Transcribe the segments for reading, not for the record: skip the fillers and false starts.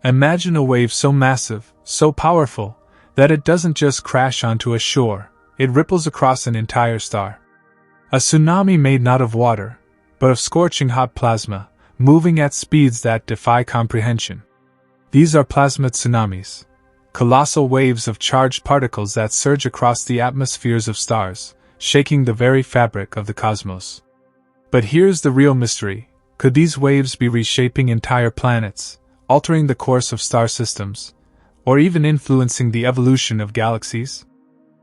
Imagine a wave so massive, so powerful, that it doesn't just crash onto a shore, it ripples across an entire star. A tsunami made not of water, but of scorching hot plasma, moving at speeds that defy comprehension. These are plasma tsunamis, colossal waves of charged particles that surge across the atmospheres of stars, shaking the very fabric of the cosmos. But here's the real mystery. Could these waves be reshaping entire planets, altering the course of star systems, or even influencing the evolution of galaxies?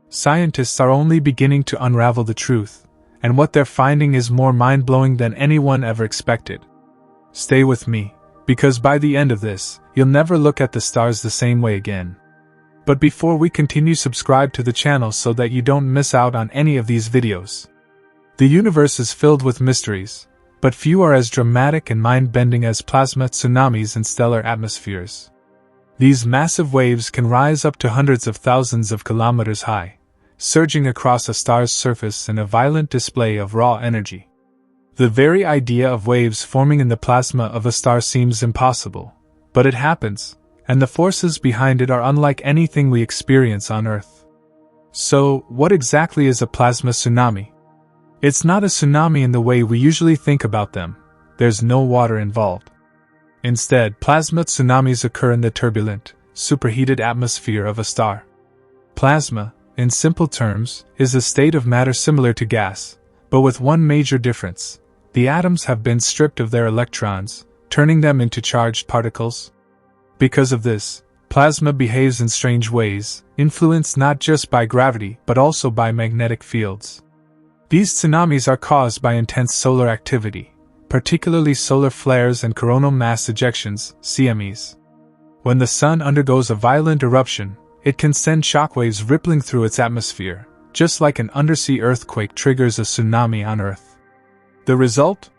Scientists are only beginning to unravel the truth, and what they're finding is more mind-blowing than anyone ever expected. Stay with me, because by the end of this, you'll never look at the stars the same way again. But before we continue, subscribe to the channel so that you don't miss out on any of these videos. The universe is filled with mysteries, but few are as dramatic and mind-bending as plasma tsunamis in stellar atmospheres. These massive waves can rise up to hundreds of thousands of kilometers high, surging across a star's surface in a violent display of raw energy. The very idea of waves forming in the plasma of a star seems impossible, but it happens, and the forces behind it are unlike anything we experience on Earth. So, what exactly is a plasma tsunami? It's not a tsunami in the way we usually think about them. There's no water involved. Instead, plasma tsunamis occur in the turbulent, superheated atmosphere of a star. Plasma, in simple terms, is a state of matter similar to gas, but with one major difference. The atoms have been stripped of their electrons, turning them into charged particles. Because of this, plasma behaves in strange ways, influenced not just by gravity but also by magnetic fields. These tsunamis are caused by intense solar activity, particularly solar flares and coronal mass ejections, CMEs. When the sun undergoes a violent eruption, it can send shockwaves rippling through its atmosphere, just like an undersea earthquake triggers a tsunami on Earth. The result?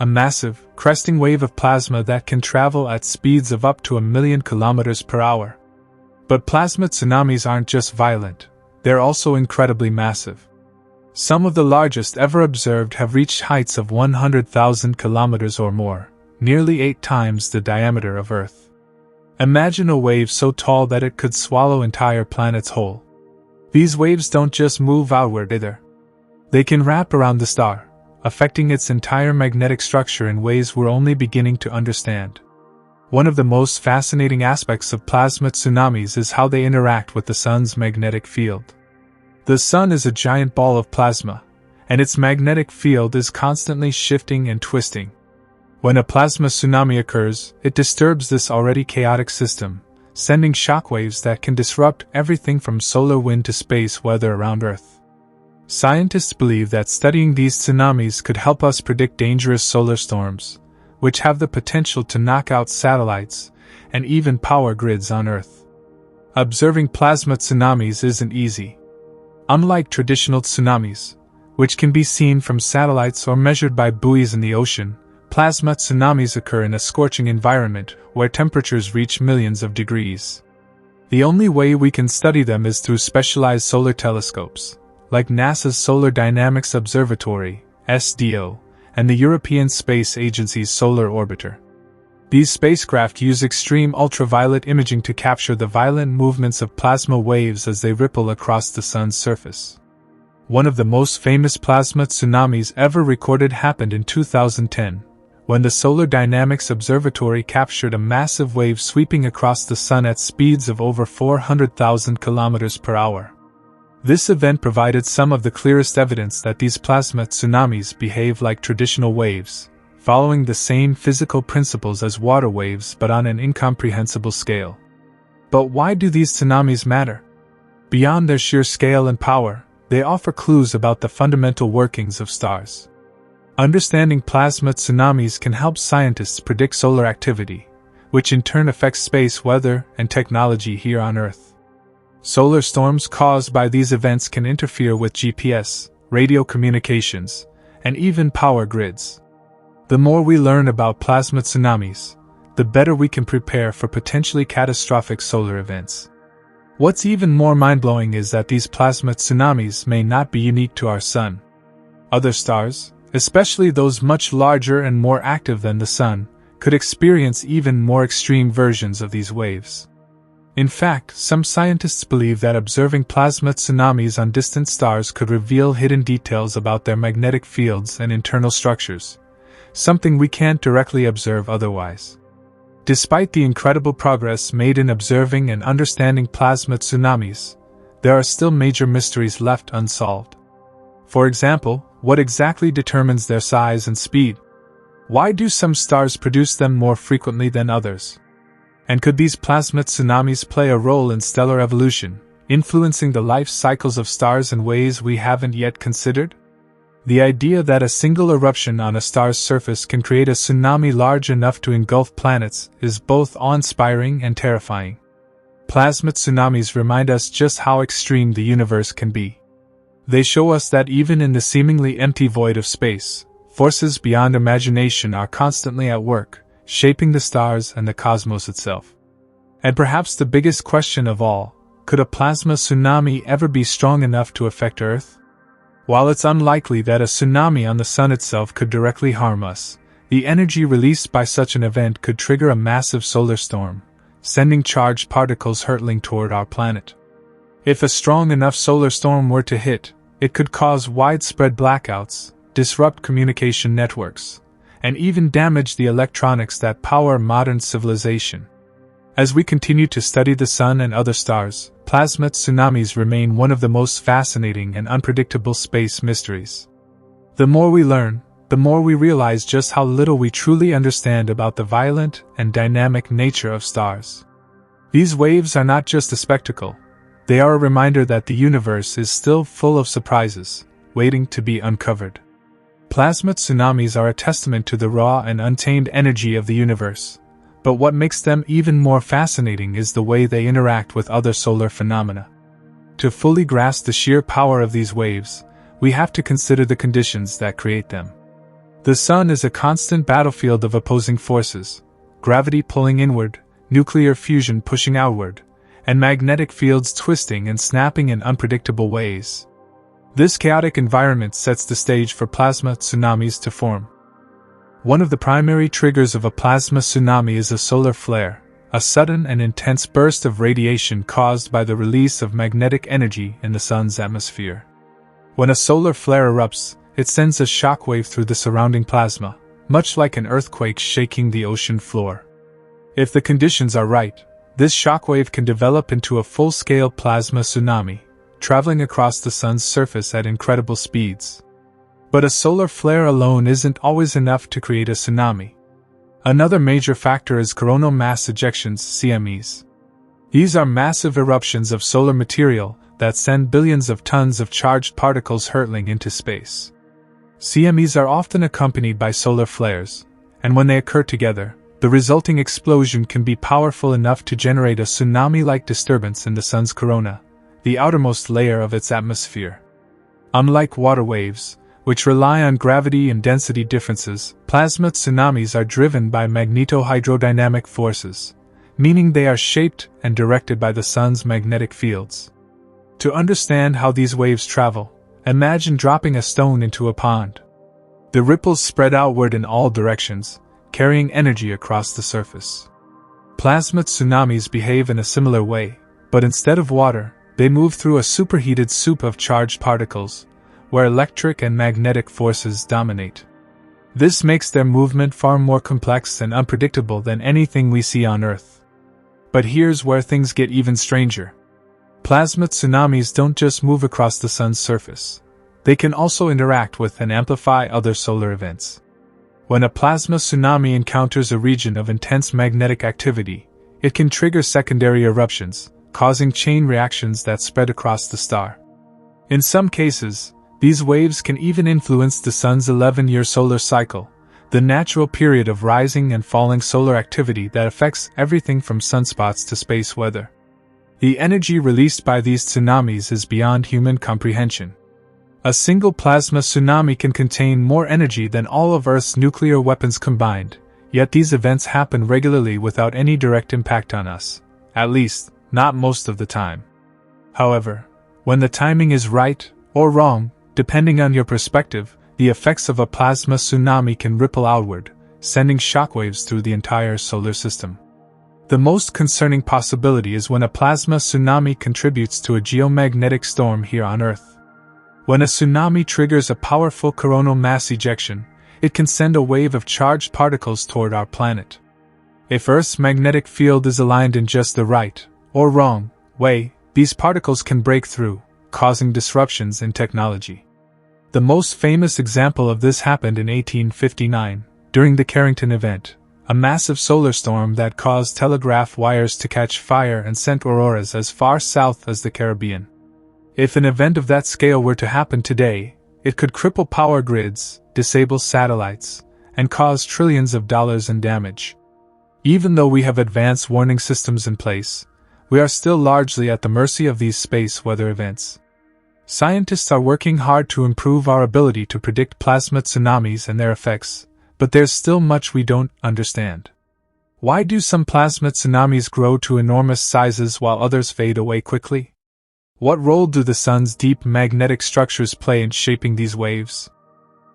A massive, cresting wave of plasma that can travel at speeds of up to 1,000,000 kilometers per hour. But plasma tsunamis aren't just violent, they're also incredibly massive. Some of the largest ever observed have reached heights of 100,000 kilometers or more, nearly 8 times the diameter of Earth. Imagine a wave so tall that it could swallow entire planets whole. These waves don't just move outward either. They can wrap around the star, affecting its entire magnetic structure in ways we're only beginning to understand. One of the most fascinating aspects of plasma tsunamis is how they interact with the sun's magnetic field. The sun is a giant ball of plasma, and its magnetic field is constantly shifting and twisting. When a plasma tsunami occurs, it disturbs this already chaotic system, sending shockwaves that can disrupt everything from solar wind to space weather around Earth. Scientists believe that studying these tsunamis could help us predict dangerous solar storms, which have the potential to knock out satellites and even power grids on Earth. Observing plasma tsunamis isn't easy. Unlike traditional tsunamis, which can be seen from satellites or measured by buoys in the ocean, plasma tsunamis occur in a scorching environment where temperatures reach millions of degrees. The only way we can study them is through specialized solar telescopes, like NASA's Solar Dynamics Observatory, SDO, and the European Space Agency's Solar Orbiter. These spacecraft use extreme ultraviolet imaging to capture the violent movements of plasma waves as they ripple across the sun's surface. One of the most famous plasma tsunamis ever recorded happened in 2010, when the Solar Dynamics Observatory captured a massive wave sweeping across the sun at speeds of over 400,000 kilometers per hour. This event provided some of the clearest evidence that these plasma tsunamis behave like traditional waves, following the same physical principles as water waves but on an incomprehensible scale. But why do these tsunamis matter? Beyond their sheer scale and power, they offer clues about the fundamental workings of stars. Understanding plasma tsunamis can help scientists predict solar activity, which in turn affects space weather and technology here on Earth. Solar storms caused by these events can interfere with GPS, radio communications, and even power grids. The more we learn about plasma tsunamis, the better we can prepare for potentially catastrophic solar events. What's even more mind-blowing is that these plasma tsunamis may not be unique to our Sun. Other stars, especially those much larger and more active than the Sun, could experience even more extreme versions of these waves. In fact, some scientists believe that observing plasma tsunamis on distant stars could reveal hidden details about their magnetic fields and internal structures, something we can't directly observe otherwise. Despite the incredible progress made in observing and understanding plasma tsunamis, there are still major mysteries left unsolved. For example, what exactly determines their size and speed? Why do some stars produce them more frequently than others? And could these plasma tsunamis play a role in stellar evolution, influencing the life cycles of stars in ways we haven't yet considered? The idea that a single eruption on a star's surface can create a tsunami large enough to engulf planets is both awe-inspiring and terrifying. Plasma tsunamis remind us just how extreme the universe can be. They show us that even in the seemingly empty void of space, forces beyond imagination are constantly at work, shaping the stars and the cosmos itself. And perhaps the biggest question of all, could a plasma tsunami ever be strong enough to affect Earth? While it's unlikely that a tsunami on the Sun itself could directly harm us, the energy released by such an event could trigger a massive solar storm, sending charged particles hurtling toward our planet. If a strong enough solar storm were to hit, it could cause widespread blackouts, disrupt communication networks, and even damage the electronics that power modern civilization. As we continue to study the Sun and other stars, plasma tsunamis remain one of the most fascinating and unpredictable space mysteries. The more we learn, the more we realize just how little we truly understand about the violent and dynamic nature of stars. These waves are not just a spectacle, they are a reminder that the universe is still full of surprises, waiting to be uncovered. Plasma tsunamis are a testament to the raw and untamed energy of the universe, but what makes them even more fascinating is the way they interact with other solar phenomena. To fully grasp the sheer power of these waves, we have to consider the conditions that create them. The Sun is a constant battlefield of opposing forces, gravity pulling inward, nuclear fusion pushing outward, and magnetic fields twisting and snapping in unpredictable ways. This chaotic environment sets the stage for plasma tsunamis to form. One of the primary triggers of a plasma tsunami is a solar flare, a sudden and intense burst of radiation caused by the release of magnetic energy in the Sun's atmosphere. When a solar flare erupts, it sends a shockwave through the surrounding plasma, much like an earthquake shaking the ocean floor. If the conditions are right, this shockwave can develop into a full-scale plasma tsunami, traveling across the Sun's surface at incredible speeds. But a solar flare alone isn't always enough to create a tsunami. Another major factor is coronal mass ejections, CMEs. These are massive eruptions of solar material that send billions of tons of charged particles hurtling into space. CMEs are often accompanied by solar flares, and when they occur together, the resulting explosion can be powerful enough to generate a tsunami-like disturbance in the Sun's corona, the outermost layer of its atmosphere. Unlike water waves, which rely on gravity and density differences, plasma tsunamis are driven by magneto-hydrodynamic forces, meaning they are shaped and directed by the Sun's magnetic fields. To understand how these waves travel, imagine dropping a stone into a pond. The ripples spread outward in all directions, carrying energy across the surface. Plasma tsunamis behave in a similar way, but instead of water, they move through a superheated soup of charged particles, where electric and magnetic forces dominate. This makes their movement far more complex and unpredictable than anything we see on Earth. But here's where things get even stranger. Plasma tsunamis don't just move across the Sun's surface. They can also interact with and amplify other solar events. When a plasma tsunami encounters a region of intense magnetic activity, it can trigger secondary eruptions, causing chain reactions that spread across the star. In some cases, these waves can even influence the Sun's 11-year solar cycle, the natural period of rising and falling solar activity that affects everything from sunspots to space weather. The energy released by these tsunamis is beyond human comprehension. A single plasma tsunami can contain more energy than all of Earth's nuclear weapons combined, yet these events happen regularly without any direct impact on us, at least, not most of the time. However, when the timing is right, or wrong, depending on your perspective, the effects of a plasma tsunami can ripple outward, sending shockwaves through the entire solar system. The most concerning possibility is when a plasma tsunami contributes to a geomagnetic storm here on Earth. When a tsunami triggers a powerful coronal mass ejection, it can send a wave of charged particles toward our planet. If Earth's magnetic field is aligned in just the right, or wrong, way, these particles can break through, causing disruptions in technology. The most famous example of this happened in 1859, during the Carrington event, a massive solar storm that caused telegraph wires to catch fire and sent auroras as far south as the Caribbean. If an event of that scale were to happen today, it could cripple power grids, disable satellites, and cause trillions of dollars in damage. Even though we have advanced warning systems in place, we are still largely at the mercy of these space weather events. Scientists are working hard to improve our ability to predict plasma tsunamis and their effects, but there's still much we don't understand. Why do some plasma tsunamis grow to enormous sizes while others fade away quickly? What role do the sun's deep magnetic structures play in shaping these waves?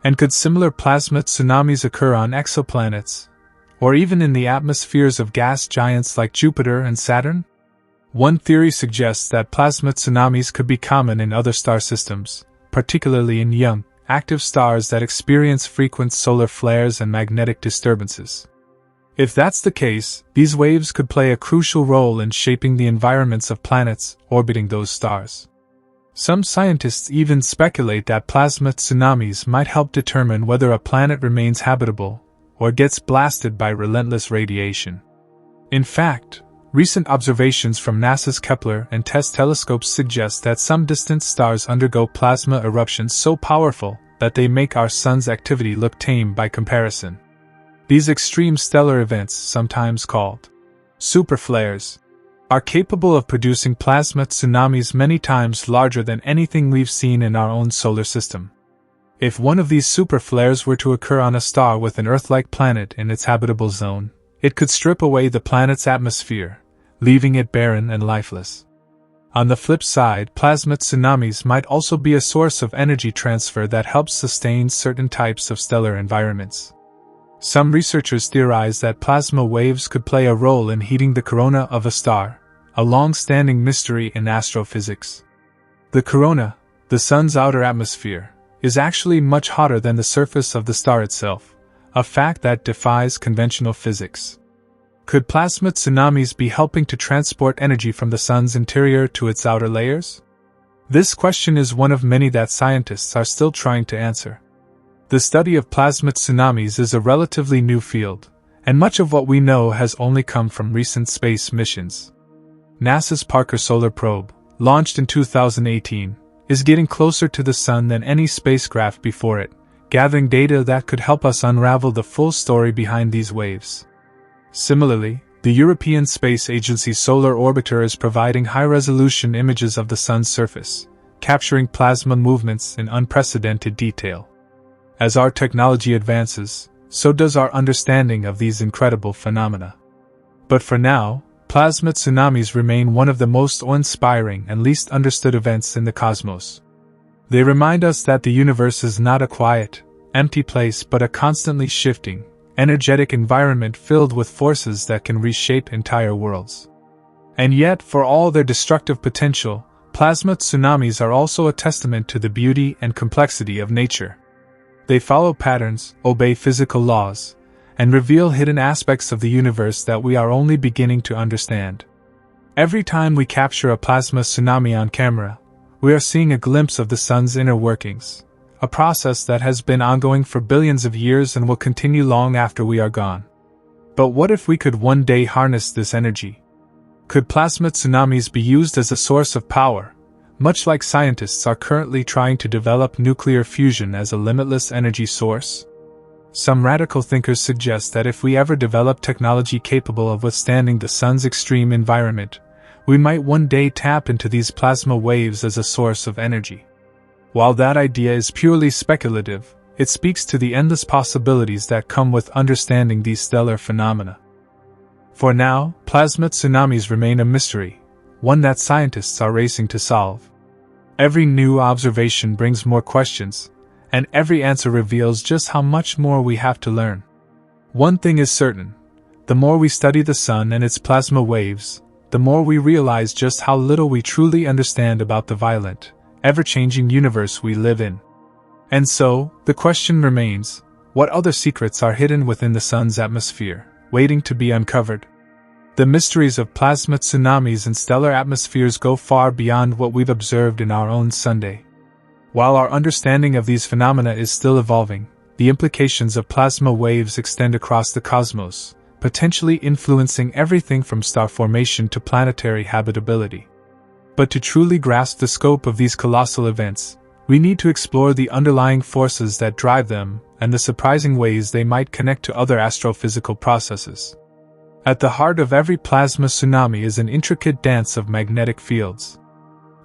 And could similar plasma tsunamis occur on exoplanets, or even in the atmospheres of gas giants like Jupiter and Saturn? One theory suggests that plasma tsunamis could be common in other star systems, particularly in young, active stars that experience frequent solar flares and magnetic disturbances. If that's the case, these waves could play a crucial role in shaping the environments of planets orbiting those stars. Some scientists even speculate that plasma tsunamis might help determine whether a planet remains habitable or gets blasted by relentless radiation. In fact, recent observations from NASA's Kepler and TESS telescopes suggest that some distant stars undergo plasma eruptions so powerful that they make our sun's activity look tame by comparison. These extreme stellar events, sometimes called superflares, are capable of producing plasma tsunamis many times larger than anything we've seen in our own solar system. If one of these superflares were to occur on a star with an Earth-like planet in its habitable zone, it could strip away the planet's atmosphere, leaving it barren and lifeless. On the flip side, plasma tsunamis might also be a source of energy transfer that helps sustain certain types of stellar environments. Some researchers theorize that plasma waves could play a role in heating the corona of a star, a long-standing mystery in astrophysics. The corona, the sun's outer atmosphere, is actually much hotter than the surface of the star itself, a fact that defies conventional physics. Could plasma tsunamis be helping to transport energy from the sun's interior to its outer layers? This question is one of many that scientists are still trying to answer. The study of plasma tsunamis is a relatively new field, and much of what we know has only come from recent space missions. NASA's Parker Solar Probe, launched in 2018, is getting closer to the sun than any spacecraft before it, gathering data that could help us unravel the full story behind these waves. Similarly, the European Space Agency's Solar Orbiter is providing high-resolution images of the sun's surface, capturing plasma movements in unprecedented detail. As our technology advances, so does our understanding of these incredible phenomena. But for now, plasma tsunamis remain one of the most awe-inspiring and least understood events in the cosmos. They remind us that the universe is not a quiet, empty place but a constantly shifting, energetic environment filled with forces that can reshape entire worlds. And yet, for all their destructive potential, plasma tsunamis are also a testament to the beauty and complexity of nature. They follow patterns, obey physical laws, and reveal hidden aspects of the universe that we are only beginning to understand. Every time we capture a plasma tsunami on camera, we are seeing a glimpse of the sun's inner workings, a process that has been ongoing for billions of years and will continue long after we are gone. But what if we could one day harness this energy? Could plasma tsunamis be used as a source of power, much like scientists are currently trying to develop nuclear fusion as a limitless energy source? Some radical thinkers suggest that if we ever develop technology capable of withstanding the sun's extreme environment, we might one day tap into these plasma waves as a source of energy. While that idea is purely speculative, it speaks to the endless possibilities that come with understanding these stellar phenomena. For now, plasma tsunamis remain a mystery, one that scientists are racing to solve. Every new observation brings more questions, and every answer reveals just how much more we have to learn. One thing is certain: the more we study the Sun and its plasma waves, the more we realize just how little we truly understand about the violent, ever-changing universe we live in. And so, the question remains, what other secrets are hidden within the Sun's atmosphere, waiting to be uncovered? The mysteries of plasma tsunamis and stellar atmospheres go far beyond what we've observed in our own Sunday. While our understanding of these phenomena is still evolving, the implications of plasma waves extend across the cosmos, potentially influencing everything from star formation to planetary habitability. But to truly grasp the scope of these colossal events, we need to explore the underlying forces that drive them and the surprising ways they might connect to other astrophysical processes. At the heart of every plasma tsunami is an intricate dance of magnetic fields.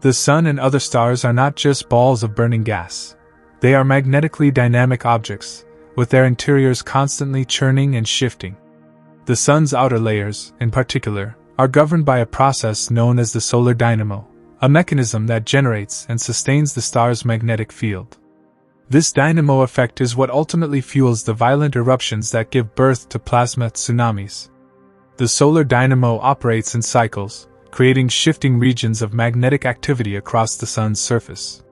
The Sun and other stars are not just balls of burning gas. They are magnetically dynamic objects, with their interiors constantly churning and shifting. The Sun's outer layers, in particular, are governed by a process known as the solar dynamo, a mechanism that generates and sustains the star's magnetic field. This dynamo effect is what ultimately fuels the violent eruptions that give birth to plasma tsunamis. The solar dynamo operates in cycles, creating shifting regions of magnetic activity across the Sun's surface.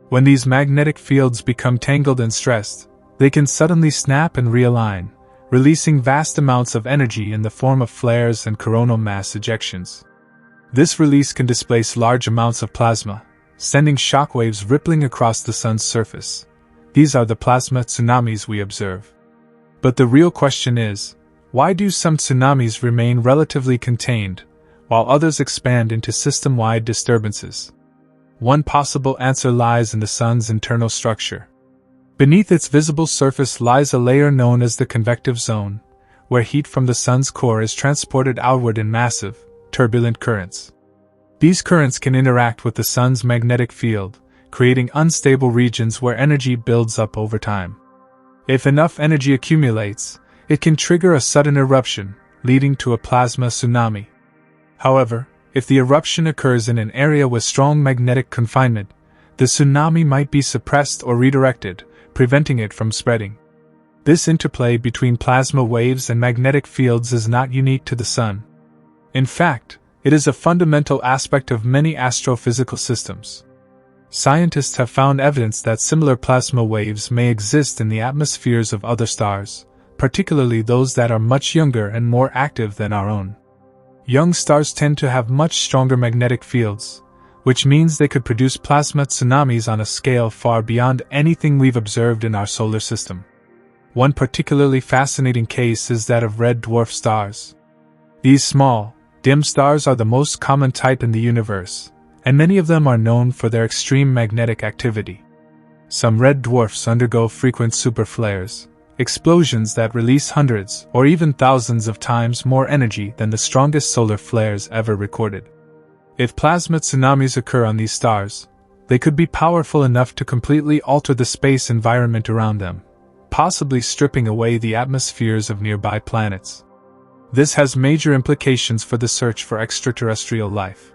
When these magnetic fields become tangled and stressed, they can suddenly snap and realign, releasing vast amounts of energy in the form of flares and coronal mass ejections. This release can displace large amounts of plasma, sending shockwaves rippling across the Sun's surface. These are the plasma tsunamis we observe. But the real question is, why do some tsunamis remain relatively contained, while others expand into system-wide disturbances? One possible answer lies in the Sun's internal structure. Beneath its visible surface lies a layer known as the convective zone, where heat from the Sun's core is transported outward in massive, turbulent currents. These currents can interact with the Sun's magnetic field, creating unstable regions where energy builds up over time. If enough energy accumulates, it can trigger a sudden eruption, leading to a plasma tsunami. However, if the eruption occurs in an area with strong magnetic confinement, the tsunami might be suppressed or redirected, preventing it from spreading. This interplay between plasma waves and magnetic fields is not unique to the Sun. In fact, it is a fundamental aspect of many astrophysical systems. Scientists have found evidence that similar plasma waves may exist in the atmospheres of other stars, particularly those that are much younger and more active than our own. Young stars tend to have much stronger magnetic fields, which means they could produce plasma tsunamis on a scale far beyond anything we've observed in our solar system. One particularly fascinating case is that of red dwarf stars. These small, dim stars are the most common type in the universe, and many of them are known for their extreme magnetic activity. Some red dwarfs undergo frequent superflares, explosions that release hundreds or even thousands of times more energy than the strongest solar flares ever recorded. If plasma tsunamis occur on these stars, they could be powerful enough to completely alter the space environment around them, possibly stripping away the atmospheres of nearby planets. This has major implications for the search for extraterrestrial life.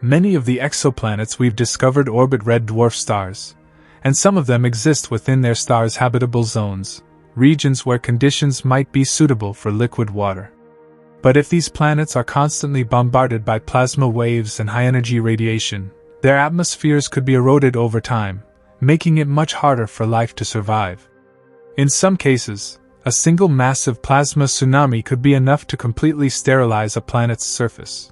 Many of the exoplanets we've discovered orbit red dwarf stars, and some of them exist within their stars' habitable zones, regions where conditions might be suitable for liquid water. But if these planets are constantly bombarded by plasma waves and high-energy radiation, their atmospheres could be eroded over time, making it much harder for life to survive. In some cases, a single massive plasma tsunami could be enough to completely sterilize a planet's surface.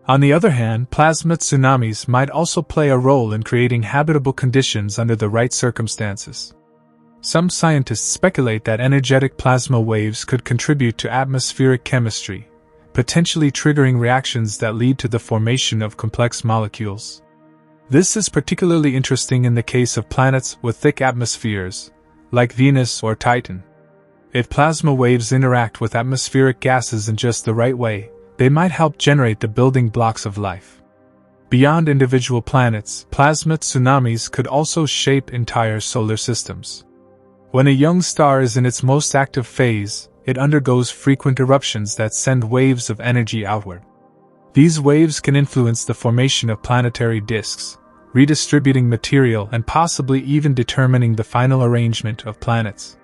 On the other hand, plasma tsunamis might also play a role in creating habitable conditions under the right circumstances. Some scientists speculate that energetic plasma waves could contribute to atmospheric chemistry, potentially triggering reactions that lead to the formation of complex molecules. This is particularly interesting in the case of planets with thick atmospheres, like Venus or Titan. If plasma waves interact with atmospheric gases in just the right way, they might help generate the building blocks of life. Beyond individual planets, plasma tsunamis could also shape entire solar systems. When a young star is in its most active phase, it undergoes frequent eruptions that send waves of energy outward. These waves can influence the formation of planetary disks, redistributing material and possibly even determining the final arrangement of planets.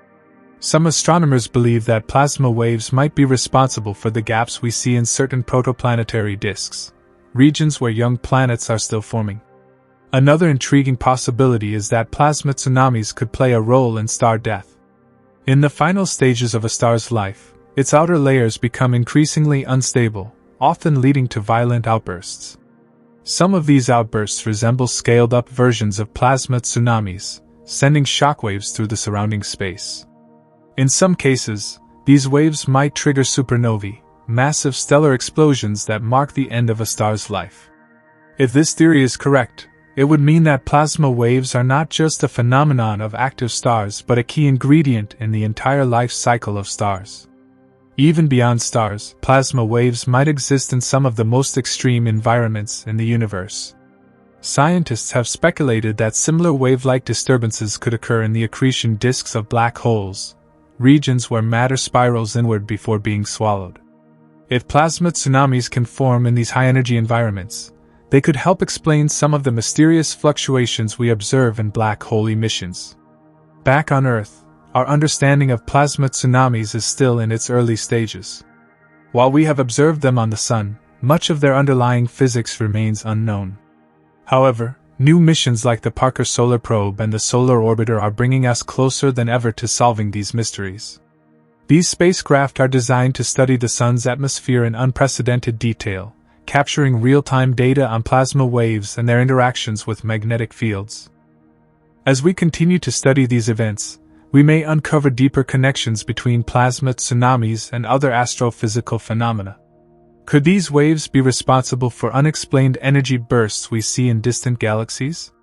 Some astronomers believe that plasma waves might be responsible for the gaps we see in certain protoplanetary disks, regions where young planets are still forming. Another intriguing possibility is that plasma tsunamis could play a role in star death. In the final stages of a star's life, its outer layers become increasingly unstable, often leading to violent outbursts. Some of these outbursts resemble scaled-up versions of plasma tsunamis, sending shockwaves through the surrounding space. In some cases, these waves might trigger supernovae, massive stellar explosions that mark the end of a star's life. If this theory is correct, it would mean that plasma waves are not just a phenomenon of active stars but a key ingredient in the entire life cycle of stars. Even beyond stars, plasma waves might exist in some of the most extreme environments in the universe. Scientists have speculated that similar wave-like disturbances could occur in the accretion disks of black holes, regions where matter spirals inward before being swallowed. If plasma tsunamis can form in these high-energy environments, they could help explain some of the mysterious fluctuations we observe in black hole emissions. Back on Earth, our understanding of plasma tsunamis is still in its early stages. While we have observed them on the Sun, much of their underlying physics remains unknown. However, new missions like the Parker Solar Probe and the Solar Orbiter are bringing us closer than ever to solving these mysteries. These spacecraft are designed to study the Sun's atmosphere in unprecedented detail, capturing real-time data on plasma waves and their interactions with magnetic fields. As we continue to study these events, we may uncover deeper connections between plasma tsunamis and other astrophysical phenomena. Could these waves be responsible for unexplained energy bursts we see in distant galaxies?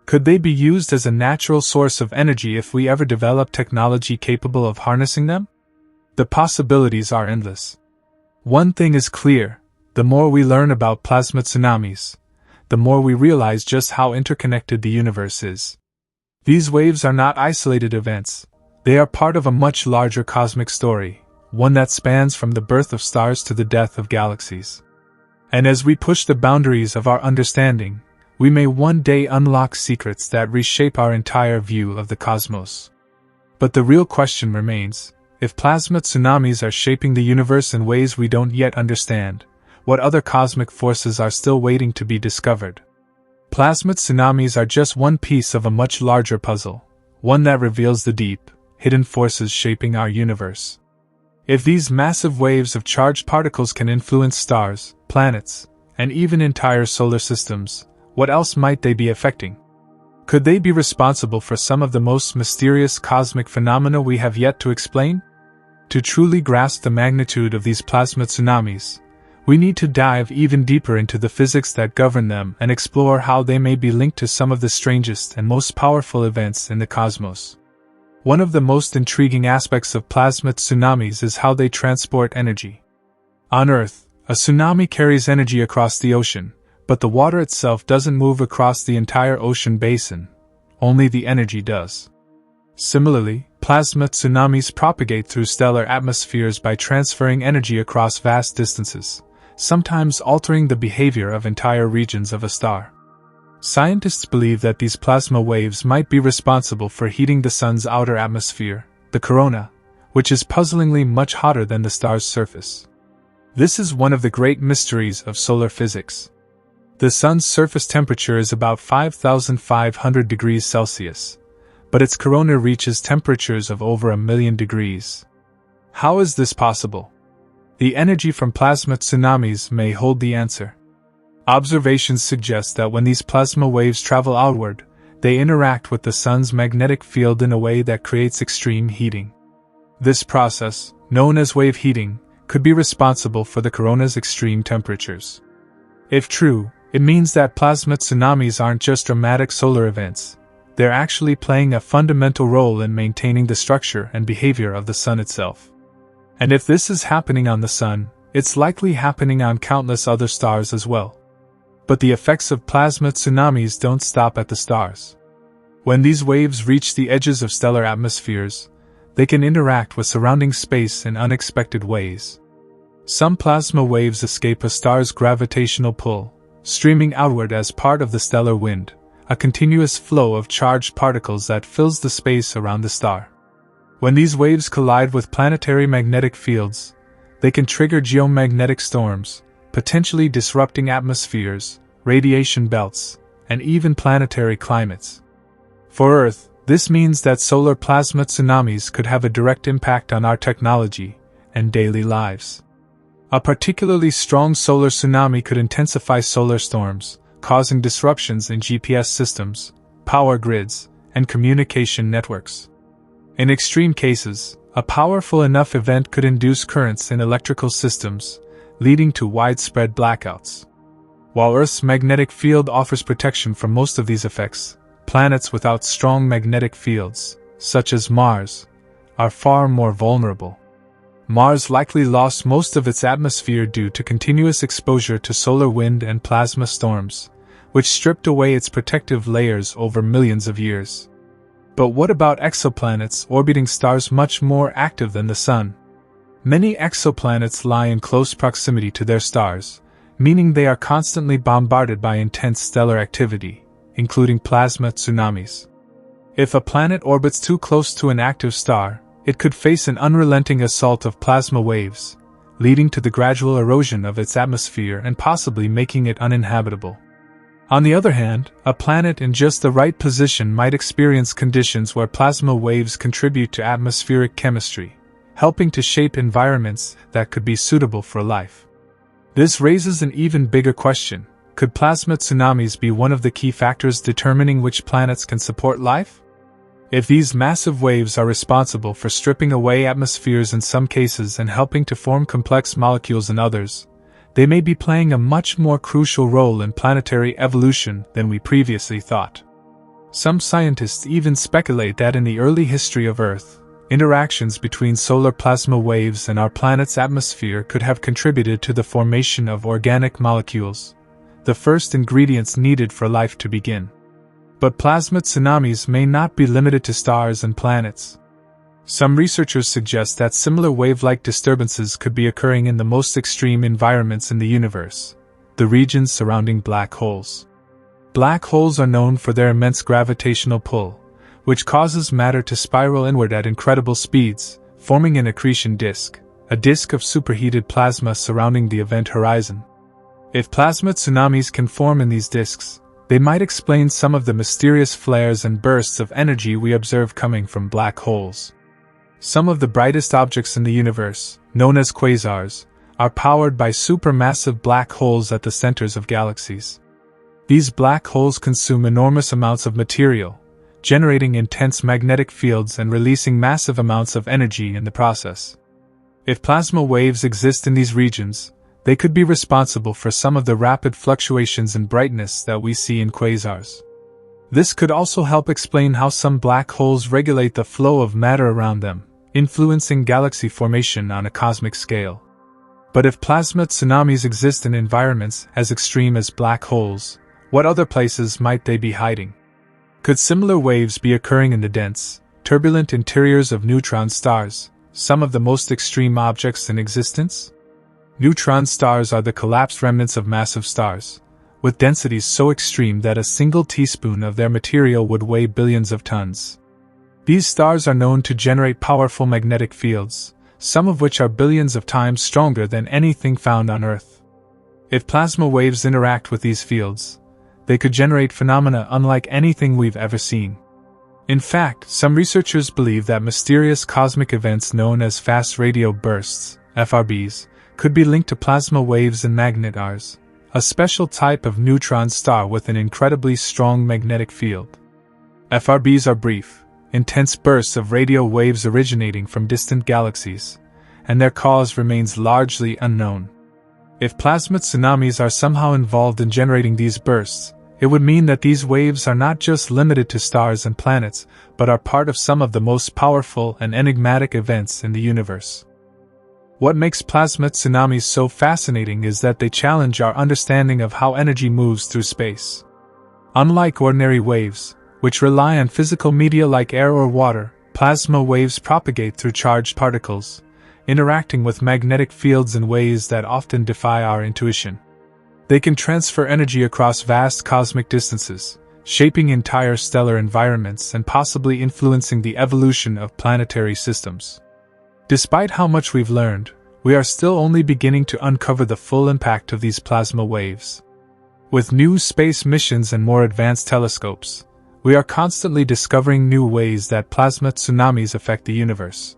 Could they be used as a natural source of energy if we ever develop technology capable of harnessing them? The possibilities are endless. One thing is clear: the more we learn about plasma tsunamis, the more we realize just how interconnected the universe is. These waves are not isolated events, they are part of a much larger cosmic story, one that spans from the birth of stars to the death of galaxies. And as we push the boundaries of our understanding, we may one day unlock secrets that reshape our entire view of the cosmos. But the real question remains: if plasma tsunamis are shaping the universe in ways we don't yet understand, what other cosmic forces are still waiting to be discovered? Plasma tsunamis are just one piece of a much larger puzzle, one that reveals the deep, hidden forces shaping our universe. If these massive waves of charged particles can influence stars, planets, and even entire solar systems, what else might they be affecting? Could they be responsible for some of the most mysterious cosmic phenomena we have yet to explain? To truly grasp the magnitude of these plasma tsunamis, we need to dive even deeper into the physics that govern them and explore how they may be linked to some of the strangest and most powerful events in the cosmos. One of the most intriguing aspects of plasma tsunamis is how they transport energy. On Earth, a tsunami carries energy across the ocean, but the water itself doesn't move across the entire ocean basin, only the energy does. Similarly, plasma tsunamis propagate through stellar atmospheres by transferring energy across vast distances, sometimes altering the behavior of entire regions of a star. Scientists believe that these plasma waves might be responsible for heating the Sun's outer atmosphere, the corona, which is puzzlingly much hotter than the star's surface. This is one of the great mysteries of solar physics. The Sun's surface temperature is about 5,500 degrees Celsius, but its corona reaches temperatures of over 1,000,000 degrees. How is this possible? The energy from plasma tsunamis may hold the answer. Observations suggest that when these plasma waves travel outward, they interact with the Sun's magnetic field in a way that creates extreme heating. This process, known as wave heating, could be responsible for the corona's extreme temperatures. If true, it means that plasma tsunamis aren't just dramatic solar events, they're actually playing a fundamental role in maintaining the structure and behavior of the Sun itself. And if this is happening on the Sun, it's likely happening on countless other stars as well. But the effects of plasma tsunamis don't stop at the stars. When these waves reach the edges of stellar atmospheres, they can interact with surrounding space in unexpected ways. Some plasma waves escape a star's gravitational pull, streaming outward as part of the stellar wind, a continuous flow of charged particles that fills the space around the star. When these waves collide with planetary magnetic fields, they can trigger geomagnetic storms, potentially disrupting atmospheres, radiation belts, and even planetary climates. For Earth, this means that solar plasma tsunamis could have a direct impact on our technology and daily lives. A particularly strong solar tsunami could intensify solar storms, causing disruptions in GPS systems, power grids, and communication networks. In extreme cases, a powerful enough event could induce currents in electrical systems, leading to widespread blackouts. While Earth's magnetic field offers protection from most of these effects, planets without strong magnetic fields, such as Mars, are far more vulnerable. Mars likely lost most of its atmosphere due to continuous exposure to solar wind and plasma storms, which stripped away its protective layers over millions of years. But what about exoplanets orbiting stars much more active than the Sun? Many exoplanets lie in close proximity to their stars, meaning they are constantly bombarded by intense stellar activity, including plasma tsunamis. If a planet orbits too close to an active star, it could face an unrelenting assault of plasma waves, leading to the gradual erosion of its atmosphere and possibly making it uninhabitable. On the other hand, a planet in just the right position might experience conditions where plasma waves contribute to atmospheric chemistry, helping to shape environments that could be suitable for life. This raises an even bigger question: could plasma tsunamis be one of the key factors determining which planets can support life? If these massive waves are responsible for stripping away atmospheres in some cases and helping to form complex molecules in others, they may be playing a much more crucial role in planetary evolution than we previously thought. Some scientists even speculate that in the early history of Earth, interactions between solar plasma waves and our planet's atmosphere could have contributed to the formation of organic molecules, the first ingredients needed for life to begin. But plasma tsunamis may not be limited to stars and planets. Some researchers suggest that similar wave-like disturbances could be occurring in the most extreme environments in the universe, the regions surrounding black holes. Black holes are known for their immense gravitational pull, which causes matter to spiral inward at incredible speeds, forming an accretion disk, a disk of superheated plasma surrounding the event horizon. If plasma tsunamis can form in these disks, they might explain some of the mysterious flares and bursts of energy we observe coming from black holes. Some of the brightest objects in the universe, known as quasars, are powered by supermassive black holes at the centers of galaxies. These black holes consume enormous amounts of material, generating intense magnetic fields and releasing massive amounts of energy in the process. If plasma waves exist in these regions, they could be responsible for some of the rapid fluctuations in brightness that we see in quasars. This could also help explain how some black holes regulate the flow of matter around them, influencing galaxy formation on a cosmic scale. But if plasma tsunamis exist in environments as extreme as black holes, what other places might they be hiding? Could similar waves be occurring in the dense, turbulent interiors of neutron stars, some of the most extreme objects in existence? Neutron stars are the collapsed remnants of massive stars, with densities so extreme that a single teaspoon of their material would weigh billions of tons. These stars are known to generate powerful magnetic fields, some of which are billions of times stronger than anything found on Earth. If plasma waves interact with these fields, they could generate phenomena unlike anything we've ever seen. In fact, some researchers believe that mysterious cosmic events known as fast radio bursts, FRBs, could be linked to plasma waves and magnetars, a special type of neutron star with an incredibly strong magnetic field. FRBs are brief, intense bursts of radio waves originating from distant galaxies, and their cause remains largely unknown. If plasma tsunamis are somehow involved in generating these bursts, it would mean that these waves are not just limited to stars and planets, but are part of some of the most powerful and enigmatic events in the universe. What makes plasma tsunamis so fascinating is that they challenge our understanding of how energy moves through space. Unlike ordinary waves, which rely on physical media like air or water, plasma waves propagate through charged particles, interacting with magnetic fields in ways that often defy our intuition. They can transfer energy across vast cosmic distances, shaping entire stellar environments and possibly influencing the evolution of planetary systems. Despite how much we've learned, we are still only beginning to uncover the full impact of these plasma waves. With new space missions and more advanced telescopes, we are constantly discovering new ways that plasma tsunamis affect the universe.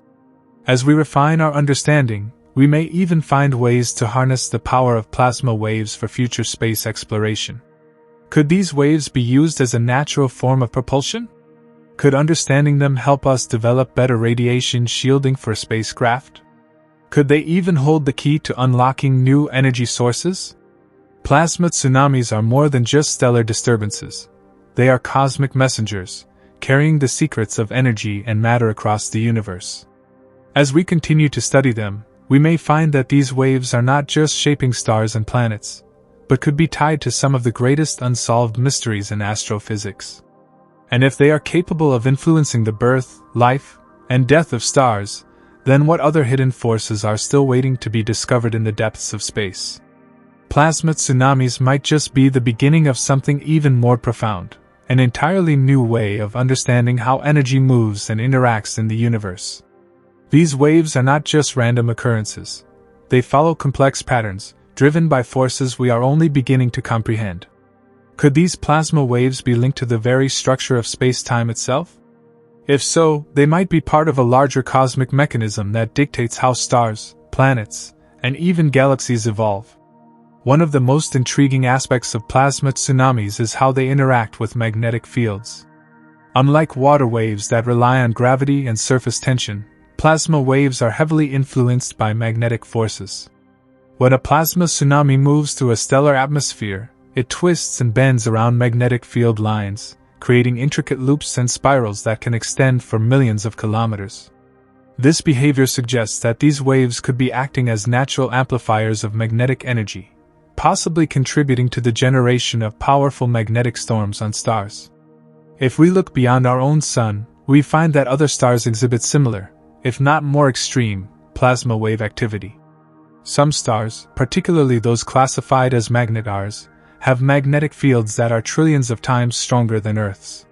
As we refine our understanding, we may even find ways to harness the power of plasma waves for future space exploration. Could these waves be used as a natural form of propulsion? Could understanding them help us develop better radiation shielding for spacecraft? Could they even hold the key to unlocking new energy sources? Plasma tsunamis are more than just stellar disturbances. They are cosmic messengers, carrying the secrets of energy and matter across the universe. As we continue to study them, we may find that these waves are not just shaping stars and planets, but could be tied to some of the greatest unsolved mysteries in astrophysics. And if they are capable of influencing the birth, life, and death of stars, then what other hidden forces are still waiting to be discovered in the depths of space? Plasma tsunamis might just be the beginning of something even more profound, an entirely new way of understanding how energy moves and interacts in the universe. These waves are not just random occurrences. They follow complex patterns, driven by forces we are only beginning to comprehend. Could these plasma waves be linked to the very structure of space-time itself? If so, they might be part of a larger cosmic mechanism that dictates how stars, planets, and even galaxies evolve. One of the most intriguing aspects of plasma tsunamis is how they interact with magnetic fields. Unlike water waves that rely on gravity and surface tension, plasma waves are heavily influenced by magnetic forces. When a plasma tsunami moves through a stellar atmosphere, it twists and bends around magnetic field lines, creating intricate loops and spirals that can extend for millions of kilometers. This behavior suggests that these waves could be acting as natural amplifiers of magnetic energy, possibly contributing to the generation of powerful magnetic storms on stars. If we look beyond our own sun, we find that other stars exhibit similar, if not more extreme, plasma wave activity. Some stars, particularly those classified as magnetars, have magnetic fields that are trillions of times stronger than Earth's.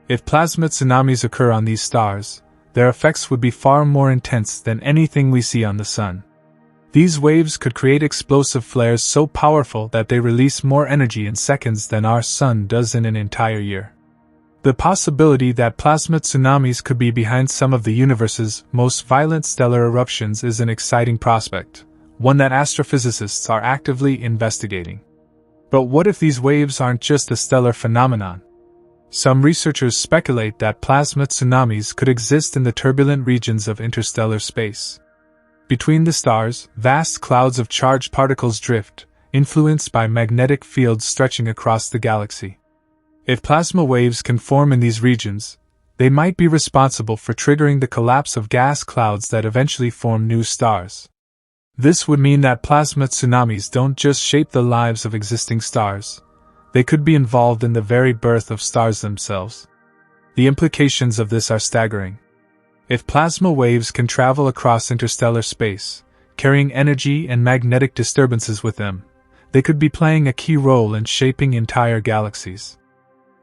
If plasma tsunamis occur on these stars, their effects would be far more intense than anything we see on the Sun. These waves could create explosive flares so powerful that they release more energy in seconds than our Sun does in an entire year. The possibility that plasma tsunamis could be behind some of the universe's most violent stellar eruptions is an exciting prospect, one that astrophysicists are actively investigating. But what if these waves aren't just a stellar phenomenon? Some researchers speculate that plasma tsunamis could exist in the turbulent regions of interstellar space. Between the stars, vast clouds of charged particles drift, influenced by magnetic fields stretching across the galaxy. If plasma waves can form in these regions, they might be responsible for triggering the collapse of gas clouds that eventually form new stars. This would mean that plasma tsunamis don't just shape the lives of existing stars, they could be involved in the very birth of stars themselves. The implications of this are staggering. If plasma waves can travel across interstellar space, carrying energy and magnetic disturbances with them, they could be playing a key role in shaping entire galaxies.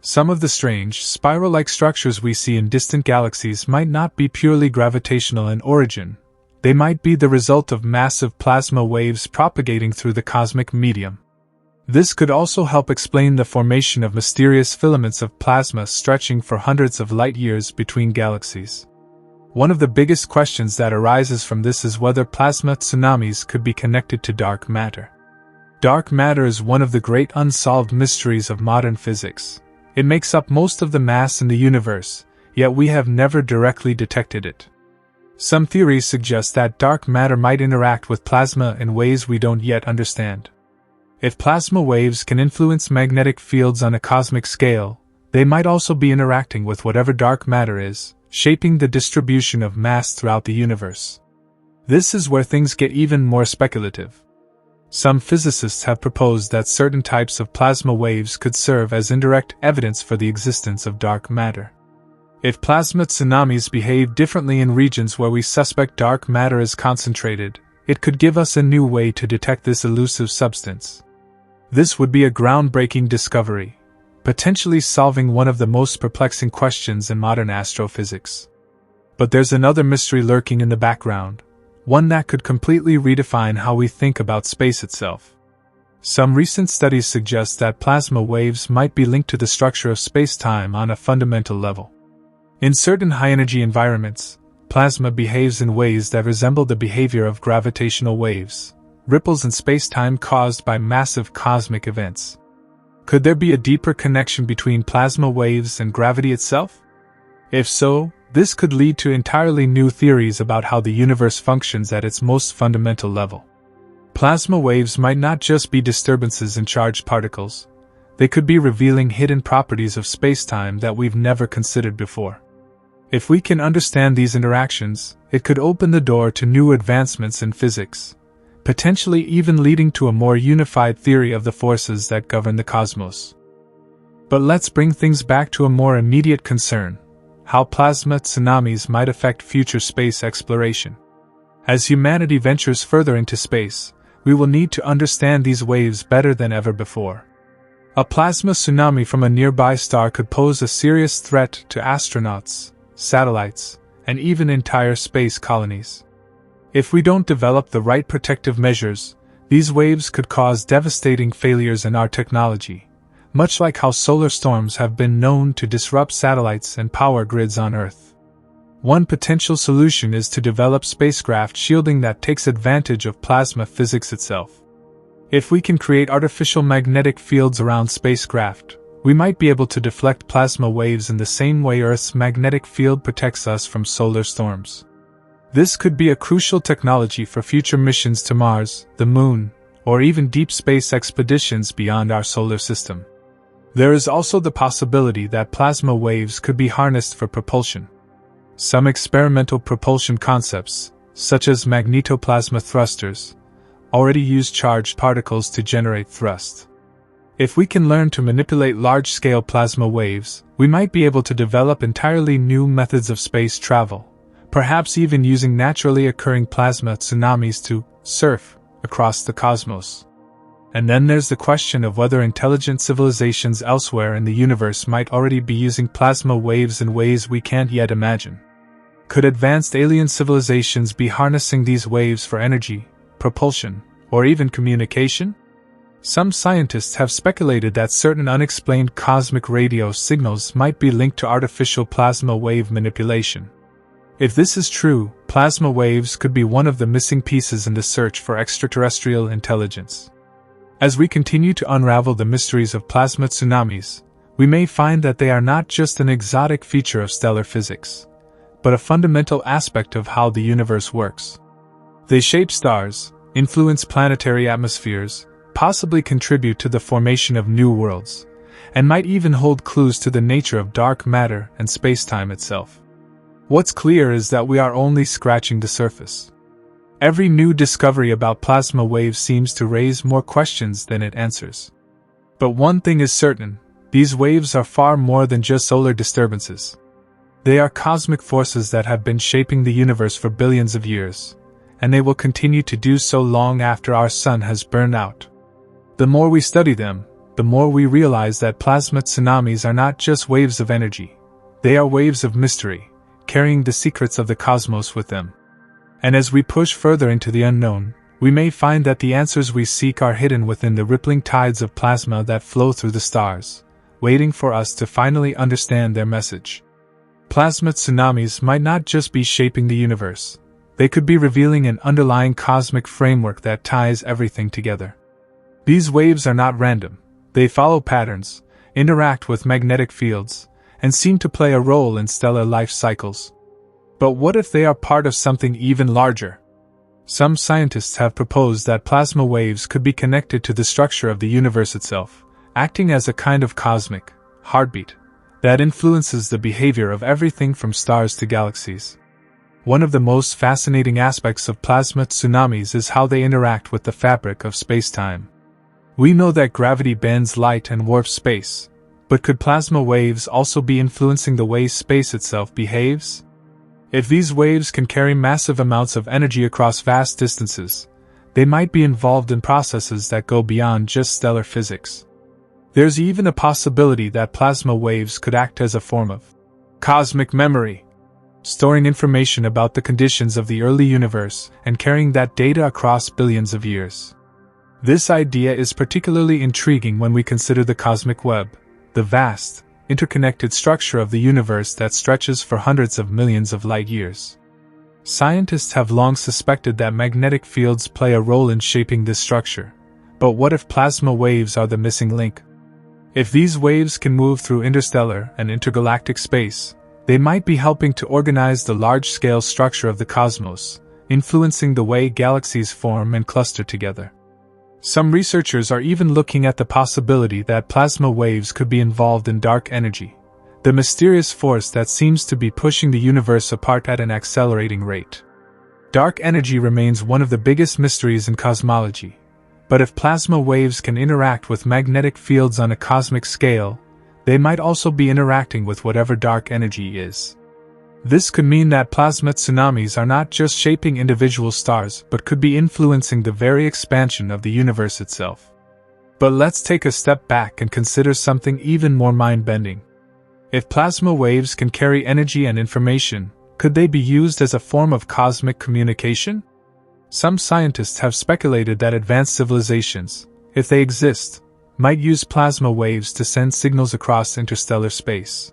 Some of the strange, spiral-like structures we see in distant galaxies might not be purely gravitational in origin. They might be the result of massive plasma waves propagating through the cosmic medium. This could also help explain the formation of mysterious filaments of plasma stretching for hundreds of light years between galaxies. One of the biggest questions that arises from this is whether plasma tsunamis could be connected to dark matter. Dark matter is one of the great unsolved mysteries of modern physics. It makes up most of the mass in the universe, yet we have never directly detected it. Some theories suggest that dark matter might interact with plasma in ways we don't yet understand. If plasma waves can influence magnetic fields on a cosmic scale, they might also be interacting with whatever dark matter is, shaping the distribution of mass throughout the universe. This is where things get even more speculative. Some physicists have proposed that certain types of plasma waves could serve as indirect evidence for the existence of dark matter. If plasma tsunamis behave differently in regions where we suspect dark matter is concentrated, it could give us a new way to detect this elusive substance. This would be a groundbreaking discovery, potentially solving one of the most perplexing questions in modern astrophysics. But there's another mystery lurking in the background, one that could completely redefine how we think about space itself. Some recent studies suggest that plasma waves might be linked to the structure of spacetime on a fundamental level. In certain high-energy environments, plasma behaves in ways that resemble the behavior of gravitational waves, ripples in spacetime caused by massive cosmic events. Could there be a deeper connection between plasma waves and gravity itself? If so, this could lead to entirely new theories about how the universe functions at its most fundamental level. Plasma waves might not just be disturbances in charged particles, they could be revealing hidden properties of spacetime that we've never considered before. If we can understand these interactions, it could open the door to new advancements in physics, potentially even leading to a more unified theory of the forces that govern the cosmos. But let's bring things back to a more immediate concern: how plasma tsunamis might affect future space exploration. As humanity ventures further into space, we will need to understand these waves better than ever before. A plasma tsunami from a nearby star could pose a serious threat to astronauts, satellites, and even entire space colonies. If we don't develop the right protective measures, these waves could cause devastating failures in our technology, much like how solar storms have been known to disrupt satellites and power grids on Earth. One potential solution is to develop spacecraft shielding that takes advantage of plasma physics itself. If we can create artificial magnetic fields around spacecraft, we might be able to deflect plasma waves in the same way Earth's magnetic field protects us from solar storms. This could be a crucial technology for future missions to Mars, the Moon, or even deep space expeditions beyond our solar system. There is also the possibility that plasma waves could be harnessed for propulsion. Some experimental propulsion concepts, such as magnetoplasma thrusters, already use charged particles to generate thrust. If we can learn to manipulate large-scale plasma waves, we might be able to develop entirely new methods of space travel, perhaps even using naturally occurring plasma tsunamis to surf across the cosmos. And then there's the question of whether intelligent civilizations elsewhere in the universe might already be using plasma waves in ways we can't yet imagine. Could advanced alien civilizations be harnessing these waves for energy, propulsion, or even communication? Some scientists have speculated that certain unexplained cosmic radio signals might be linked to artificial plasma wave manipulation. If this is true, plasma waves could be one of the missing pieces in the search for extraterrestrial intelligence. As we continue to unravel the mysteries of plasma tsunamis, we may find that they are not just an exotic feature of stellar physics, but a fundamental aspect of how the universe works. They shape stars, influence planetary atmospheres, possibly contribute to the formation of new worlds, and might even hold clues to the nature of dark matter and spacetime itself. What's clear is that we are only scratching the surface. Every new discovery about plasma waves seems to raise more questions than it answers. But one thing is certain: these waves are far more than just solar disturbances. They are cosmic forces that have been shaping the universe for billions of years, and they will continue to do so long after our sun has burned out. The more we study them, the more we realize that plasma tsunamis are not just waves of energy. They are waves of mystery, carrying the secrets of the cosmos with them. And as we push further into the unknown, we may find that the answers we seek are hidden within the rippling tides of plasma that flow through the stars, waiting for us to finally understand their message. Plasma tsunamis might not just be shaping the universe. They could be revealing an underlying cosmic framework that ties everything together. These waves are not random. They follow patterns, interact with magnetic fields, and seem to play a role in stellar life cycles. But what if they are part of something even larger? Some scientists have proposed that plasma waves could be connected to the structure of the universe itself, acting as a kind of cosmic heartbeat that influences the behavior of everything from stars to galaxies. One of the most fascinating aspects of plasma tsunamis is how they interact with the fabric of spacetime. We know that gravity bends light and warps space, but could plasma waves also be influencing the way space itself behaves? If these waves can carry massive amounts of energy across vast distances, they might be involved in processes that go beyond just stellar physics. There's even a possibility that plasma waves could act as a form of cosmic memory, storing information about the conditions of the early universe and carrying that data across billions of years. This idea is particularly intriguing when we consider the cosmic web, the vast, interconnected structure of the universe that stretches for hundreds of millions of light years. Scientists have long suspected that magnetic fields play a role in shaping this structure, but what if plasma waves are the missing link? If these waves can move through interstellar and intergalactic space, they might be helping to organize the large-scale structure of the cosmos, influencing the way galaxies form and cluster together. Some researchers are even looking at the possibility that plasma waves could be involved in dark energy, the mysterious force that seems to be pushing the universe apart at an accelerating rate. Dark energy remains one of the biggest mysteries in cosmology, but if plasma waves can interact with magnetic fields on a cosmic scale, they might also be interacting with whatever dark energy is. This could mean that plasma tsunamis are not just shaping individual stars but could be influencing the very expansion of the universe itself. But let's take a step back and consider something even more mind-bending. If plasma waves can carry energy and information, could they be used as a form of cosmic communication? Some scientists have speculated that advanced civilizations, if they exist, might use plasma waves to send signals across interstellar space.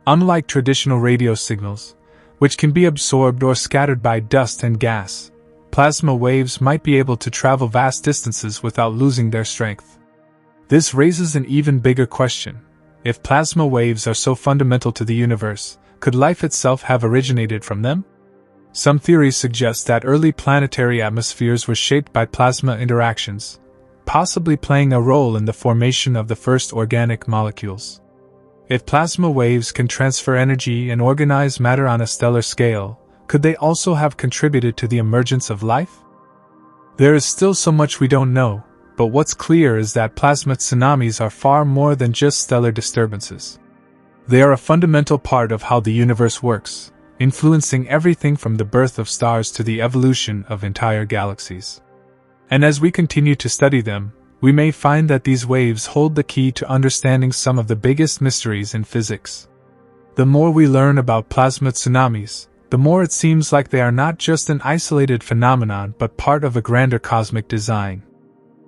Unlike traditional radio signals, which can be absorbed or scattered by dust and gas, plasma waves might be able to travel vast distances without losing their strength. This raises an even bigger question. If plasma waves are so fundamental to the universe, could life itself have originated from them? Some theories suggest that early planetary atmospheres were shaped by plasma interactions, possibly playing a role in the formation of the first organic molecules. If plasma waves can transfer energy and organize matter on a stellar scale, could they also have contributed to the emergence of life? There is still so much we don't know, but what's clear is that plasma tsunamis are far more than just stellar disturbances. They are a fundamental part of how the universe works, influencing everything from the birth of stars to the evolution of entire galaxies. And as we continue to study them, we may find that these waves hold the key to understanding some of the biggest mysteries in physics. The more we learn about plasma tsunamis, the more it seems like they are not just an isolated phenomenon but part of a grander cosmic design.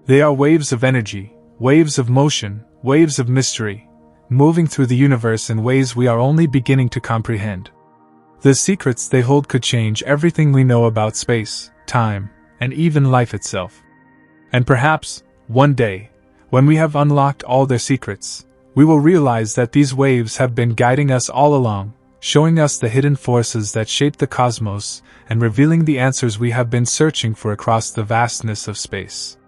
They are waves of energy, waves of motion, waves of mystery, moving through the universe in ways we are only beginning to comprehend. The secrets they hold could change everything we know about space, time, and even life itself. And perhaps, one day, when we have unlocked all their secrets, we will realize that these waves have been guiding us all along, showing us the hidden forces that shape the cosmos and revealing the answers we have been searching for across the vastness of space.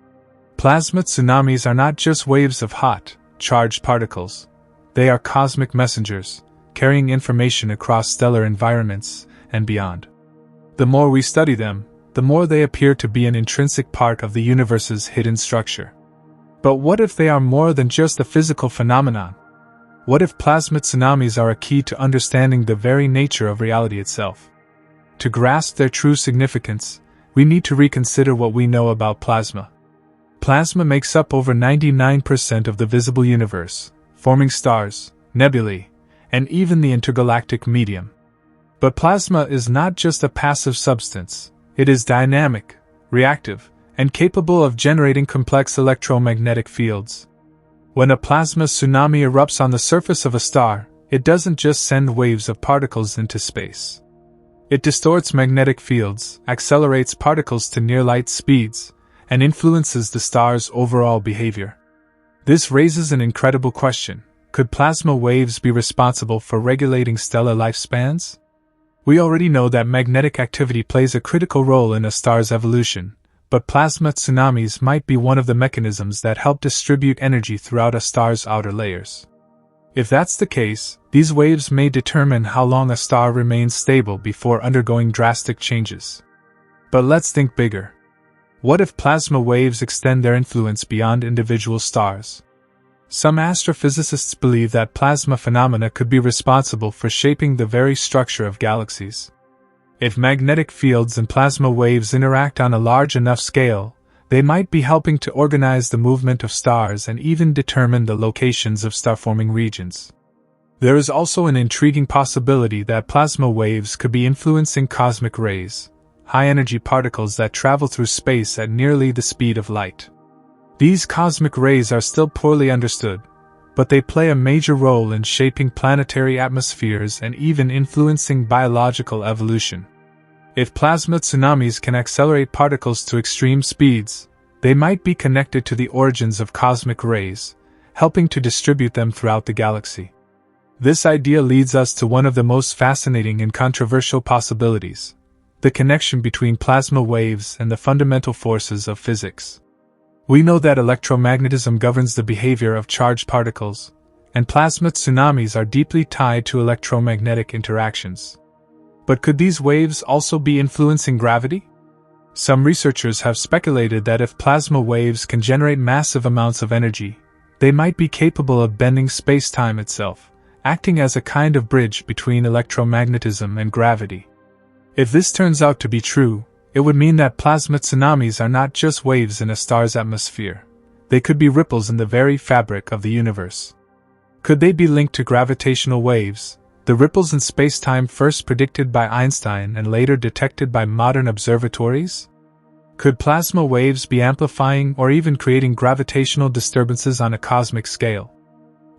Plasma tsunamis are not just waves of hot, charged particles. They are cosmic messengers, carrying information across stellar environments and beyond. The more we study them, the more they appear to be an intrinsic part of the universe's hidden structure. But what if they are more than just a physical phenomenon? What if plasma tsunamis are a key to understanding the very nature of reality itself? To grasp their true significance, we need to reconsider what we know about plasma. Plasma makes up over 99% of the visible universe, forming stars, nebulae, and even the intergalactic medium. But plasma is not just a passive substance. It is dynamic, reactive, and capable of generating complex electromagnetic fields. When a plasma tsunami erupts on the surface of a star, it doesn't just send waves of particles into space. It distorts magnetic fields, accelerates particles to near-light speeds, and influences the star's overall behavior. This raises an incredible question. Could plasma waves be responsible for regulating stellar lifespans? We already know that magnetic activity plays a critical role in a star's evolution, but plasma tsunamis might be one of the mechanisms that help distribute energy throughout a star's outer layers. If that's the case, these waves may determine how long a star remains stable before undergoing drastic changes. But let's think bigger. What if plasma waves extend their influence beyond individual stars? Some astrophysicists believe that plasma phenomena could be responsible for shaping the very structure of galaxies. If magnetic fields and plasma waves interact on a large enough scale, they might be helping to organize the movement of stars and even determine the locations of star-forming regions. There is also an intriguing possibility that plasma waves could be influencing cosmic rays, high-energy particles that travel through space at nearly the speed of light. These cosmic rays are still poorly understood, but they play a major role in shaping planetary atmospheres and even influencing biological evolution. If plasma tsunamis can accelerate particles to extreme speeds, they might be connected to the origins of cosmic rays, helping to distribute them throughout the galaxy. This idea leads us to one of the most fascinating and controversial possibilities: the connection between plasma waves and the fundamental forces of physics. We know that electromagnetism governs the behavior of charged particles, and plasma tsunamis are deeply tied to electromagnetic interactions. But could these waves also be influencing gravity? Some researchers have speculated that if plasma waves can generate massive amounts of energy, they might be capable of bending space-time itself, acting as a kind of bridge between electromagnetism and gravity. If this turns out to be true, it would mean that plasma tsunamis are not just waves in a star's atmosphere. They could be ripples in the very fabric of the universe. Could they be linked to gravitational waves, the ripples in space-time first predicted by Einstein and later detected by modern observatories? Could plasma waves be amplifying or even creating gravitational disturbances on a cosmic scale?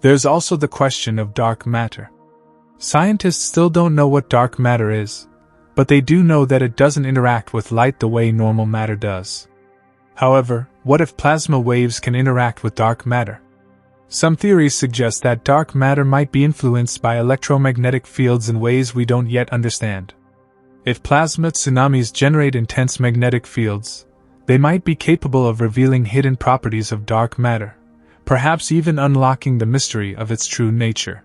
There's also the question of dark matter. Scientists still don't know what dark matter is, but they do know that it doesn't interact with light the way normal matter does. However, what if plasma waves can interact with dark matter? Some theories suggest that dark matter might be influenced by electromagnetic fields in ways we don't yet understand. If plasma tsunamis generate intense magnetic fields, they might be capable of revealing hidden properties of dark matter, perhaps even unlocking the mystery of its true nature.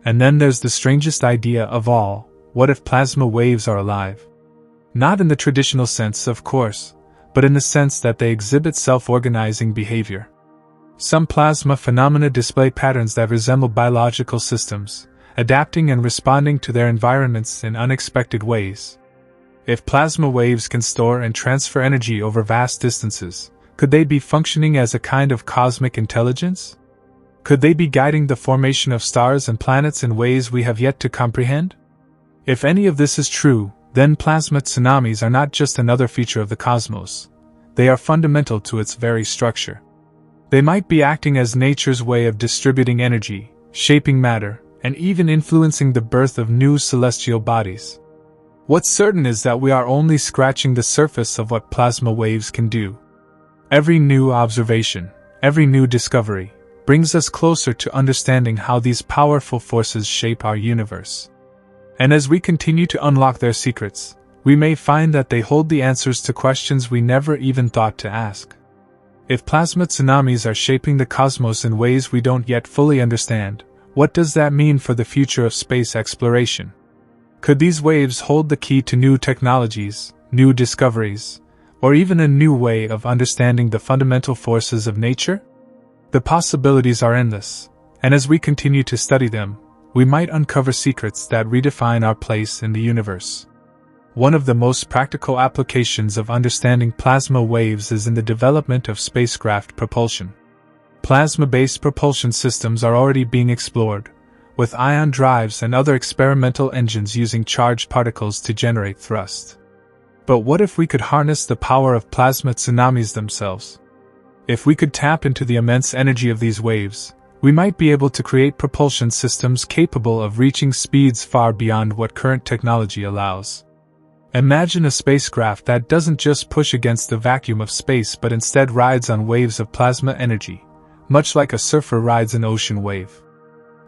And then there's the strangest idea of all: what if plasma waves are alive? Not in the traditional sense, of course, but in the sense that they exhibit self-organizing behavior. Some plasma phenomena display patterns that resemble biological systems, adapting and responding to their environments in unexpected ways. If plasma waves can store and transfer energy over vast distances, could they be functioning as a kind of cosmic intelligence? Could they be guiding the formation of stars and planets in ways we have yet to comprehend? If any of this is true, then plasma tsunamis are not just another feature of the cosmos. They are fundamental to its very structure. They might be acting as nature's way of distributing energy, shaping matter, and even influencing the birth of new celestial bodies. What's certain is that we are only scratching the surface of what plasma waves can do. Every new observation, every new discovery, brings us closer to understanding how these powerful forces shape our universe. And as we continue to unlock their secrets, we may find that they hold the answers to questions we never even thought to ask. If plasma tsunamis are shaping the cosmos in ways we don't yet fully understand, what does that mean for the future of space exploration? Could these waves hold the key to new technologies, new discoveries, or even a new way of understanding the fundamental forces of nature? The possibilities are endless, and as we continue to study them, we might uncover secrets that redefine our place in the universe. One of the most practical applications of understanding plasma waves is in the development of spacecraft propulsion. Plasma-based propulsion systems are already being explored, with ion drives and other experimental engines using charged particles to generate thrust. But what if we could harness the power of plasma tsunamis themselves? If we could tap into the immense energy of these waves, we might be able to create propulsion systems capable of reaching speeds far beyond what current technology allows. Imagine a spacecraft that doesn't just push against the vacuum of space but instead rides on waves of plasma energy, much like a surfer rides an ocean wave.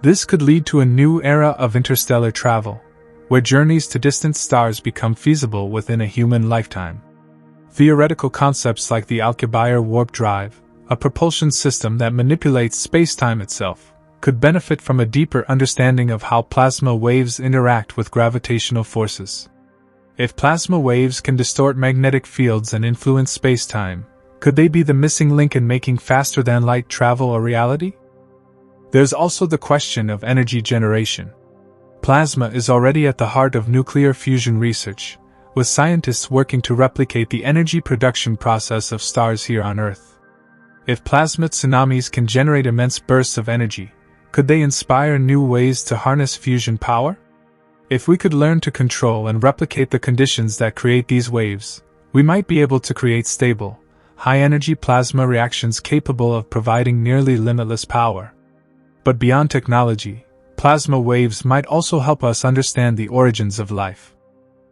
This could lead to a new era of interstellar travel, where journeys to distant stars become feasible within a human lifetime. Theoretical concepts like the Alcubierre warp drive, a propulsion system that manipulates spacetime itself, could benefit from a deeper understanding of how plasma waves interact with gravitational forces. If plasma waves can distort magnetic fields and influence spacetime, could they be the missing link in making faster-than-light travel a reality? There's also the question of energy generation. Plasma is already at the heart of nuclear fusion research, with scientists working to replicate the energy production process of stars here on Earth. If plasma tsunamis can generate immense bursts of energy, could they inspire new ways to harness fusion power? If we could learn to control and replicate the conditions that create these waves, we might be able to create stable, high-energy plasma reactions capable of providing nearly limitless power. But beyond technology, plasma waves might also help us understand the origins of life.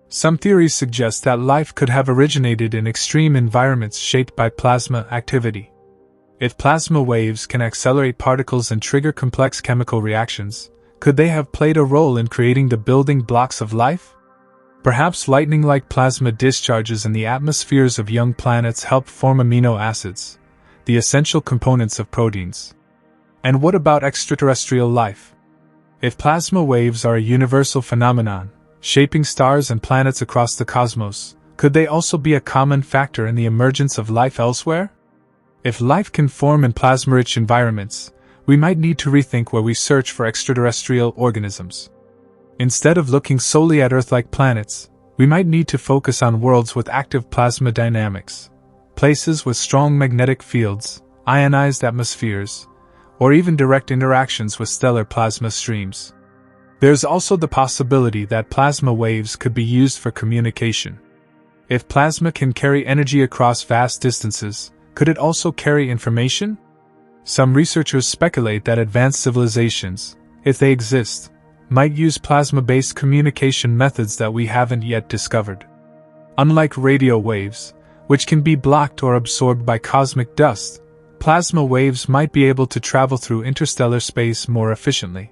Some theories suggest that life could have originated in extreme environments shaped by plasma activity. If plasma waves can accelerate particles and trigger complex chemical reactions, could they have played a role in creating the building blocks of life? Perhaps lightning-like plasma discharges in the atmospheres of young planets help form amino acids, the essential components of proteins. And what about extraterrestrial life? If plasma waves are a universal phenomenon, shaping stars and planets across the cosmos, could they also be a common factor in the emergence of life elsewhere? If life can form in plasma-rich environments, we might need to rethink where we search for extraterrestrial organisms. Instead of looking solely at Earth-like planets, we might need to focus on worlds with active plasma dynamics, places with strong magnetic fields, ionized atmospheres, or even direct interactions with stellar plasma streams. There's also the possibility that plasma waves could be used for communication. If plasma can carry energy across vast distances, could it also carry information? Some researchers speculate that advanced civilizations, if they exist, might use plasma-based communication methods that we haven't yet discovered. Unlike radio waves, which can be blocked or absorbed by cosmic dust, plasma waves might be able to travel through interstellar space more efficiently.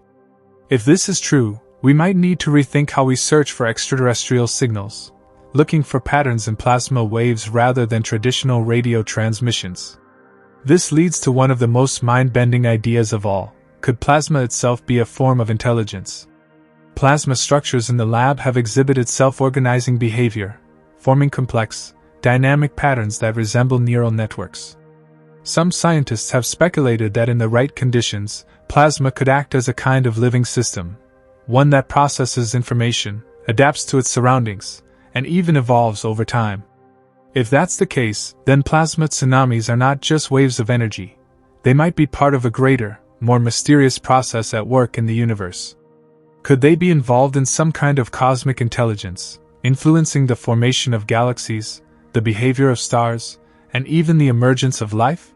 If this is true, we might need to rethink how we search for extraterrestrial signals, looking for patterns in plasma waves rather than traditional radio transmissions. This leads to one of the most mind-bending ideas of all. Could plasma itself be a form of intelligence? Plasma structures in the lab have exhibited self-organizing behavior, forming complex, dynamic patterns that resemble neural networks. Some scientists have speculated that in the right conditions, plasma could act as a kind of living system, one that processes information, adapts to its surroundings, and even evolves over time. If that's the case, then plasma tsunamis are not just waves of energy. They might be part of a greater, more mysterious process at work in the universe. Could they be involved in some kind of cosmic intelligence, influencing the formation of galaxies, the behavior of stars, and even the emergence of life?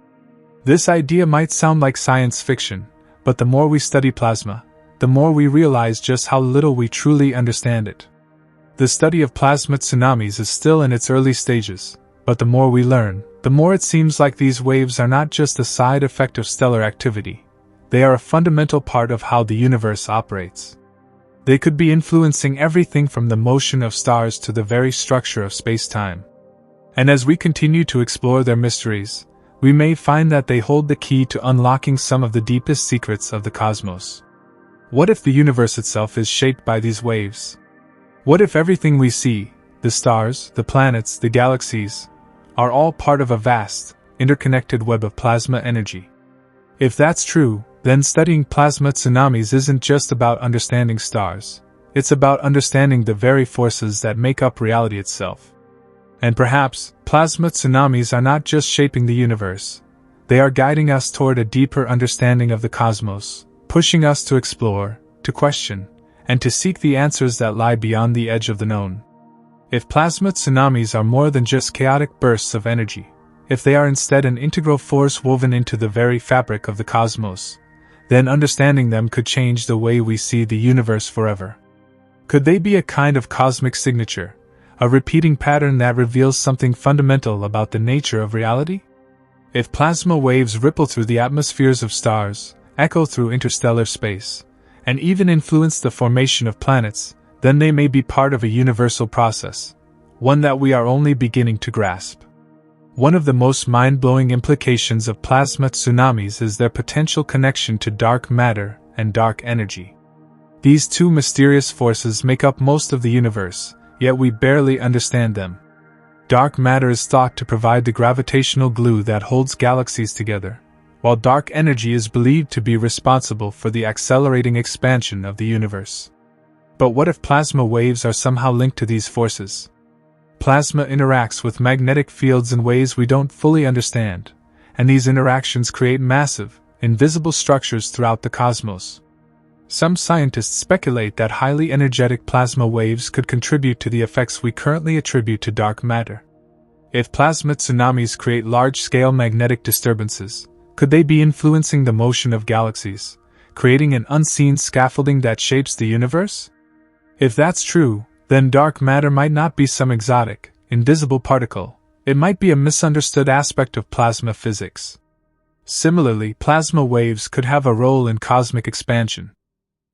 This idea might sound like science fiction, but the more we study plasma, the more we realize just how little we truly understand it. The study of plasma tsunamis is still in its early stages, but the more we learn, the more it seems like these waves are not just a side effect of stellar activity. They are a fundamental part of how the universe operates. They could be influencing everything from the motion of stars to the very structure of spacetime. And as we continue to explore their mysteries, we may find that they hold the key to unlocking some of the deepest secrets of the cosmos. What if the universe itself is shaped by these waves? What if everything we see, the stars, the planets, the galaxies, are all part of a vast, interconnected web of plasma energy? If that's true, then studying plasma tsunamis isn't just about understanding stars. It's about understanding the very forces that make up reality itself. And perhaps, plasma tsunamis are not just shaping the universe. They are guiding us toward a deeper understanding of the cosmos, pushing us to explore, to question, and to seek the answers that lie beyond the edge of the known. If plasma tsunamis are more than just chaotic bursts of energy, if they are instead an integral force woven into the very fabric of the cosmos, then understanding them could change the way we see the universe forever. Could they be a kind of cosmic signature, a repeating pattern that reveals something fundamental about the nature of reality? If plasma waves ripple through the atmospheres of stars, echo through interstellar space, and even influence the formation of planets, then they may be part of a universal process, one that we are only beginning to grasp. One of the most mind-blowing implications of plasma tsunamis is their potential connection to dark matter and dark energy. These two mysterious forces make up most of the universe, yet we barely understand them. Dark matter is thought to provide the gravitational glue that holds galaxies together, while dark energy is believed to be responsible for the accelerating expansion of the universe. But what if plasma waves are somehow linked to these forces? Plasma interacts with magnetic fields in ways we don't fully understand, and these interactions create massive, invisible structures throughout the cosmos. Some scientists speculate that highly energetic plasma waves could contribute to the effects we currently attribute to dark matter. If plasma tsunamis create large-scale magnetic disturbances, could they be influencing the motion of galaxies, creating an unseen scaffolding that shapes the universe? If that's true, then dark matter might not be some exotic, invisible particle. It might be a misunderstood aspect of plasma physics. Similarly, plasma waves could have a role in cosmic expansion.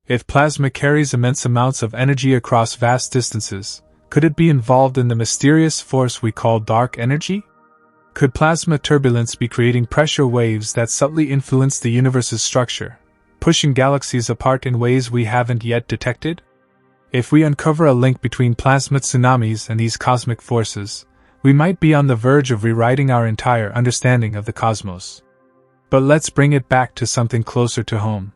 If plasma carries immense amounts of energy across vast distances, could it be involved in the mysterious force we call dark energy? Could plasma turbulence be creating pressure waves that subtly influence the universe's structure, pushing galaxies apart in ways we haven't yet detected? If we uncover a link between plasma tsunamis and these cosmic forces, we might be on the verge of rewriting our entire understanding of the cosmos. But let's bring it back to something closer to home.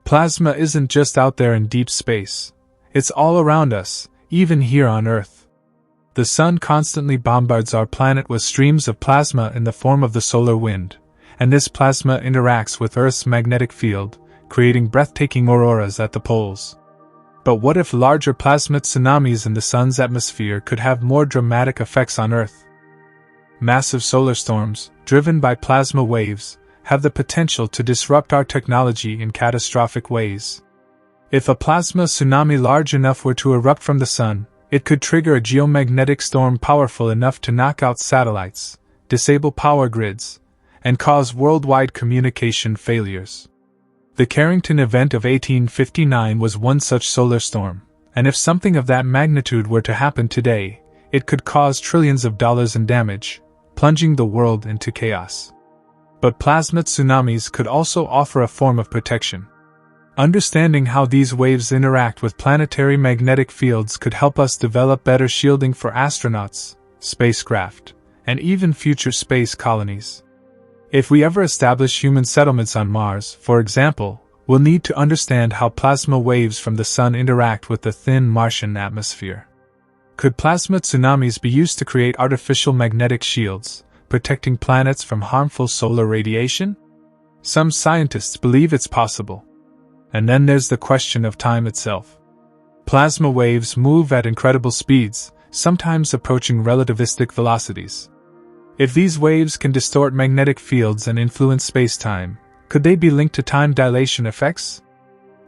Plasma isn't just out there in deep space. It's all around us, even here on Earth. The sun constantly bombards our planet with streams of plasma in the form of the solar wind, and this plasma interacts with Earth's magnetic field, creating breathtaking auroras at the poles. But what if larger plasma tsunamis in the sun's atmosphere could have more dramatic effects on Earth? Massive solar storms, driven by plasma waves, have the potential to disrupt our technology in catastrophic ways. If a plasma tsunami large enough were to erupt from the sun, it could trigger a geomagnetic storm powerful enough to knock out satellites, disable power grids, and cause worldwide communication failures. The Carrington event of 1859 was one such solar storm, and if something of that magnitude were to happen today, it could cause trillions of dollars in damage, plunging the world into chaos. But plasma tsunamis could also offer a form of protection. Understanding how these waves interact with planetary magnetic fields could help us develop better shielding for astronauts, spacecraft, and even future space colonies. If we ever establish human settlements on Mars, for example, we'll need to understand how plasma waves from the sun interact with the thin Martian atmosphere. Could plasma tsunamis be used to create artificial magnetic shields, protecting planets from harmful solar radiation? Some scientists believe it's possible. And then there's the question of time itself. Plasma waves move at incredible speeds, sometimes approaching relativistic velocities. If these waves can distort magnetic fields and influence spacetime, could they be linked to time dilation effects?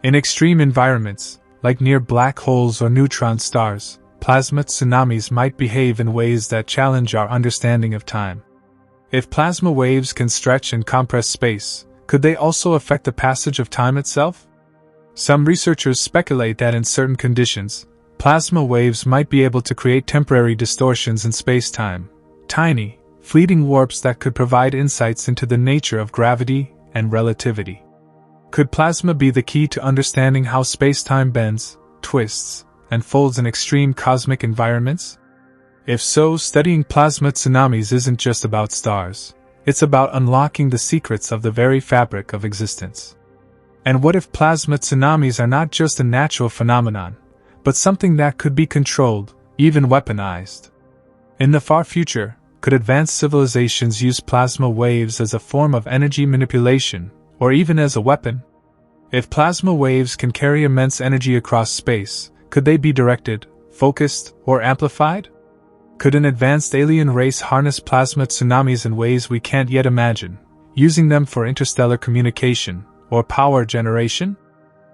In extreme environments, like near black holes or neutron stars, plasma tsunamis might behave in ways that challenge our understanding of time. If plasma waves can stretch and compress space, could they also affect the passage of time itself? Some researchers speculate that in certain conditions, plasma waves might be able to create temporary distortions in spacetime, tiny, fleeting warps that could provide insights into the nature of gravity and relativity. Could plasma be the key to understanding how spacetime bends, twists, and folds in extreme cosmic environments? If so, studying plasma tsunamis isn't just about stars. It's about unlocking the secrets of the very fabric of existence. And what if plasma tsunamis are not just a natural phenomenon, but something that could be controlled, even weaponized? In the far future, could advanced civilizations use plasma waves as a form of energy manipulation, or even as a weapon? If plasma waves can carry immense energy across space, could they be directed, focused, or amplified? Could an advanced alien race harness plasma tsunamis in ways we can't yet imagine, using them for interstellar communication or power generation?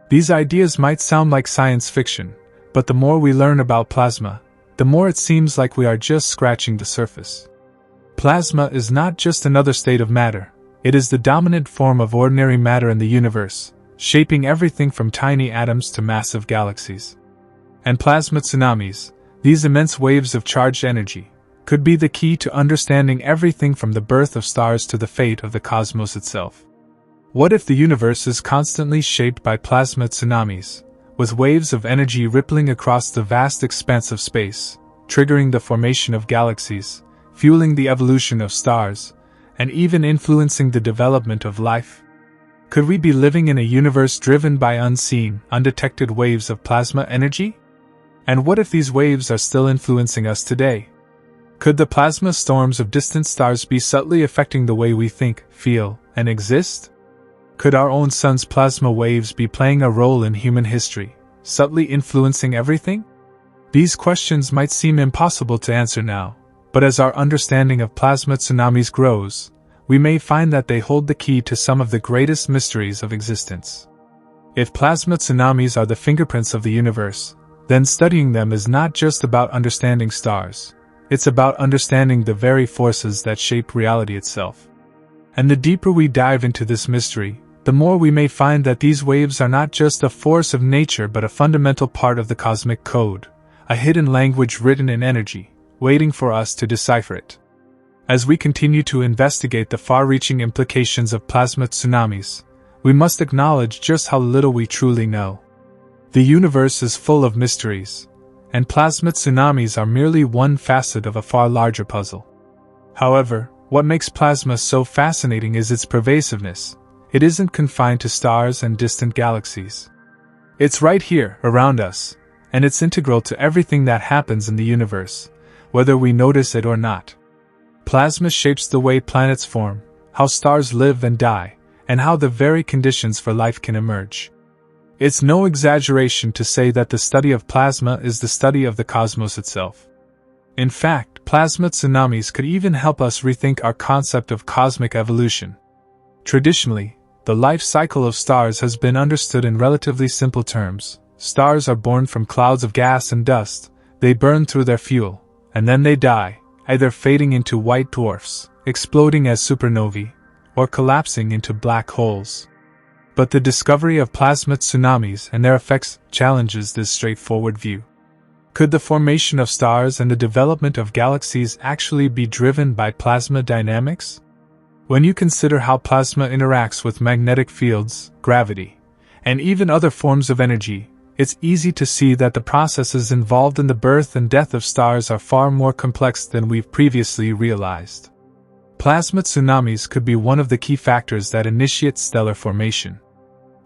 These ideas might sound like science fiction, but the more we learn about plasma, the more it seems like we are just scratching the surface. Plasma is not just another state of matter, it is the dominant form of ordinary matter in the universe, shaping everything from tiny atoms to massive galaxies. And plasma tsunamis, these immense waves of charged energy, could be the key to understanding everything from the birth of stars to the fate of the cosmos itself. What if the universe is constantly shaped by plasma tsunamis, with waves of energy rippling across the vast expanse of space, triggering the formation of galaxies, fueling the evolution of stars, and even influencing the development of life? Could we be living in a universe driven by unseen, undetected waves of plasma energy? And what if these waves are still influencing us today, Could the plasma storms of distant stars be subtly affecting the way we think, feel, and exist? Could our own sun's plasma waves be playing a role in human history, subtly influencing everything? These questions might seem impossible to answer now, but as our understanding of plasma tsunamis grows, we may find that they hold the key to some of the greatest mysteries of existence. If plasma tsunamis are the fingerprints of the universe, then studying them is not just about understanding stars, it's about understanding the very forces that shape reality itself. And the deeper we dive into this mystery, the more we may find that these waves are not just a force of nature but a fundamental part of the cosmic code, a hidden language written in energy, waiting for us to decipher it. As we continue to investigate the far-reaching implications of plasma tsunamis, we must acknowledge just how little we truly know. The universe is full of mysteries, and plasma tsunamis are merely one facet of a far larger puzzle. However, what makes plasma so fascinating is its pervasiveness. It isn't confined to stars and distant galaxies. It's right here, around us, and it's integral to everything that happens in the universe, whether we notice it or not. Plasma shapes the way planets form, how stars live and die, and how the very conditions for life can emerge. It's no exaggeration to say that the study of plasma is the study of the cosmos itself. In fact, plasma tsunamis could even help us rethink our concept of cosmic evolution. Traditionally, the life cycle of stars has been understood in relatively simple terms. Stars are born from clouds of gas and dust, they burn through their fuel, and then they die, either fading into white dwarfs, exploding as supernovae, or collapsing into black holes. But the discovery of plasma tsunamis and their effects challenges this straightforward view. Could the formation of stars and the development of galaxies actually be driven by plasma dynamics? When you consider how plasma interacts with magnetic fields, gravity, and even other forms of energy, it's easy to see that the processes involved in the birth and death of stars are far more complex than we've previously realized. Plasma tsunamis could be one of the key factors that initiate stellar formation.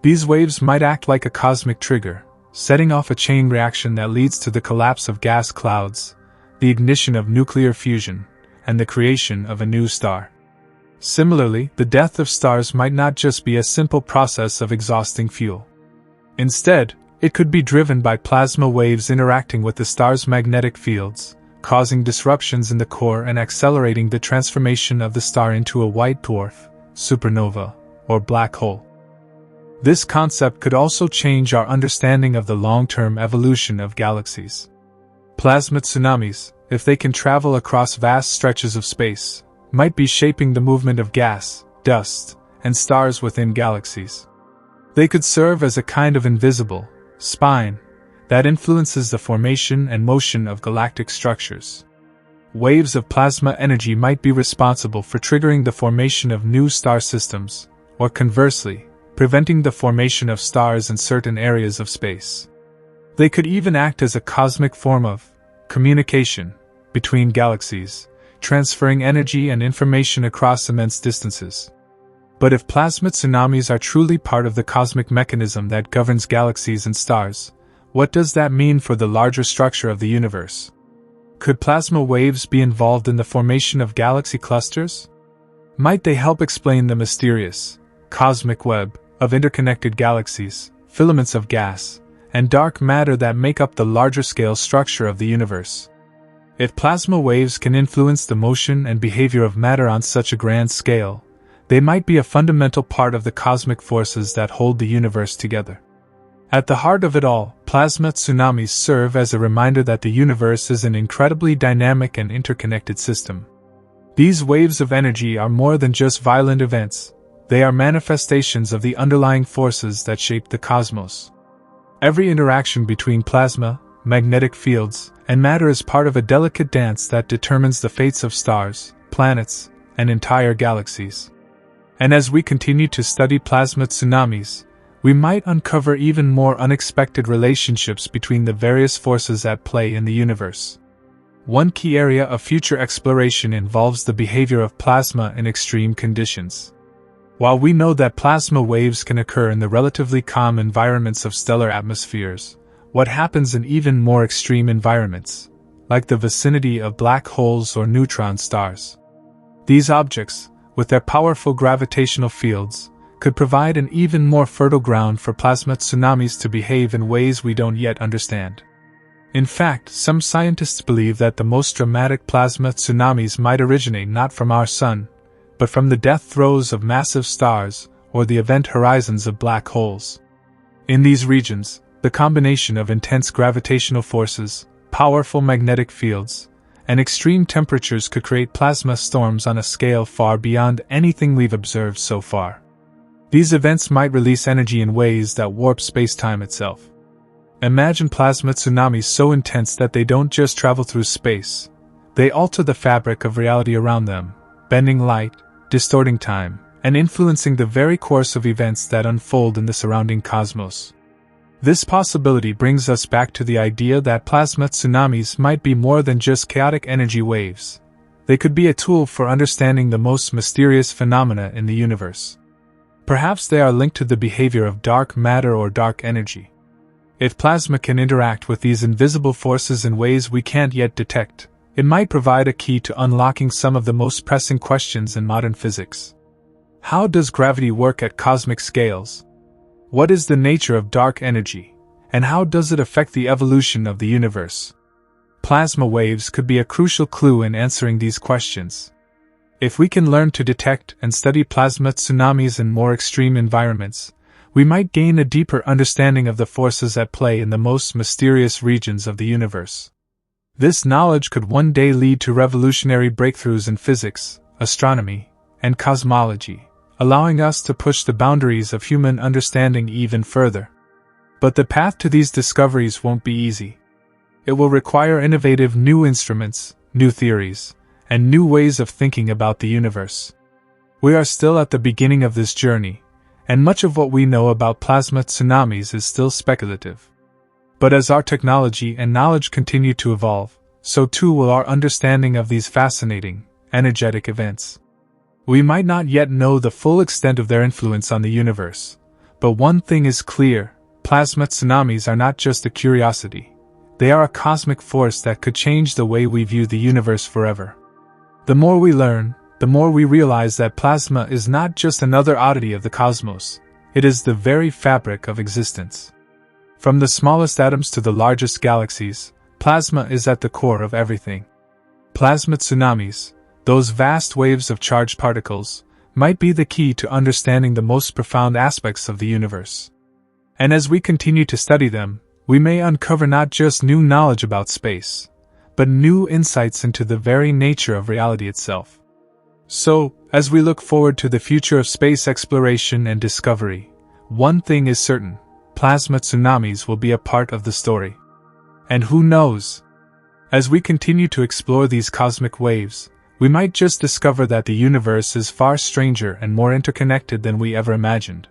These waves might act like a cosmic trigger, setting off a chain reaction that leads to the collapse of gas clouds, the ignition of nuclear fusion, and the creation of a new star. Similarly, the death of stars might not just be a simple process of exhausting fuel. Instead, it could be driven by plasma waves interacting with the star's magnetic fields, causing disruptions in the core and accelerating the transformation of the star into a white dwarf, supernova, or black hole. This concept could also change our understanding of the long-term evolution of galaxies. Plasma tsunamis, if they can travel across vast stretches of space, might be shaping the movement of gas, dust, and stars within galaxies. They could serve as a kind of invisible spine that influences the formation and motion of galactic structures. Waves of plasma energy might be responsible for triggering the formation of new star systems, or conversely, preventing the formation of stars in certain areas of space. They could even act as a cosmic form of communication between galaxies, transferring energy and information across immense distances. But if plasma tsunamis are truly part of the cosmic mechanism that governs galaxies and stars, what does that mean for the larger structure of the universe? Could plasma waves be involved in the formation of galaxy clusters? Might they help explain the mysterious, cosmic web of interconnected galaxies, filaments of gas, and dark matter that make up the larger-scale structure of the universe? If plasma waves can influence the motion and behavior of matter on such a grand scale, they might be a fundamental part of the cosmic forces that hold the universe together. At the heart of it all, plasma tsunamis serve as a reminder that the universe is an incredibly dynamic and interconnected system. These waves of energy are more than just violent events, they are manifestations of the underlying forces that shape the cosmos. Every interaction between plasma, magnetic fields, and matter is part of a delicate dance that determines the fates of stars, planets, and entire galaxies. And as we continue to study plasma tsunamis, we might uncover even more unexpected relationships between the various forces at play in the universe. One key area of future exploration involves the behavior of plasma in extreme conditions. While we know that plasma waves can occur in the relatively calm environments of stellar atmospheres, what happens in even more extreme environments, like the vicinity of black holes or neutron stars. These objects, with their powerful gravitational fields, could provide an even more fertile ground for plasma tsunamis to behave in ways we don't yet understand. In fact, some scientists believe that the most dramatic plasma tsunamis might originate not from our Sun, but from the death throes of massive stars or the event horizons of black holes. In these regions, the combination of intense gravitational forces, powerful magnetic fields, and extreme temperatures could create plasma storms on a scale far beyond anything we've observed so far. These events might release energy in ways that warp spacetime itself. Imagine plasma tsunamis so intense that they don't just travel through space, they alter the fabric of reality around them, bending light, distorting time, and influencing the very course of events that unfold in the surrounding cosmos. This possibility brings us back to the idea that plasma tsunamis might be more than just chaotic energy waves. They could be a tool for understanding the most mysterious phenomena in the universe. Perhaps they are linked to the behavior of dark matter or dark energy. If plasma can interact with these invisible forces in ways we can't yet detect, it might provide a key to unlocking some of the most pressing questions in modern physics. How does gravity work at cosmic scales? What is the nature of dark energy, and how does it affect the evolution of the universe? Plasma waves could be a crucial clue in answering these questions. If we can learn to detect and study plasma tsunamis in more extreme environments, we might gain a deeper understanding of the forces at play in the most mysterious regions of the universe. This knowledge could one day lead to revolutionary breakthroughs in physics, astronomy, and cosmology, allowing us to push the boundaries of human understanding even further. But the path to these discoveries won't be easy. It will require innovative new instruments, new theories, and new ways of thinking about the universe. We are still at the beginning of this journey, and much of what we know about plasma tsunamis is still speculative. But as our technology and knowledge continue to evolve, so too will our understanding of these fascinating, energetic events. We might not yet know the full extent of their influence on the universe, but one thing is clear: plasma tsunamis are not just a curiosity. They are a cosmic force that could change the way we view the universe forever. The more we learn, the more we realize that plasma is not just another oddity of the cosmos, it is the very fabric of existence. From the smallest atoms to the largest galaxies, plasma is at the core of everything. Plasma tsunamis, those vast waves of charged particles, might be the key to understanding the most profound aspects of the universe. And as we continue to study them, we may uncover not just new knowledge about space, but new insights into the very nature of reality itself. So, as we look forward to the future of space exploration and discovery, one thing is certain: plasma tsunamis will be a part of the story. And who knows? As we continue to explore these cosmic waves, we might just discover that the universe is far stranger and more interconnected than we ever imagined.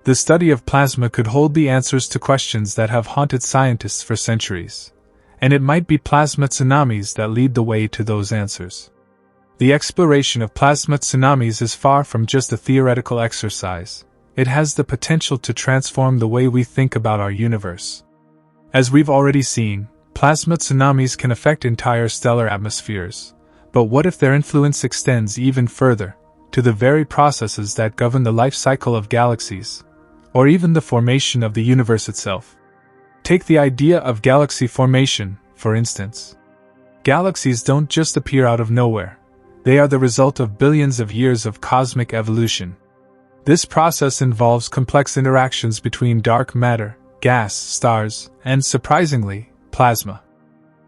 The study of plasma could hold the answers to questions that have haunted scientists for centuries, and it might be plasma tsunamis that lead the way to those answers. The exploration of plasma tsunamis is far from just a theoretical exercise. It has the potential to transform the way we think about our universe. As we've already seen, plasma tsunamis can affect entire stellar atmospheres. But what if their influence extends even further, to the very processes that govern the life cycle of galaxies, or even the formation of the universe itself? Take the idea of galaxy formation, for instance. Galaxies don't just appear out of nowhere. They are the result of billions of years of cosmic evolution. This process involves complex interactions between dark matter, gas, stars, and, surprisingly, plasma.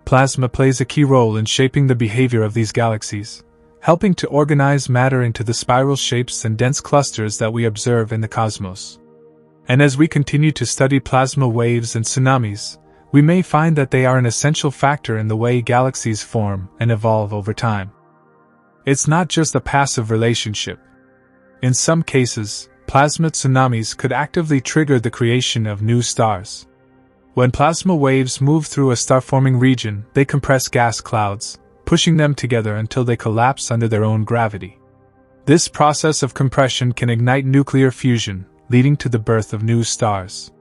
Plasma plays a key role in shaping the behavior of these galaxies, helping to organize matter into the spiral shapes and dense clusters that we observe in the cosmos. And as we continue to study plasma waves and tsunamis, we may find that they are an essential factor in the way galaxies form and evolve over time. It's not just a passive relationship. In some cases, plasma tsunamis could actively trigger the creation of new stars. When plasma waves move through a star-forming region, they compress gas clouds, pushing them together until they collapse under their own gravity. This process of compression can ignite nuclear fusion, leading to the birth of new stars.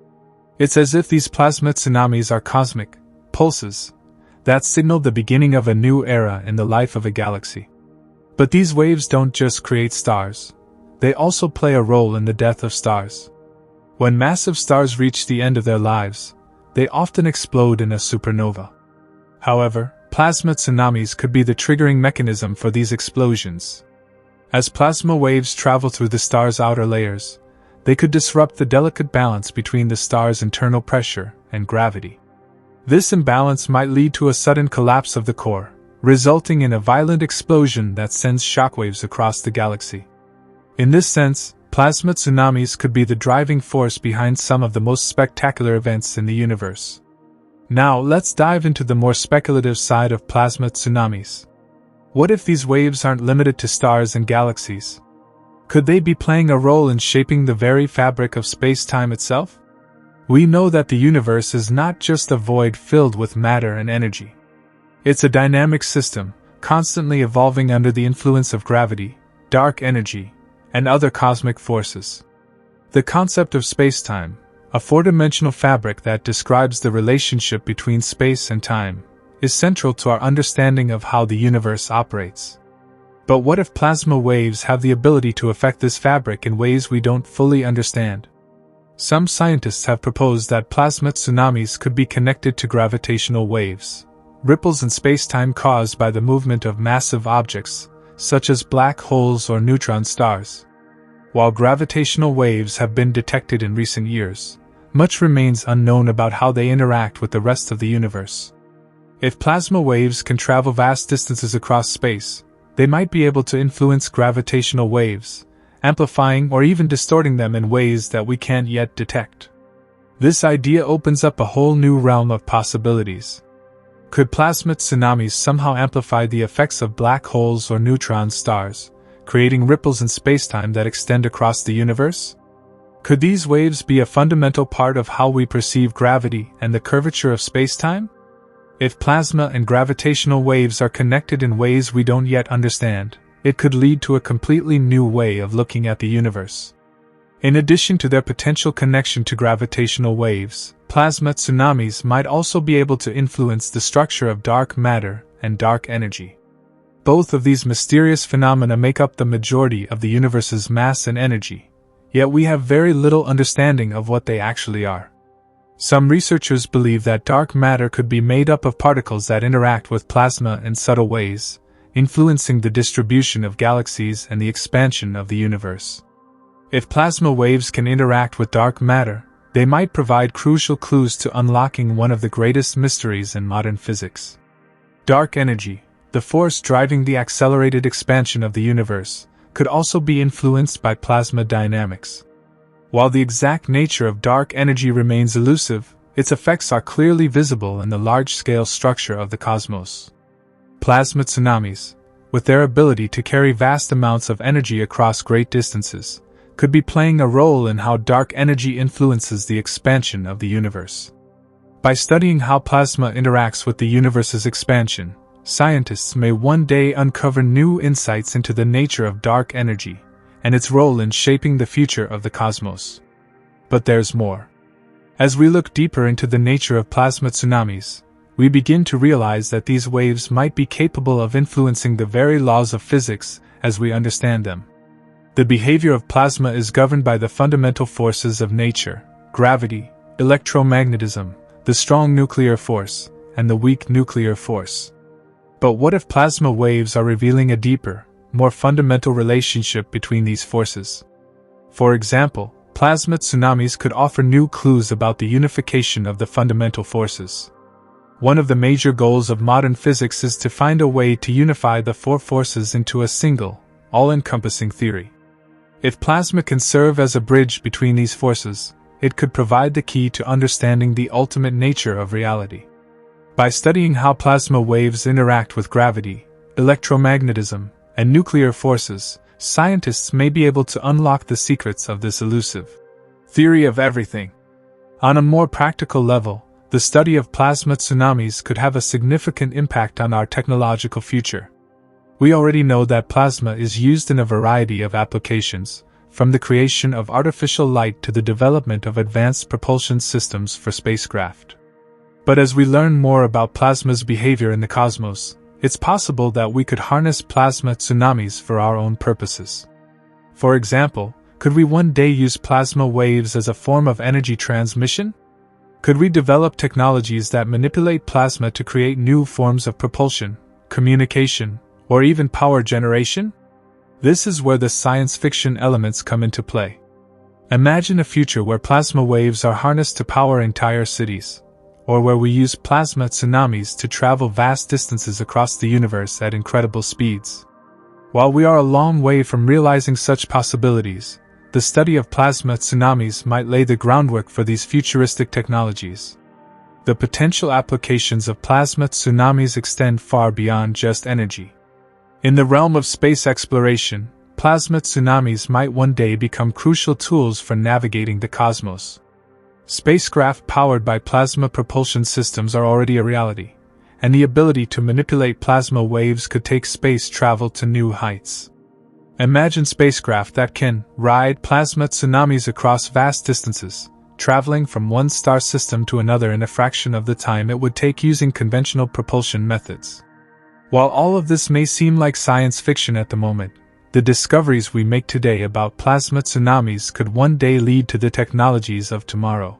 It's as if these plasma tsunamis are cosmic pulses that signaled the beginning of a new era in the life of a galaxy. But these waves don't just create stars, they also play a role in the death of stars. When massive stars reach the end of their lives, they often explode in a supernova. However, plasma tsunamis could be the triggering mechanism for these explosions. As plasma waves travel through the star's outer layers, they could disrupt the delicate balance between the star's internal pressure and gravity. This imbalance might lead to a sudden collapse of the core, resulting in a violent explosion that sends shockwaves across the galaxy. In this sense, plasma tsunamis could be the driving force behind some of the most spectacular events in the universe. Now let's dive into the more speculative side of plasma tsunamis. What if these waves aren't limited to stars and galaxies? Could they be playing a role in shaping the very fabric of space-time itself? We know that the universe is not just a void filled with matter and energy. It's a dynamic system, constantly evolving under the influence of gravity, dark energy, and other cosmic forces. The concept of spacetime, a four-dimensional fabric that describes the relationship between space and time, is central to our understanding of how the universe operates. But what if plasma waves have the ability to affect this fabric in ways we don't fully understand? Some scientists have proposed that plasma tsunamis could be connected to gravitational waves, ripples in spacetime caused by the movement of massive objects, such as black holes or neutron stars. While gravitational waves have been detected in recent years, much remains unknown about how they interact with the rest of the universe. If plasma waves can travel vast distances across space, they might be able to influence gravitational waves, amplifying or even distorting them in ways that we can't yet detect. This idea opens up a whole new realm of possibilities. Could plasma tsunamis somehow amplify the effects of black holes or neutron stars, creating ripples in spacetime that extend across the universe? Could these waves be a fundamental part of how we perceive gravity and the curvature of spacetime? If plasma and gravitational waves are connected in ways we don't yet understand, it could lead to a completely new way of looking at the universe. In addition to their potential connection to gravitational waves, plasma tsunamis might also be able to influence the structure of dark matter and dark energy. Both of these mysterious phenomena make up the majority of the universe's mass and energy, yet we have very little understanding of what they actually are. Some researchers believe that dark matter could be made up of particles that interact with plasma in subtle ways, influencing the distribution of galaxies and the expansion of the universe. If plasma waves can interact with dark matter, they might provide crucial clues to unlocking one of the greatest mysteries in modern physics. Dark energy, the force driving the accelerated expansion of the universe, could also be influenced by plasma dynamics. While the exact nature of dark energy remains elusive, its effects are clearly visible in the large-scale structure of the cosmos. Plasma tsunamis, with their ability to carry vast amounts of energy across great distances, could be playing a role in how dark energy influences the expansion of the universe. By studying how plasma interacts with the universe's expansion, scientists may one day uncover new insights into the nature of dark energy and its role in shaping the future of the cosmos. But there's more. As we look deeper into the nature of plasma tsunamis, we begin to realize that these waves might be capable of influencing the very laws of physics as we understand them. The behavior of plasma is governed by the fundamental forces of nature: gravity, electromagnetism, the strong nuclear force, and the weak nuclear force. But what if plasma waves are revealing a deeper, more fundamental relationship between these forces? For example, plasma tsunamis could offer new clues about the unification of the fundamental forces. One of the major goals of modern physics is to find a way to unify the four forces into a single, all-encompassing theory. If plasma can serve as a bridge between these forces, it could provide the key to understanding the ultimate nature of reality. By studying how plasma waves interact with gravity, electromagnetism, and nuclear forces, scientists may be able to unlock the secrets of this elusive theory of everything. On a more practical level, the study of plasma tsunamis could have a significant impact on our technological future. We already know that plasma is used in a variety of applications, from the creation of artificial light to the development of advanced propulsion systems for spacecraft. But as we learn more about plasma's behavior in the cosmos, it's possible that we could harness plasma tsunamis for our own purposes. For example, could we one day use plasma waves as a form of energy transmission? Could we develop technologies that manipulate plasma to create new forms of propulsion, communication, or even power generation? This is where the science fiction elements come into play. Imagine a future where plasma waves are harnessed to power entire cities, or where we use plasma tsunamis to travel vast distances across the universe at incredible speeds. While we are a long way from realizing such possibilities, the study of plasma tsunamis might lay the groundwork for these futuristic technologies. The potential applications of plasma tsunamis extend far beyond just energy. In the realm of space exploration, plasma tsunamis might one day become crucial tools for navigating the cosmos. Spacecraft powered by plasma propulsion systems are already a reality, and the ability to manipulate plasma waves could take space travel to new heights. Imagine spacecraft that can ride plasma tsunamis across vast distances, traveling from one star system to another in a fraction of the time it would take using conventional propulsion methods. While all of this may seem like science fiction at the moment, the discoveries we make today about plasma tsunamis could one day lead to the technologies of tomorrow.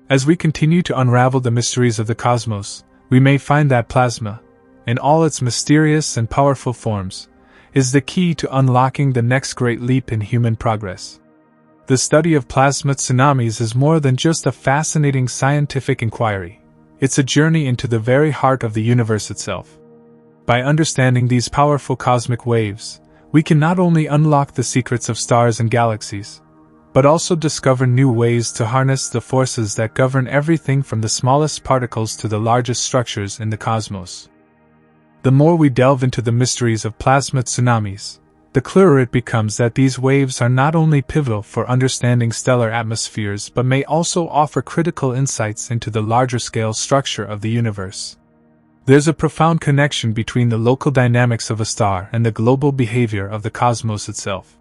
As we continue to unravel the mysteries of the cosmos, we may find that plasma, in all its mysterious and powerful forms, is the key to unlocking the next great leap in human progress. The study of plasma tsunamis is more than just a fascinating scientific inquiry. It's a journey into the very heart of the universe itself. By understanding these powerful cosmic waves, we can not only unlock the secrets of stars and galaxies, but also discover new ways to harness the forces that govern everything from the smallest particles to the largest structures in the cosmos. The more we delve into the mysteries of plasma tsunamis, the clearer it becomes that these waves are not only pivotal for understanding stellar atmospheres but may also offer critical insights into the larger-scale structure of the universe. There's a profound connection between the local dynamics of a star and the global behavior of the cosmos itself.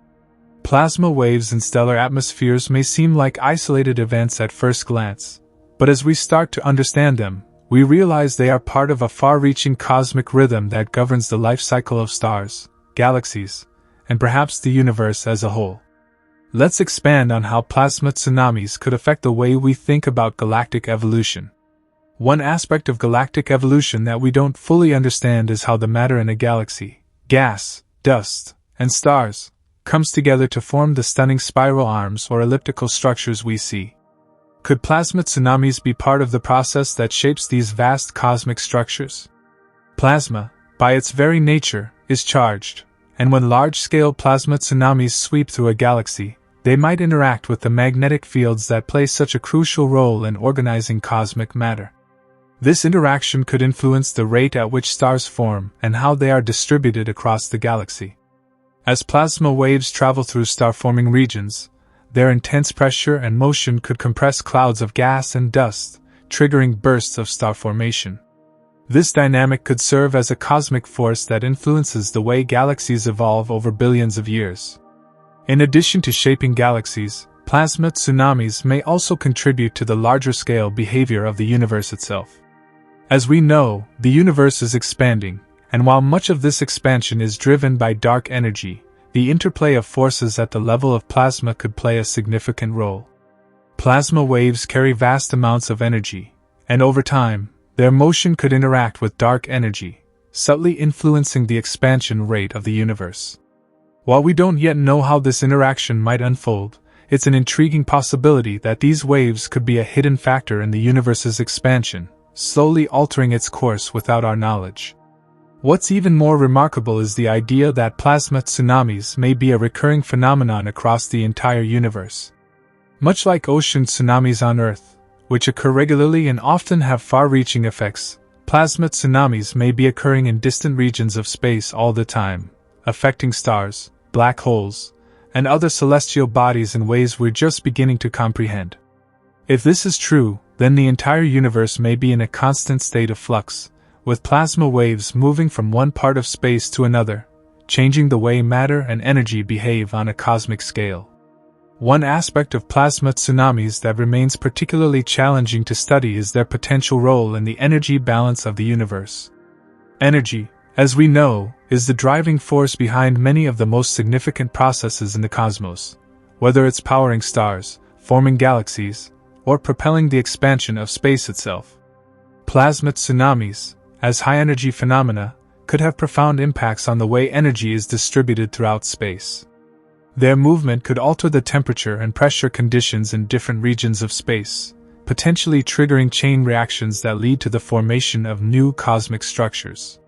Plasma waves in stellar atmospheres may seem like isolated events at first glance, but as we start to understand them, we realize they are part of a far-reaching cosmic rhythm that governs the life cycle of stars, galaxies, and perhaps the universe as a whole. Let's expand on how plasma tsunamis could affect the way we think about galactic evolution. One aspect of galactic evolution that we don't fully understand is how the matter in a galaxy, gas, dust, and stars, comes together to form the stunning spiral arms or elliptical structures we see. Could plasma tsunamis be part of the process that shapes these vast cosmic structures? Plasma, by its very nature, is charged, and when large-scale plasma tsunamis sweep through a galaxy, they might interact with the magnetic fields that play such a crucial role in organizing cosmic matter. This interaction could influence the rate at which stars form and how they are distributed across the galaxy. As plasma waves travel through star-forming regions, their intense pressure and motion could compress clouds of gas and dust, triggering bursts of star formation. This dynamic could serve as a cosmic force that influences the way galaxies evolve over billions of years. In addition to shaping galaxies, plasma tsunamis may also contribute to the larger-scale behavior of the universe itself. As we know, the universe is expanding, and while much of this expansion is driven by dark energy, the interplay of forces at the level of plasma could play a significant role. Plasma waves carry vast amounts of energy, and over time, their motion could interact with dark energy, subtly influencing the expansion rate of the universe. While we don't yet know how this interaction might unfold, it's an intriguing possibility that these waves could be a hidden factor in the universe's expansion, slowly altering its course without our knowledge. What's even more remarkable is the idea that plasma tsunamis may be a recurring phenomenon across the entire universe. Much like ocean tsunamis on Earth, which occur regularly and often have far-reaching effects, plasma tsunamis may be occurring in distant regions of space all the time, affecting stars, black holes, and other celestial bodies in ways we're just beginning to comprehend. If this is true, then the entire universe may be in a constant state of flux, with plasma waves moving from one part of space to another, changing the way matter and energy behave on a cosmic scale. One aspect of plasma tsunamis that remains particularly challenging to study is their potential role in the energy balance of the universe. Energy, as we know, is the driving force behind many of the most significant processes in the cosmos, whether it's powering stars, forming galaxies, or propelling the expansion of space itself. Plasma tsunamis, as high-energy phenomena, could have profound impacts on the way energy is distributed throughout space. Their movement could alter the temperature and pressure conditions in different regions of space, potentially triggering chain reactions that lead to the formation of new cosmic structures.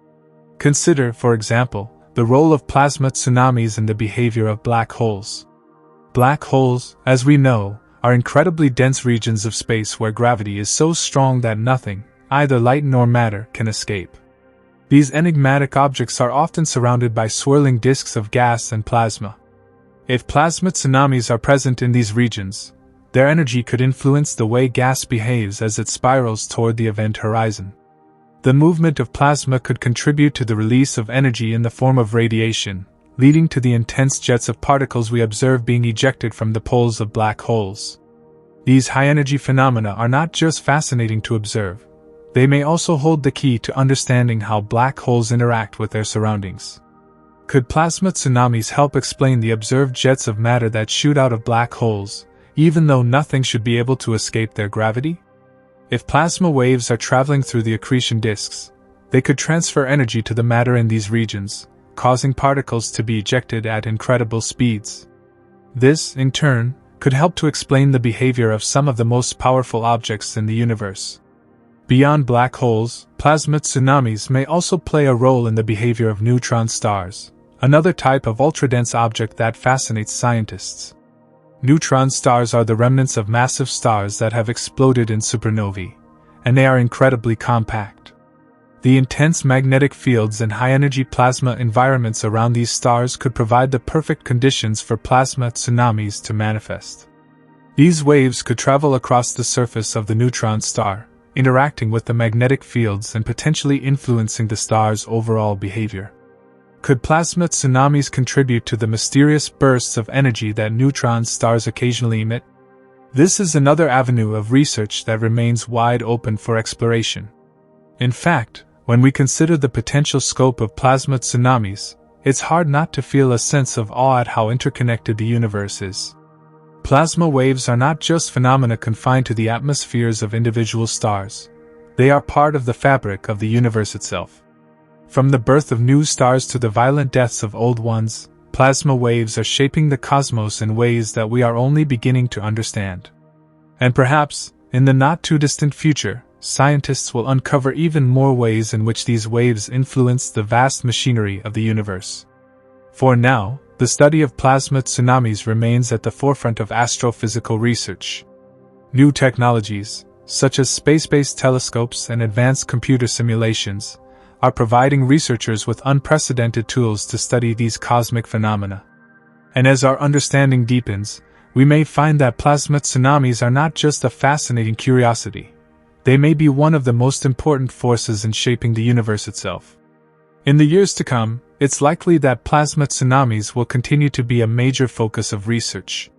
Consider, for example, the role of plasma tsunamis in the behavior of black holes. Black holes, as we know, are incredibly dense regions of space where gravity is so strong that nothing, either light nor matter, can escape. These enigmatic objects are often surrounded by swirling disks of gas and plasma. If plasma tsunamis are present in these regions, their energy could influence the way gas behaves as it spirals toward the event horizon. The movement of plasma could contribute to the release of energy in the form of radiation, leading to the intense jets of particles we observe being ejected from the poles of black holes. These high-energy phenomena are not just fascinating to observe, they may also hold the key to understanding how black holes interact with their surroundings. Could plasma tsunamis help explain the observed jets of matter that shoot out of black holes, even though nothing should be able to escape their gravity? If plasma waves are traveling through the accretion disks, they could transfer energy to the matter in these regions, causing particles to be ejected at incredible speeds. This, in turn, could help to explain the behavior of some of the most powerful objects in the universe. Beyond black holes, plasma tsunamis may also play a role in the behavior of neutron stars, another type of ultradense object that fascinates scientists. Neutron stars are the remnants of massive stars that have exploded in supernovae, and they are incredibly compact. The intense magnetic fields and high-energy plasma environments around these stars could provide the perfect conditions for plasma tsunamis to manifest. These waves could travel across the surface of the neutron star, interacting with the magnetic fields and potentially influencing the star's overall behavior. Could plasma tsunamis contribute to the mysterious bursts of energy that neutron stars occasionally emit? This is another avenue of research that remains wide open for exploration. In fact, when we consider the potential scope of plasma tsunamis, it's hard not to feel a sense of awe at how interconnected the universe is. Plasma waves are not just phenomena confined to the atmospheres of individual stars. They are part of the fabric of the universe itself. From the birth of new stars to the violent deaths of old ones, plasma waves are shaping the cosmos in ways that we are only beginning to understand. And perhaps, in the not-too-distant future, scientists will uncover even more ways in which these waves influence the vast machinery of the universe. For now, the study of plasma tsunamis remains at the forefront of astrophysical research. New technologies, such as space-based telescopes and advanced computer simulations, are providing researchers with unprecedented tools to study these cosmic phenomena. And as our understanding deepens, we may find that plasma tsunamis are not just a fascinating curiosity. They may be one of the most important forces in shaping the universe itself. In the years to come, it's likely that plasma tsunamis will continue to be a major focus of research.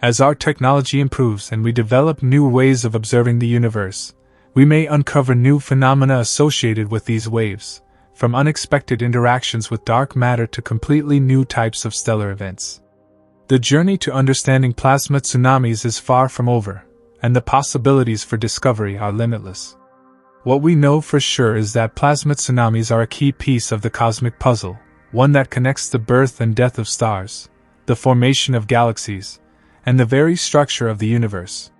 As our technology improves and we develop new ways of observing the universe, we may uncover new phenomena associated with these waves, from unexpected interactions with dark matter to completely new types of stellar events. The journey to understanding plasma tsunamis is far from over, and the possibilities for discovery are limitless. What we know for sure is that plasma tsunamis are a key piece of the cosmic puzzle, one that connects the birth and death of stars, the formation of galaxies, and the very structure of the universe.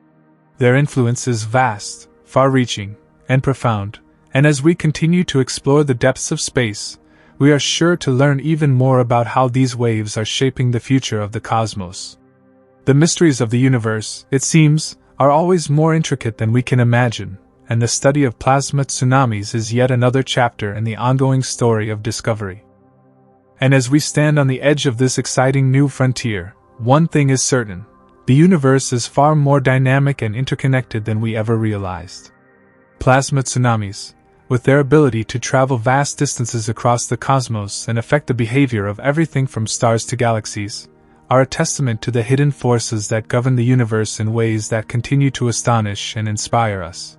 Their influence is vast, far-reaching, and profound, and as we continue to explore the depths of space, we are sure to learn even more about how these waves are shaping the future of the cosmos. The mysteries of the universe, it seems, are always more intricate than we can imagine, and the study of plasma tsunamis is yet another chapter in the ongoing story of discovery. And as we stand on the edge of this exciting new frontier, one thing is certain: the universe is far more dynamic and interconnected than we ever realized. Plasma tsunamis, with their ability to travel vast distances across the cosmos and affect the behavior of everything from stars to galaxies, are a testament to the hidden forces that govern the universe in ways that continue to astonish and inspire us.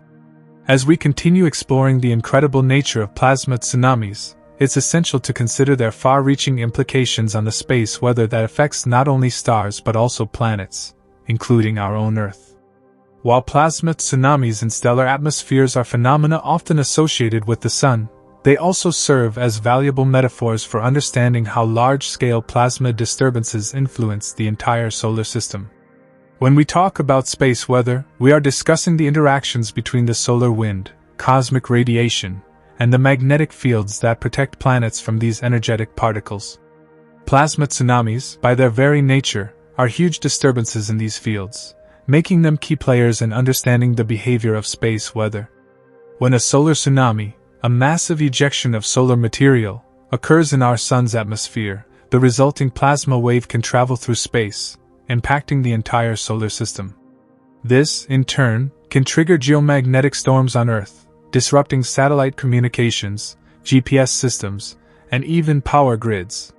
As we continue exploring the incredible nature of plasma tsunamis, it's essential to consider their far-reaching implications on the space weather that affects not only stars but also planets, including our own Earth. While plasma tsunamis in stellar atmospheres are phenomena often associated with the Sun, they also serve as valuable metaphors for understanding how large-scale plasma disturbances influence the entire solar system. When we talk about space weather, we are discussing the interactions between the solar wind, cosmic radiation, and the magnetic fields that protect planets from these energetic particles. Plasma tsunamis, by their very nature, are huge disturbances in these fields, making them key players in understanding the behavior of space weather. When a solar tsunami, a massive ejection of solar material, occurs in our Sun's atmosphere, the resulting plasma wave can travel through space, impacting the entire solar system. This, in turn, can trigger geomagnetic storms on Earth, disrupting satellite communications, GPS systems, and even power grids.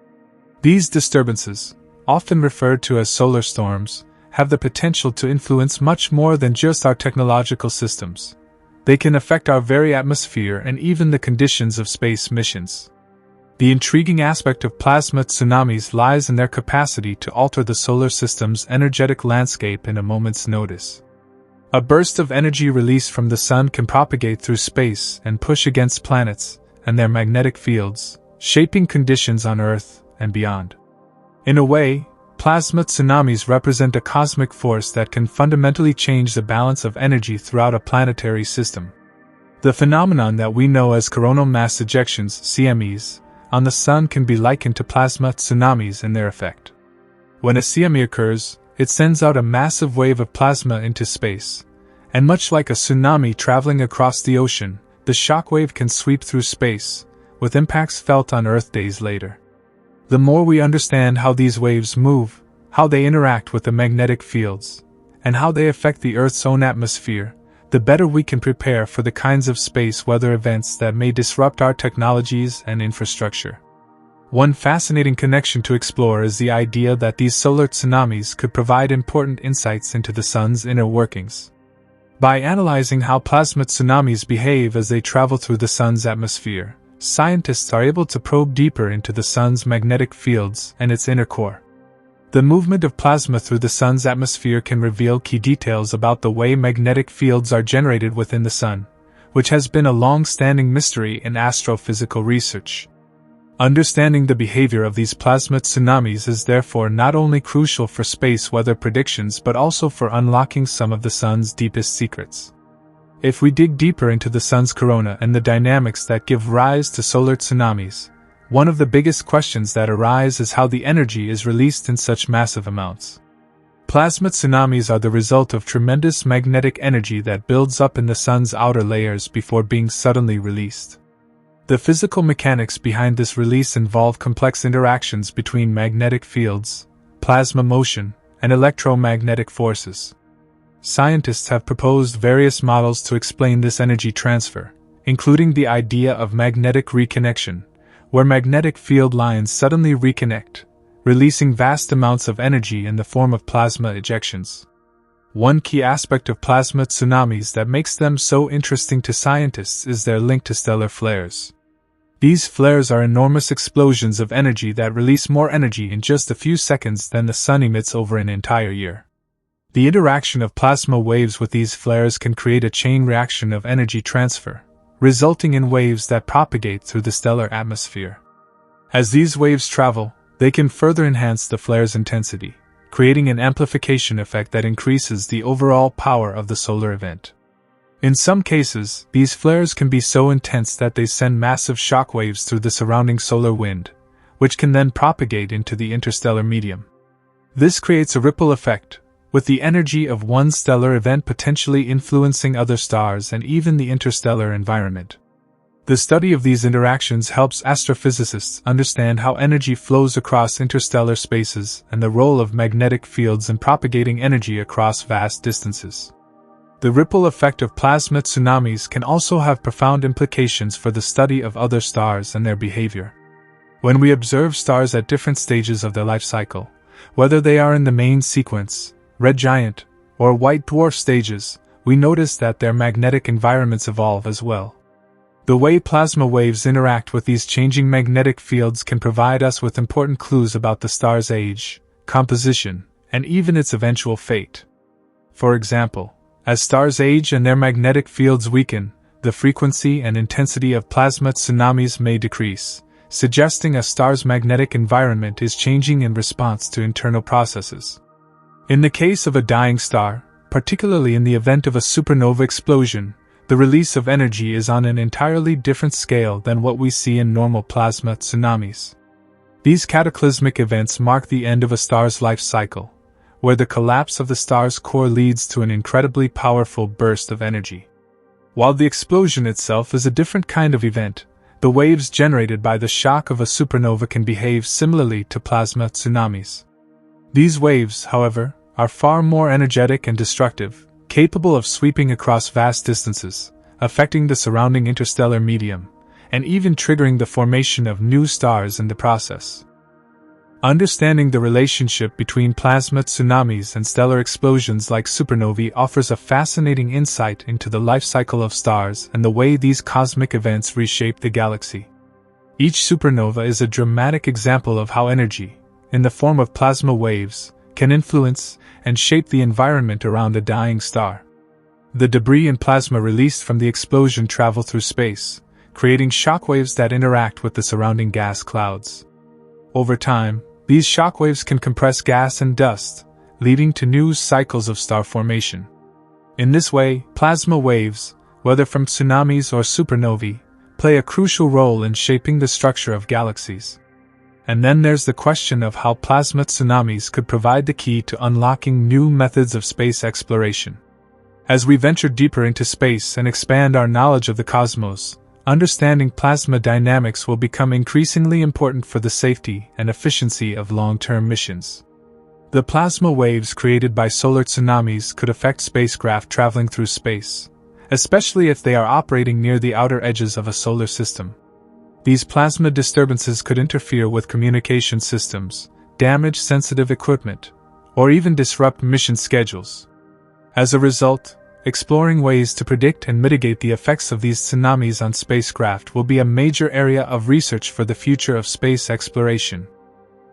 These disturbances, often referred to as solar storms, have the potential to influence much more than just our technological systems. They can affect our very atmosphere and even the conditions of space missions. The intriguing aspect of plasma tsunamis lies in their capacity to alter the solar system's energetic landscape in a moment's notice. A burst of energy released from the Sun can propagate through space and push against planets and their magnetic fields, shaping conditions on Earth and beyond. In a way, plasma tsunamis represent a cosmic force that can fundamentally change the balance of energy throughout a planetary system. The phenomenon that we know as coronal mass ejections (CMEs) on the Sun can be likened to plasma tsunamis in their effect. When a CME occurs, it sends out a massive wave of plasma into space, and much like a tsunami traveling across the ocean, the shockwave can sweep through space, with impacts felt on Earth days later. The more we understand how these waves move, how they interact with the magnetic fields, and how they affect the Earth's own atmosphere, the better we can prepare for the kinds of space weather events that may disrupt our technologies and infrastructure. One fascinating connection to explore is the idea that these solar tsunamis could provide important insights into the Sun's inner workings. By analyzing how plasma tsunamis behave as they travel through the Sun's atmosphere, scientists are able to probe deeper into the Sun's magnetic fields and its inner core. The movement of plasma through the Sun's atmosphere can reveal key details about the way magnetic fields are generated within the Sun, which has been a long-standing mystery in astrophysical research. Understanding the behavior of these plasma tsunamis is therefore not only crucial for space weather predictions but also for unlocking some of the Sun's deepest secrets. If we dig deeper into the Sun's corona and the dynamics that give rise to solar tsunamis, one of the biggest questions that arise is how the energy is released in such massive amounts. Plasma tsunamis are the result of tremendous magnetic energy that builds up in the Sun's outer layers before being suddenly released. The physical mechanics behind this release involve complex interactions between magnetic fields, plasma motion, and electromagnetic forces. Scientists have proposed various models to explain this energy transfer, including the idea of magnetic reconnection, where magnetic field lines suddenly reconnect, releasing vast amounts of energy in the form of plasma ejections. One key aspect of plasma tsunamis that makes them so interesting to scientists is their link to stellar flares. These flares are enormous explosions of energy that release more energy in just a few seconds than the Sun emits over an entire year. The interaction of plasma waves with these flares can create a chain reaction of energy transfer, resulting in waves that propagate through the stellar atmosphere. As these waves travel, they can further enhance the flare's intensity, creating an amplification effect that increases the overall power of the solar event. In some cases, these flares can be so intense that they send massive shock waves through the surrounding solar wind, which can then propagate into the interstellar medium. This creates a ripple effect, with the energy of one stellar event potentially influencing other stars and even the interstellar environment. The study of these interactions helps astrophysicists understand how energy flows across interstellar spaces and the role of magnetic fields in propagating energy across vast distances. The ripple effect of plasma tsunamis can also have profound implications for the study of other stars and their behavior. When we observe stars at different stages of their life cycle, Whether they are in the main sequence, red giant, or white dwarf stages, we notice that their magnetic environments evolve as well. The way plasma waves interact with these changing magnetic fields can provide us with important clues about the star's age, composition, and even its eventual fate. For example, as stars age and their magnetic fields weaken, the frequency and intensity of plasma tsunamis may decrease, suggesting a star's magnetic environment is changing in response to internal processes. In the case of a dying star, particularly in the event of a supernova explosion, the release of energy is on an entirely different scale than what we see in normal plasma tsunamis. These cataclysmic events mark the end of a star's life cycle, where the collapse of the star's core leads to an incredibly powerful burst of energy. While the explosion itself is a different kind of event, the waves generated by the shock of a supernova can behave similarly to plasma tsunamis. These waves, however, are far more energetic and destructive, capable of sweeping across vast distances, affecting the surrounding interstellar medium, and even triggering the formation of new stars in the process. Understanding the relationship between plasma tsunamis and stellar explosions like supernovae offers a fascinating insight into the life cycle of stars and the way these cosmic events reshape the galaxy. Each supernova is a dramatic example of how energy, in the form of plasma waves, can influence and shape the environment around a dying star. The debris and plasma released from the explosion travel through space, creating shockwaves that interact with the surrounding gas clouds. Over time, these shockwaves can compress gas and dust, leading to new cycles of star formation. In this way, plasma waves, whether from tsunamis or supernovae, play a crucial role in shaping the structure of galaxies. And then there's the question of how plasma tsunamis could provide the key to unlocking new methods of space exploration. As we venture deeper into space and expand our knowledge of the cosmos, understanding plasma dynamics will become increasingly important for the safety and efficiency of long-term missions. The plasma waves created by solar tsunamis could affect spacecraft traveling through space, especially if they are operating near the outer edges of a solar system. These plasma disturbances could interfere with communication systems, damage sensitive equipment, or even disrupt mission schedules. As a result, exploring ways to predict and mitigate the effects of these tsunamis on spacecraft will be a major area of research for the future of space exploration.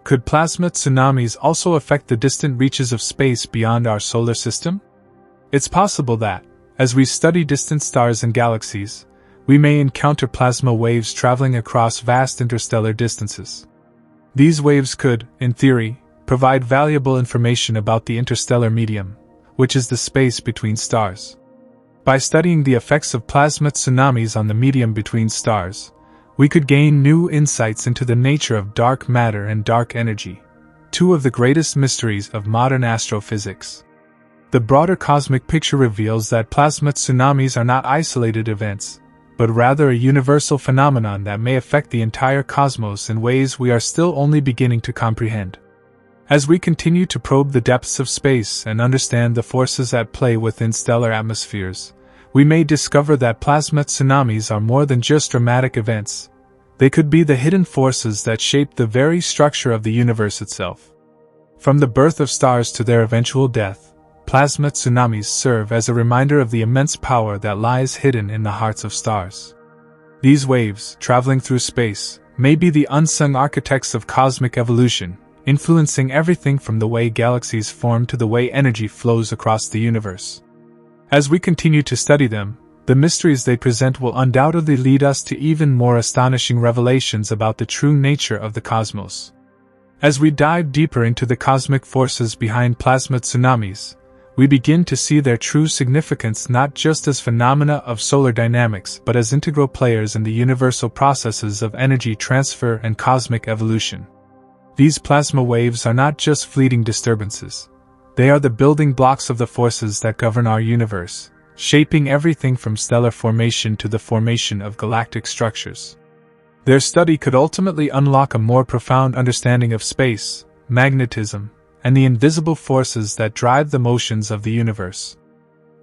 Could plasma tsunamis also affect the distant reaches of space beyond our solar system? It's possible that, as we study distant stars and galaxies, we may encounter plasma waves traveling across vast interstellar distances. These waves could, in theory, provide valuable information about the interstellar medium, which is the space between stars. By studying the effects of plasma tsunamis on the medium between stars, we could gain new insights into the nature of dark matter and dark energy, two of the greatest mysteries of modern astrophysics. The broader cosmic picture reveals that plasma tsunamis are not isolated events, but rather a universal phenomenon that may affect the entire cosmos in ways we are still only beginning to comprehend. As we continue to probe the depths of space and understand the forces at play within stellar atmospheres, we may discover that plasma tsunamis are more than just dramatic events. They could be the hidden forces that shape the very structure of the universe itself. From the birth of stars to their eventual death, plasma tsunamis serve as a reminder of the immense power that lies hidden in the hearts of stars. These waves, traveling through space, may be the unsung architects of cosmic evolution, influencing everything from the way galaxies form to the way energy flows across the universe. As we continue to study them, the mysteries they present will undoubtedly lead us to even more astonishing revelations about the true nature of the cosmos. As we dive deeper into the cosmic forces behind plasma tsunamis, we begin to see their true significance not just as phenomena of solar dynamics but as integral players in the universal processes of energy transfer and cosmic evolution. These plasma waves are not just fleeting disturbances. They are the building blocks of the forces that govern our universe, shaping everything from stellar formation to the formation of galactic structures. Their study could ultimately unlock a more profound understanding of space, magnetism, and the invisible forces that drive the motions of the universe.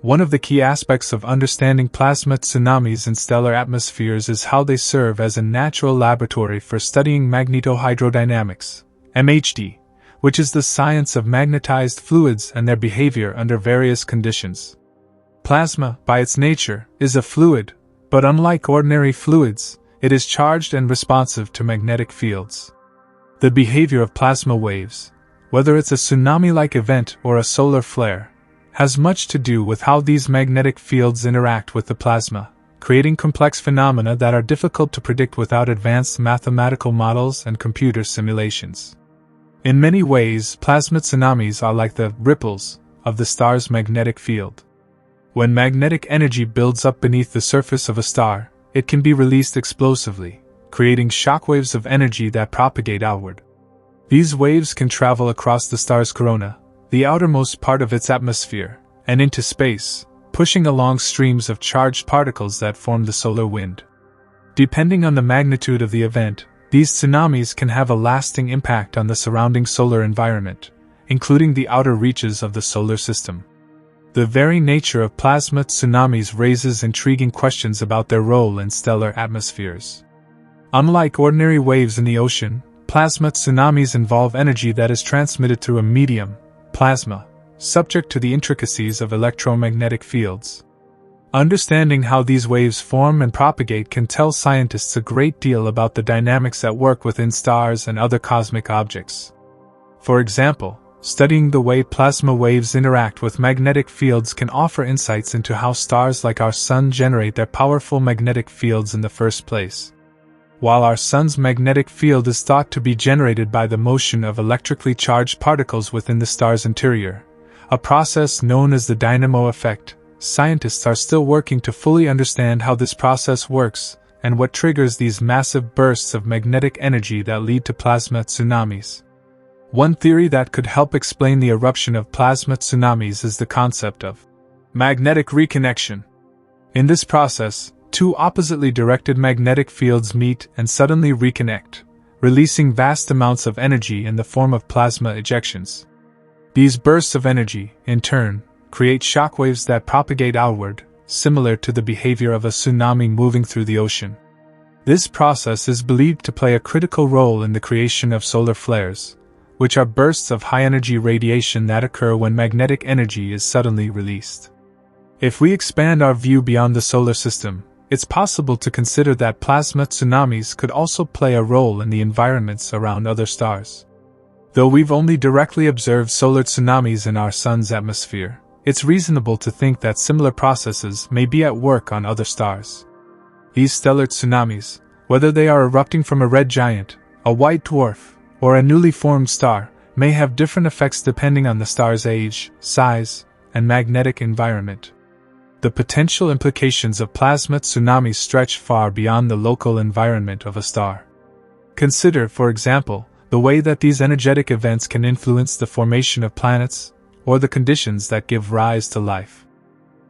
One of the key aspects of understanding plasma tsunamis in stellar atmospheres is how they serve as a natural laboratory for studying magnetohydrodynamics, MHD, which is the science of magnetized fluids and their behavior under various conditions. Plasma, by its nature, is a fluid, but unlike ordinary fluids, it is charged and responsive to magnetic fields. The behavior of plasma waves, whether it's a tsunami-like event or a solar flare, has much to do with how these magnetic fields interact with the plasma, creating complex phenomena that are difficult to predict without advanced mathematical models and computer simulations. In many ways, plasma tsunamis are like the ripples of the star's magnetic field. When magnetic energy builds up beneath the surface of a star, it can be released explosively, creating shockwaves of energy that propagate outward. These waves can travel across the star's corona, the outermost part of its atmosphere, and into space, pushing along streams of charged particles that form the solar wind. Depending on the magnitude of the event, these tsunamis can have a lasting impact on the surrounding solar environment, including the outer reaches of the solar system. The very nature of plasma tsunamis raises intriguing questions about their role in stellar atmospheres. Unlike ordinary waves in the ocean, plasma tsunamis involve energy that is transmitted through a medium, plasma, subject to the intricacies of electromagnetic fields. Understanding how these waves form and propagate can tell scientists a great deal about the dynamics at work within stars and other cosmic objects. For example, studying the way plasma waves interact with magnetic fields can offer insights into how stars like our Sun generate their powerful magnetic fields in the first place. While our Sun's magnetic field is thought to be generated by the motion of electrically charged particles within the star's interior, a process known as the dynamo effect, scientists are still working to fully understand how this process works and what triggers these massive bursts of magnetic energy that lead to plasma tsunamis. One theory that could help explain the eruption of plasma tsunamis is the concept of magnetic reconnection. In this process, two oppositely directed magnetic fields meet and suddenly reconnect, releasing vast amounts of energy in the form of plasma ejections. These bursts of energy, in turn, create shockwaves that propagate outward, similar to the behavior of a tsunami moving through the ocean. This process is believed to play a critical role in the creation of solar flares, which are bursts of high-energy radiation that occur when magnetic energy is suddenly released. If we expand our view beyond the solar system, it's possible to consider that plasma tsunamis could also play a role in the environments around other stars. Though we've only directly observed solar tsunamis in our Sun's atmosphere, it's reasonable to think that similar processes may be at work on other stars. These stellar tsunamis, whether they are erupting from a red giant, a white dwarf, or a newly formed star, may have different effects depending on the star's age, size, and magnetic environment. The potential implications of plasma tsunamis stretch far beyond the local environment of a star. Consider, for example, the way that these energetic events can influence the formation of planets, or the conditions that give rise to life.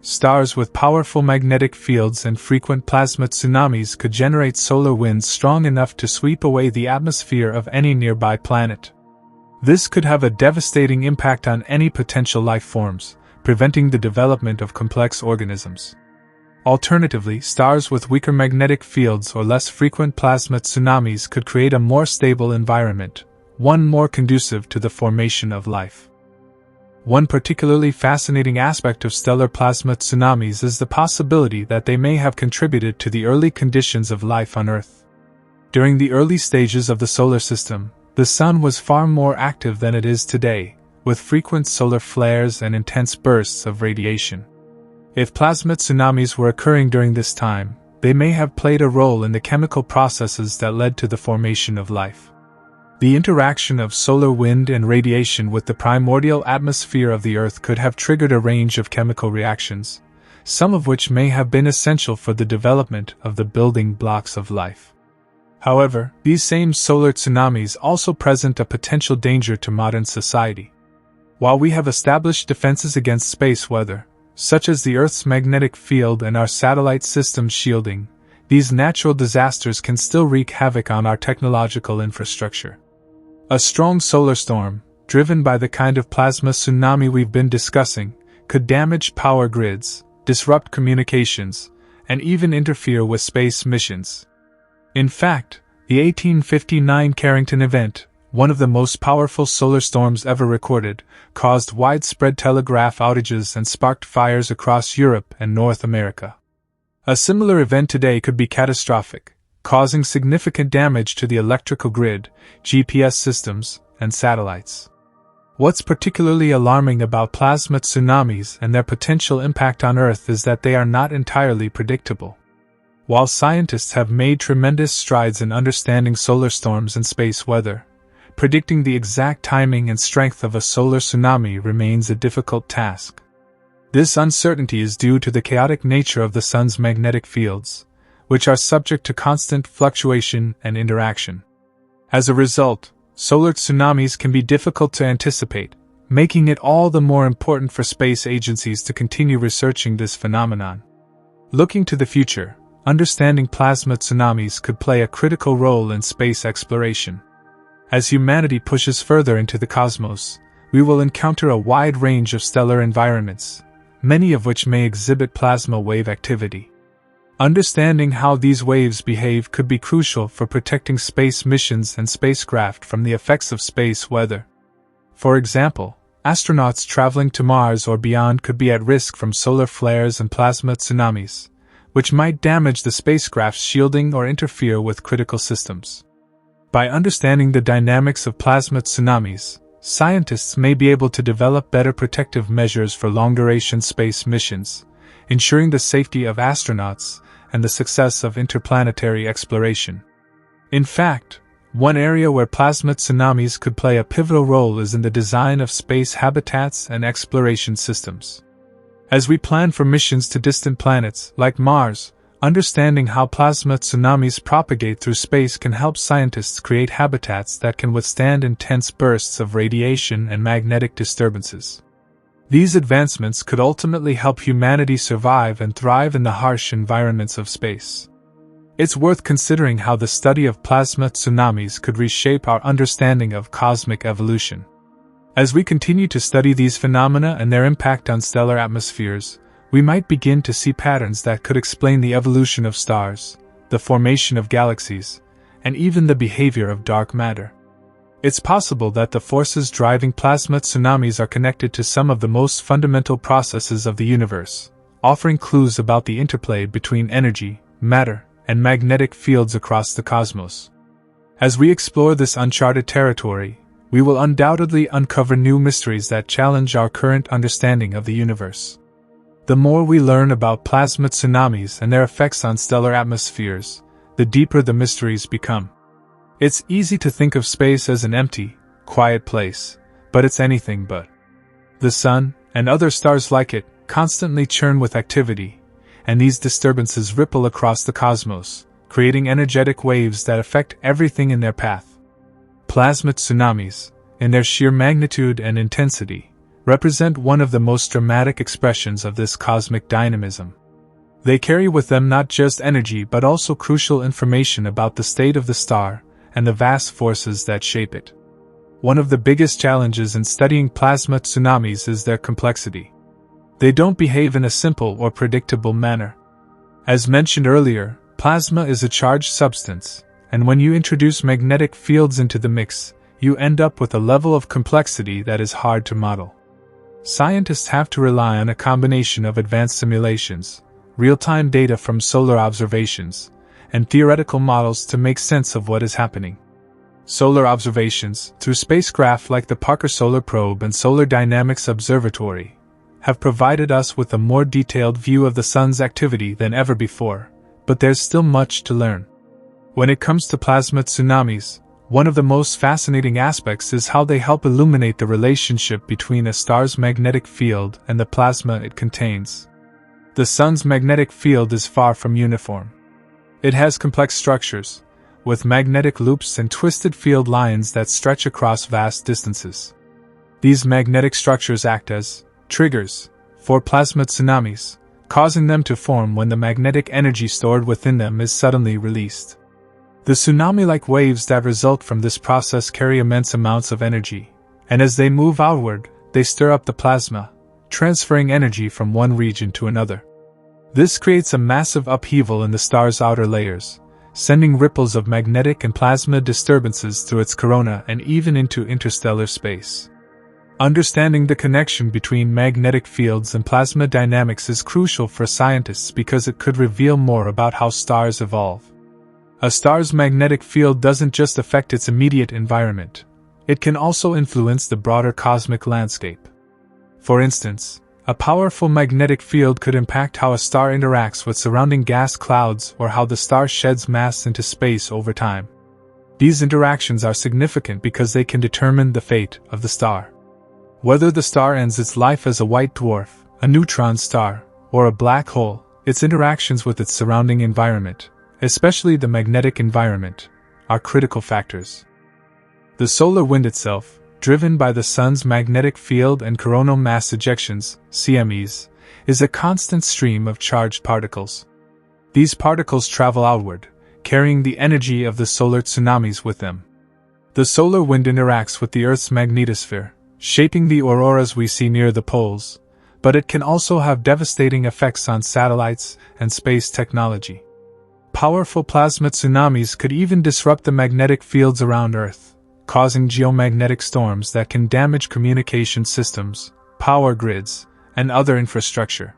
Stars with powerful magnetic fields and frequent plasma tsunamis could generate solar winds strong enough to sweep away the atmosphere of any nearby planet. This could have a devastating impact on any potential life forms, preventing the development of complex organisms. Alternatively, stars with weaker magnetic fields or less frequent plasma tsunamis could create a more stable environment, one more conducive to the formation of life. One particularly fascinating aspect of stellar plasma tsunamis is the possibility that they may have contributed to the early conditions of life on Earth. During the early stages of the solar system, the Sun was far more active than it is today, with frequent solar flares and intense bursts of radiation. If plasma tsunamis were occurring during this time, they may have played a role in the chemical processes that led to the formation of life. The interaction of solar wind and radiation with the primordial atmosphere of the Earth could have triggered a range of chemical reactions, some of which may have been essential for the development of the building blocks of life. However, these same solar tsunamis also present a potential danger to modern society. While we have established defenses against space weather, such as the Earth's magnetic field and our satellite system's shielding, these natural disasters can still wreak havoc on our technological infrastructure. A strong solar storm, driven by the kind of plasma tsunami we've been discussing, could damage power grids, disrupt communications, and even interfere with space missions. In fact, the 1859 Carrington event, one of the most powerful solar storms ever recorded, caused widespread telegraph outages and sparked fires across Europe and North America. A similar event today could be catastrophic, causing significant damage to the electrical grid, GPS systems, and satellites. What's particularly alarming about plasma tsunamis and their potential impact on Earth is that they are not entirely predictable. While scientists have made tremendous strides in understanding solar storms and space weather, predicting the exact timing and strength of a solar tsunami remains a difficult task. This uncertainty is due to the chaotic nature of the Sun's magnetic fields, which are subject to constant fluctuation and interaction. As a result, solar tsunamis can be difficult to anticipate, making it all the more important for space agencies to continue researching this phenomenon. Looking to the future, understanding plasma tsunamis could play a critical role in space exploration. As humanity pushes further into the cosmos, we will encounter a wide range of stellar environments, many of which may exhibit plasma wave activity. Understanding how these waves behave could be crucial for protecting space missions and spacecraft from the effects of space weather. For example, astronauts traveling to Mars or beyond could be at risk from solar flares and plasma tsunamis, which might damage the spacecraft's shielding or interfere with critical systems. By understanding the dynamics of plasma tsunamis, scientists may be able to develop better protective measures for long-duration space missions, ensuring the safety of astronauts and the success of interplanetary exploration. In fact, one area where plasma tsunamis could play a pivotal role is in the design of space habitats and exploration systems. As we plan for missions to distant planets like Mars, understanding how plasma tsunamis propagate through space can help scientists create habitats that can withstand intense bursts of radiation and magnetic disturbances. These advancements could ultimately help humanity survive and thrive in the harsh environments of space. It's worth considering how the study of plasma tsunamis could reshape our understanding of cosmic evolution. As we continue to study these phenomena and their impact on stellar atmospheres, we might begin to see patterns that could explain the evolution of stars, the formation of galaxies, and even the behavior of dark matter. It's possible that the forces driving plasma tsunamis are connected to some of the most fundamental processes of the universe, offering clues about the interplay between energy, matter, and magnetic fields across the cosmos. As we explore this uncharted territory, we will undoubtedly uncover new mysteries that challenge our current understanding of the universe. The more we learn about plasma tsunamis and their effects on stellar atmospheres, the deeper the mysteries become. It's easy to think of space as an empty, quiet place, but it's anything but. The Sun, and other stars like it, constantly churn with activity, and these disturbances ripple across the cosmos, creating energetic waves that affect everything in their path. Plasma tsunamis, in their sheer magnitude and intensity, represent one of the most dramatic expressions of this cosmic dynamism. They carry with them not just energy but also crucial information about the state of the star and the vast forces that shape it. One of the biggest challenges in studying plasma tsunamis is their complexity. They don't behave in a simple or predictable manner. As mentioned earlier, plasma is a charged substance, and when you introduce magnetic fields into the mix, you end up with a level of complexity that is hard to model. Scientists have to rely on a combination of advanced simulations, real-time data from solar observations, and theoretical models to make sense of what is happening. Solar observations, through spacecraft like the Parker Solar Probe and Solar Dynamics Observatory, have provided us with a more detailed view of the Sun's activity than ever before, but there's still much to learn. When it comes to plasma tsunamis, one of the most fascinating aspects is how they help illuminate the relationship between a star's magnetic field and the plasma it contains. The Sun's magnetic field is far from uniform. It has complex structures, with magnetic loops and twisted field lines that stretch across vast distances. These magnetic structures act as triggers for plasma tsunamis, causing them to form when the magnetic energy stored within them is suddenly released. The tsunami-like waves that result from this process carry immense amounts of energy, and as they move outward, they stir up the plasma, transferring energy from one region to another. This creates a massive upheaval in the star's outer layers, sending ripples of magnetic and plasma disturbances through its corona and even into interstellar space. Understanding the connection between magnetic fields and plasma dynamics is crucial for scientists because it could reveal more about how stars evolve. A star's magnetic field doesn't just affect its immediate environment, it can also influence the broader cosmic landscape. For instance, a powerful magnetic field could impact how a star interacts with surrounding gas clouds or how the star sheds mass into space over time. These interactions are significant because they can determine the fate of the star. Whether the star ends its life as a white dwarf, a neutron star, or a black hole, its interactions with its surrounding environment, especially the magnetic environment, are critical factors. The solar wind itself, driven by the Sun's magnetic field and coronal mass ejections, CMEs, is a constant stream of charged particles. These particles travel outward, carrying the energy of the solar tsunamis with them. The solar wind interacts with the Earth's magnetosphere, shaping the auroras we see near the poles, but it can also have devastating effects on satellites and space technology. Powerful plasma tsunamis could even disrupt the magnetic fields around Earth, causing geomagnetic storms that can damage communication systems, power grids, and other infrastructure.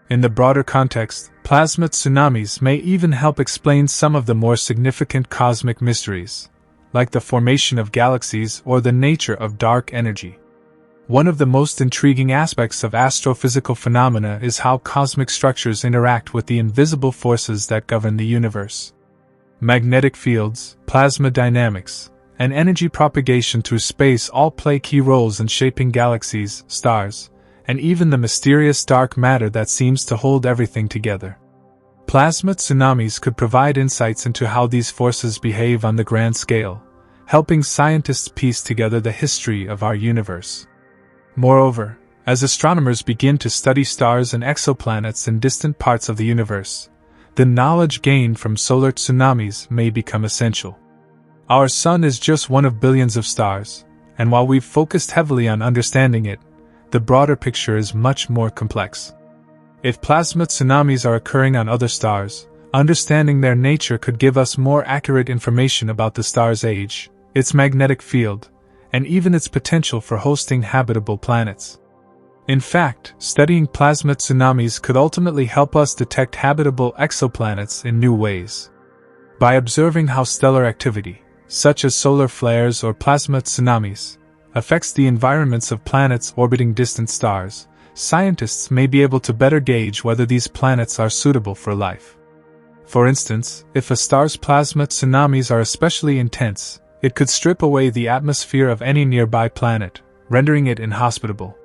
In the broader context, plasma tsunamis may even help explain some of the more significant cosmic mysteries, like the formation of galaxies or the nature of dark energy. One of the most intriguing aspects of astrophysical phenomena is how cosmic structures interact with the invisible forces that govern the universe. Magnetic fields, plasma dynamics, and energy propagation through space all play key roles in shaping galaxies, stars, and even the mysterious dark matter that seems to hold everything together. Plasma tsunamis could provide insights into how these forces behave on the grand scale, helping scientists piece together the history of our universe. Moreover, as astronomers begin to study stars and exoplanets in distant parts of the universe, the knowledge gained from solar tsunamis may become essential. Our Sun is just one of billions of stars, and while we've focused heavily on understanding it, the broader picture is much more complex. If plasma tsunamis are occurring on other stars, understanding their nature could give us more accurate information about the star's age, its magnetic field, and even its potential for hosting habitable planets. In fact, studying plasma tsunamis could ultimately help us detect habitable exoplanets in new ways. By observing how stellar activity, such as solar flares or plasma tsunamis, affects the environments of planets orbiting distant stars, scientists may be able to better gauge whether these planets are suitable for life. For instance, if a star's plasma tsunamis are especially intense, it could strip away the atmosphere of any nearby planet, rendering it inhospitable.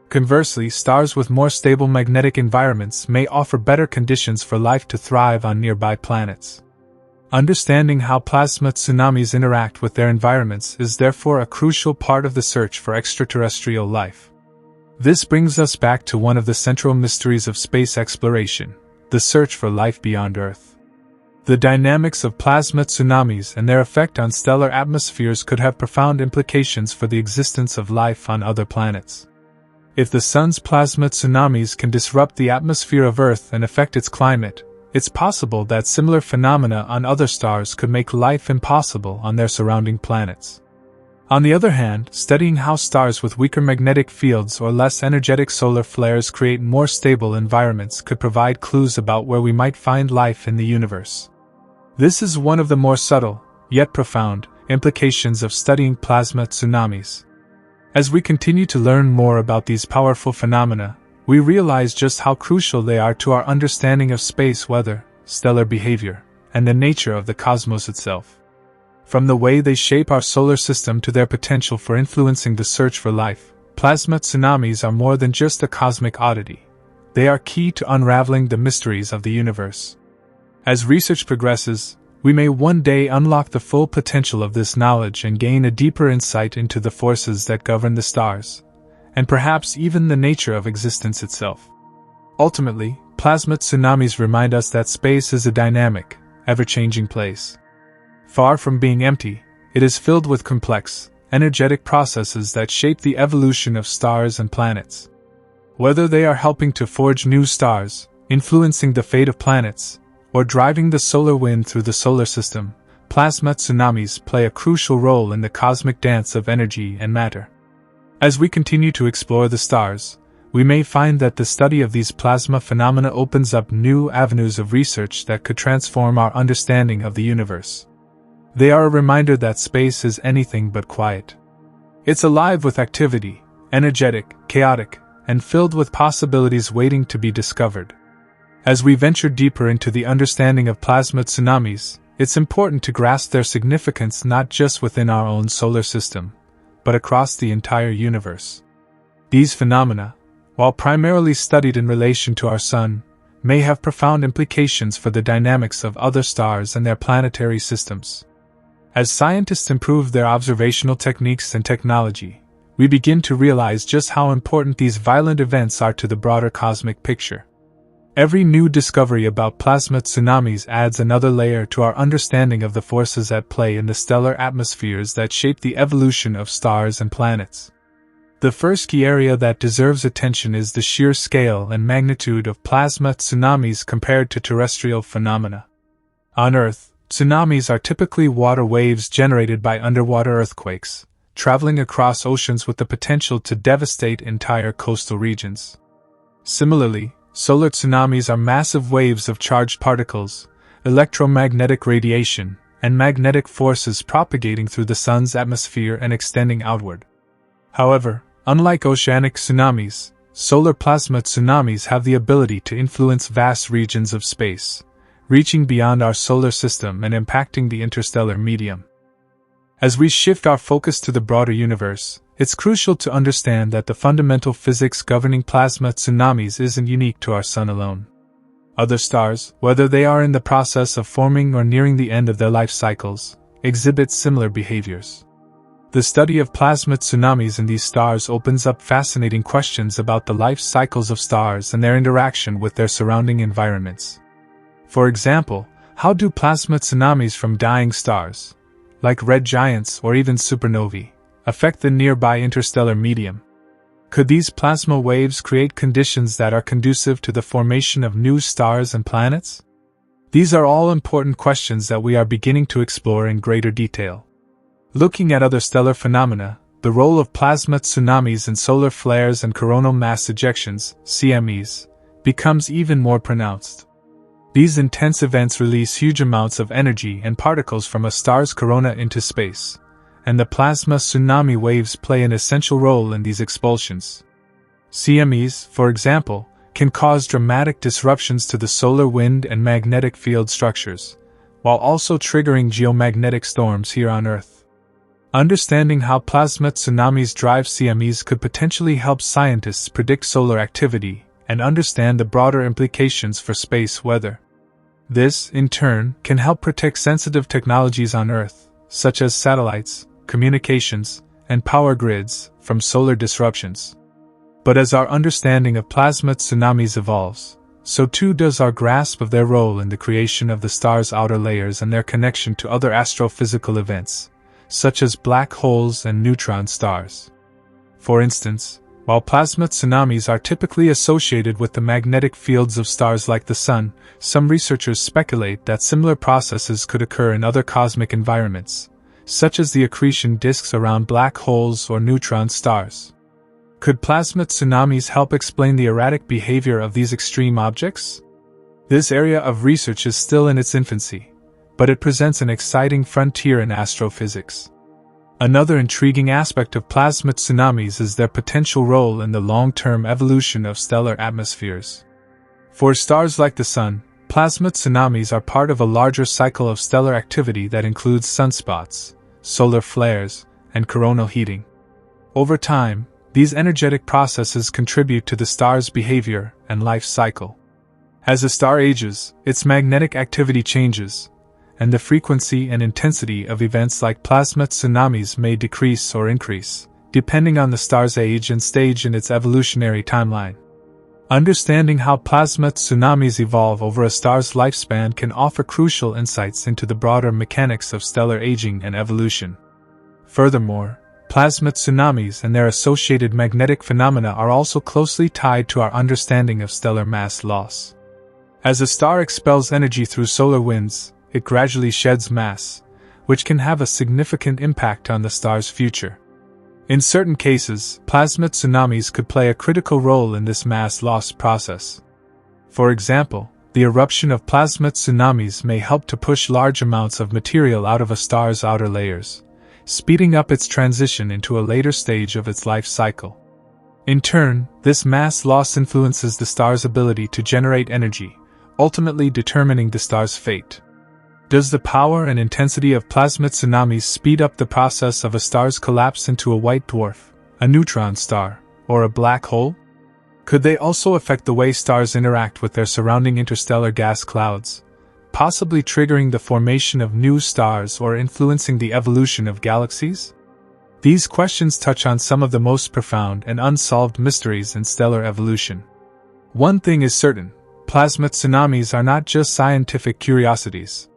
Conversely, stars with more stable magnetic environments may offer better conditions for life to thrive on nearby planets. Understanding how plasma tsunamis interact with their environments is therefore a crucial part of the search for extraterrestrial life. This brings us back to one of the central mysteries of space exploration, the search for life beyond Earth. The dynamics of plasma tsunamis and their effect on stellar atmospheres could have profound implications for the existence of life on other planets. If the Sun's plasma tsunamis can disrupt the atmosphere of Earth and affect its climate, it's possible that similar phenomena on other stars could make life impossible on their surrounding planets. On the other hand, studying how stars with weaker magnetic fields or less energetic solar flares create more stable environments could provide clues about where we might find life in the universe. This is one of the more subtle, yet profound, implications of studying plasma tsunamis. As we continue to learn more about these powerful phenomena, we realize just how crucial they are to our understanding of space weather, stellar behavior, and the nature of the cosmos itself. From the way they shape our solar system to their potential for influencing the search for life, plasma tsunamis are more than just a cosmic oddity. They are key to unraveling the mysteries of the universe. As research progresses, we may one day unlock the full potential of this knowledge and gain a deeper insight into the forces that govern the stars, and perhaps even the nature of existence itself. Ultimately, plasma tsunamis remind us that space is a dynamic, ever-changing place. Far from being empty, it is filled with complex, energetic processes that shape the evolution of stars and planets. Whether they are helping to forge new stars, influencing the fate of planets, or driving the solar wind through the solar system, plasma tsunamis play a crucial role in the cosmic dance of energy and matter. As we continue to explore the stars, we may find that the study of these plasma phenomena opens up new avenues of research that could transform our understanding of the universe. They are a reminder that space is anything but quiet. It's alive with activity, energetic, chaotic, and filled with possibilities waiting to be discovered. As we venture deeper into the understanding of plasma tsunamis, it's important to grasp their significance not just within our own solar system, but across the entire universe. These phenomena, while primarily studied in relation to our Sun, may have profound implications for the dynamics of other stars and their planetary systems. As scientists improve their observational techniques and technology, we begin to realize just how important these violent events are to the broader cosmic picture. Every new discovery about plasma tsunamis adds another layer to our understanding of the forces at play in the stellar atmospheres that shape the evolution of stars and planets. The first key area that deserves attention is the sheer scale and magnitude of plasma tsunamis compared to terrestrial phenomena. On Earth, tsunamis are typically water waves generated by underwater earthquakes, traveling across oceans with the potential to devastate entire coastal regions. Similarly, solar tsunamis are massive waves of charged particles, electromagnetic radiation, and magnetic forces propagating through the Sun's atmosphere and extending outward. However, unlike oceanic tsunamis, solar plasma tsunamis have the ability to influence vast regions of space, reaching beyond our solar system and impacting the interstellar medium. As we shift our focus to the broader universe, it's crucial to understand that the fundamental physics governing plasma tsunamis isn't unique to our Sun alone. Other stars, whether they are in the process of forming or nearing the end of their life cycles, exhibit similar behaviors. The study of plasma tsunamis in these stars opens up fascinating questions about the life cycles of stars and their interaction with their surrounding environments. For example, how do plasma tsunamis from dying stars, like red giants or even supernovae, affect the nearby interstellar medium? Could these plasma waves create conditions that are conducive to the formation of new stars and planets? These are all important questions that we are beginning to explore in greater detail. Looking at other stellar phenomena, the role of plasma tsunamis in solar flares and coronal mass ejections, CMEs, becomes even more pronounced. These intense events release huge amounts of energy and particles from a star's corona into space, and the plasma tsunami waves play an essential role in these expulsions. CMEs, for example, can cause dramatic disruptions to the solar wind and magnetic field structures, while also triggering geomagnetic storms here on Earth. Understanding how plasma tsunamis drive CMEs could potentially help scientists predict solar activity and understand the broader implications for space weather. This, in turn, can help protect sensitive technologies on Earth, such as satellites, communications, and power grids, from solar disruptions. But as our understanding of plasma tsunamis evolves, so too does our grasp of their role in the creation of the star's outer layers and their connection to other astrophysical events, such as black holes and neutron stars. For instance, while plasma tsunamis are typically associated with the magnetic fields of stars like the Sun, some researchers speculate that similar processes could occur in other cosmic environments, such as the accretion disks around black holes or neutron stars. Could plasma tsunamis help explain the erratic behavior of these extreme objects? This area of research is still in its infancy, but it presents an exciting frontier in astrophysics. Another intriguing aspect of plasma tsunamis is their potential role in the long-term evolution of stellar atmospheres. For stars like the Sun, plasma tsunamis are part of a larger cycle of stellar activity that includes sunspots, solar flares, and coronal heating. Over time, these energetic processes contribute to the star's behavior and life cycle. As a star ages, its magnetic activity changes, and the frequency and intensity of events like plasma tsunamis may decrease or increase, depending on the star's age and stage in its evolutionary timeline. Understanding how plasma tsunamis evolve over a star's lifespan can offer crucial insights into the broader mechanics of stellar aging and evolution. Furthermore, plasma tsunamis and their associated magnetic phenomena are also closely tied to our understanding of stellar mass loss. As a star expels energy through solar winds, it gradually sheds mass, which can have a significant impact on the star's future. In certain cases, plasma tsunamis could play a critical role in this mass loss process. For example, the eruption of plasma tsunamis may help to push large amounts of material out of a star's outer layers, speeding up its transition into a later stage of its life cycle. In turn, this mass loss influences the star's ability to generate energy, ultimately determining the star's fate. Does the power and intensity of plasma tsunamis speed up the process of a star's collapse into a white dwarf, a neutron star, or a black hole? Could they also affect the way stars interact with their surrounding interstellar gas clouds, possibly triggering the formation of new stars or influencing the evolution of galaxies? These questions touch on some of the most profound and unsolved mysteries in stellar evolution. One thing is certain: plasma tsunamis are not just scientific curiosities.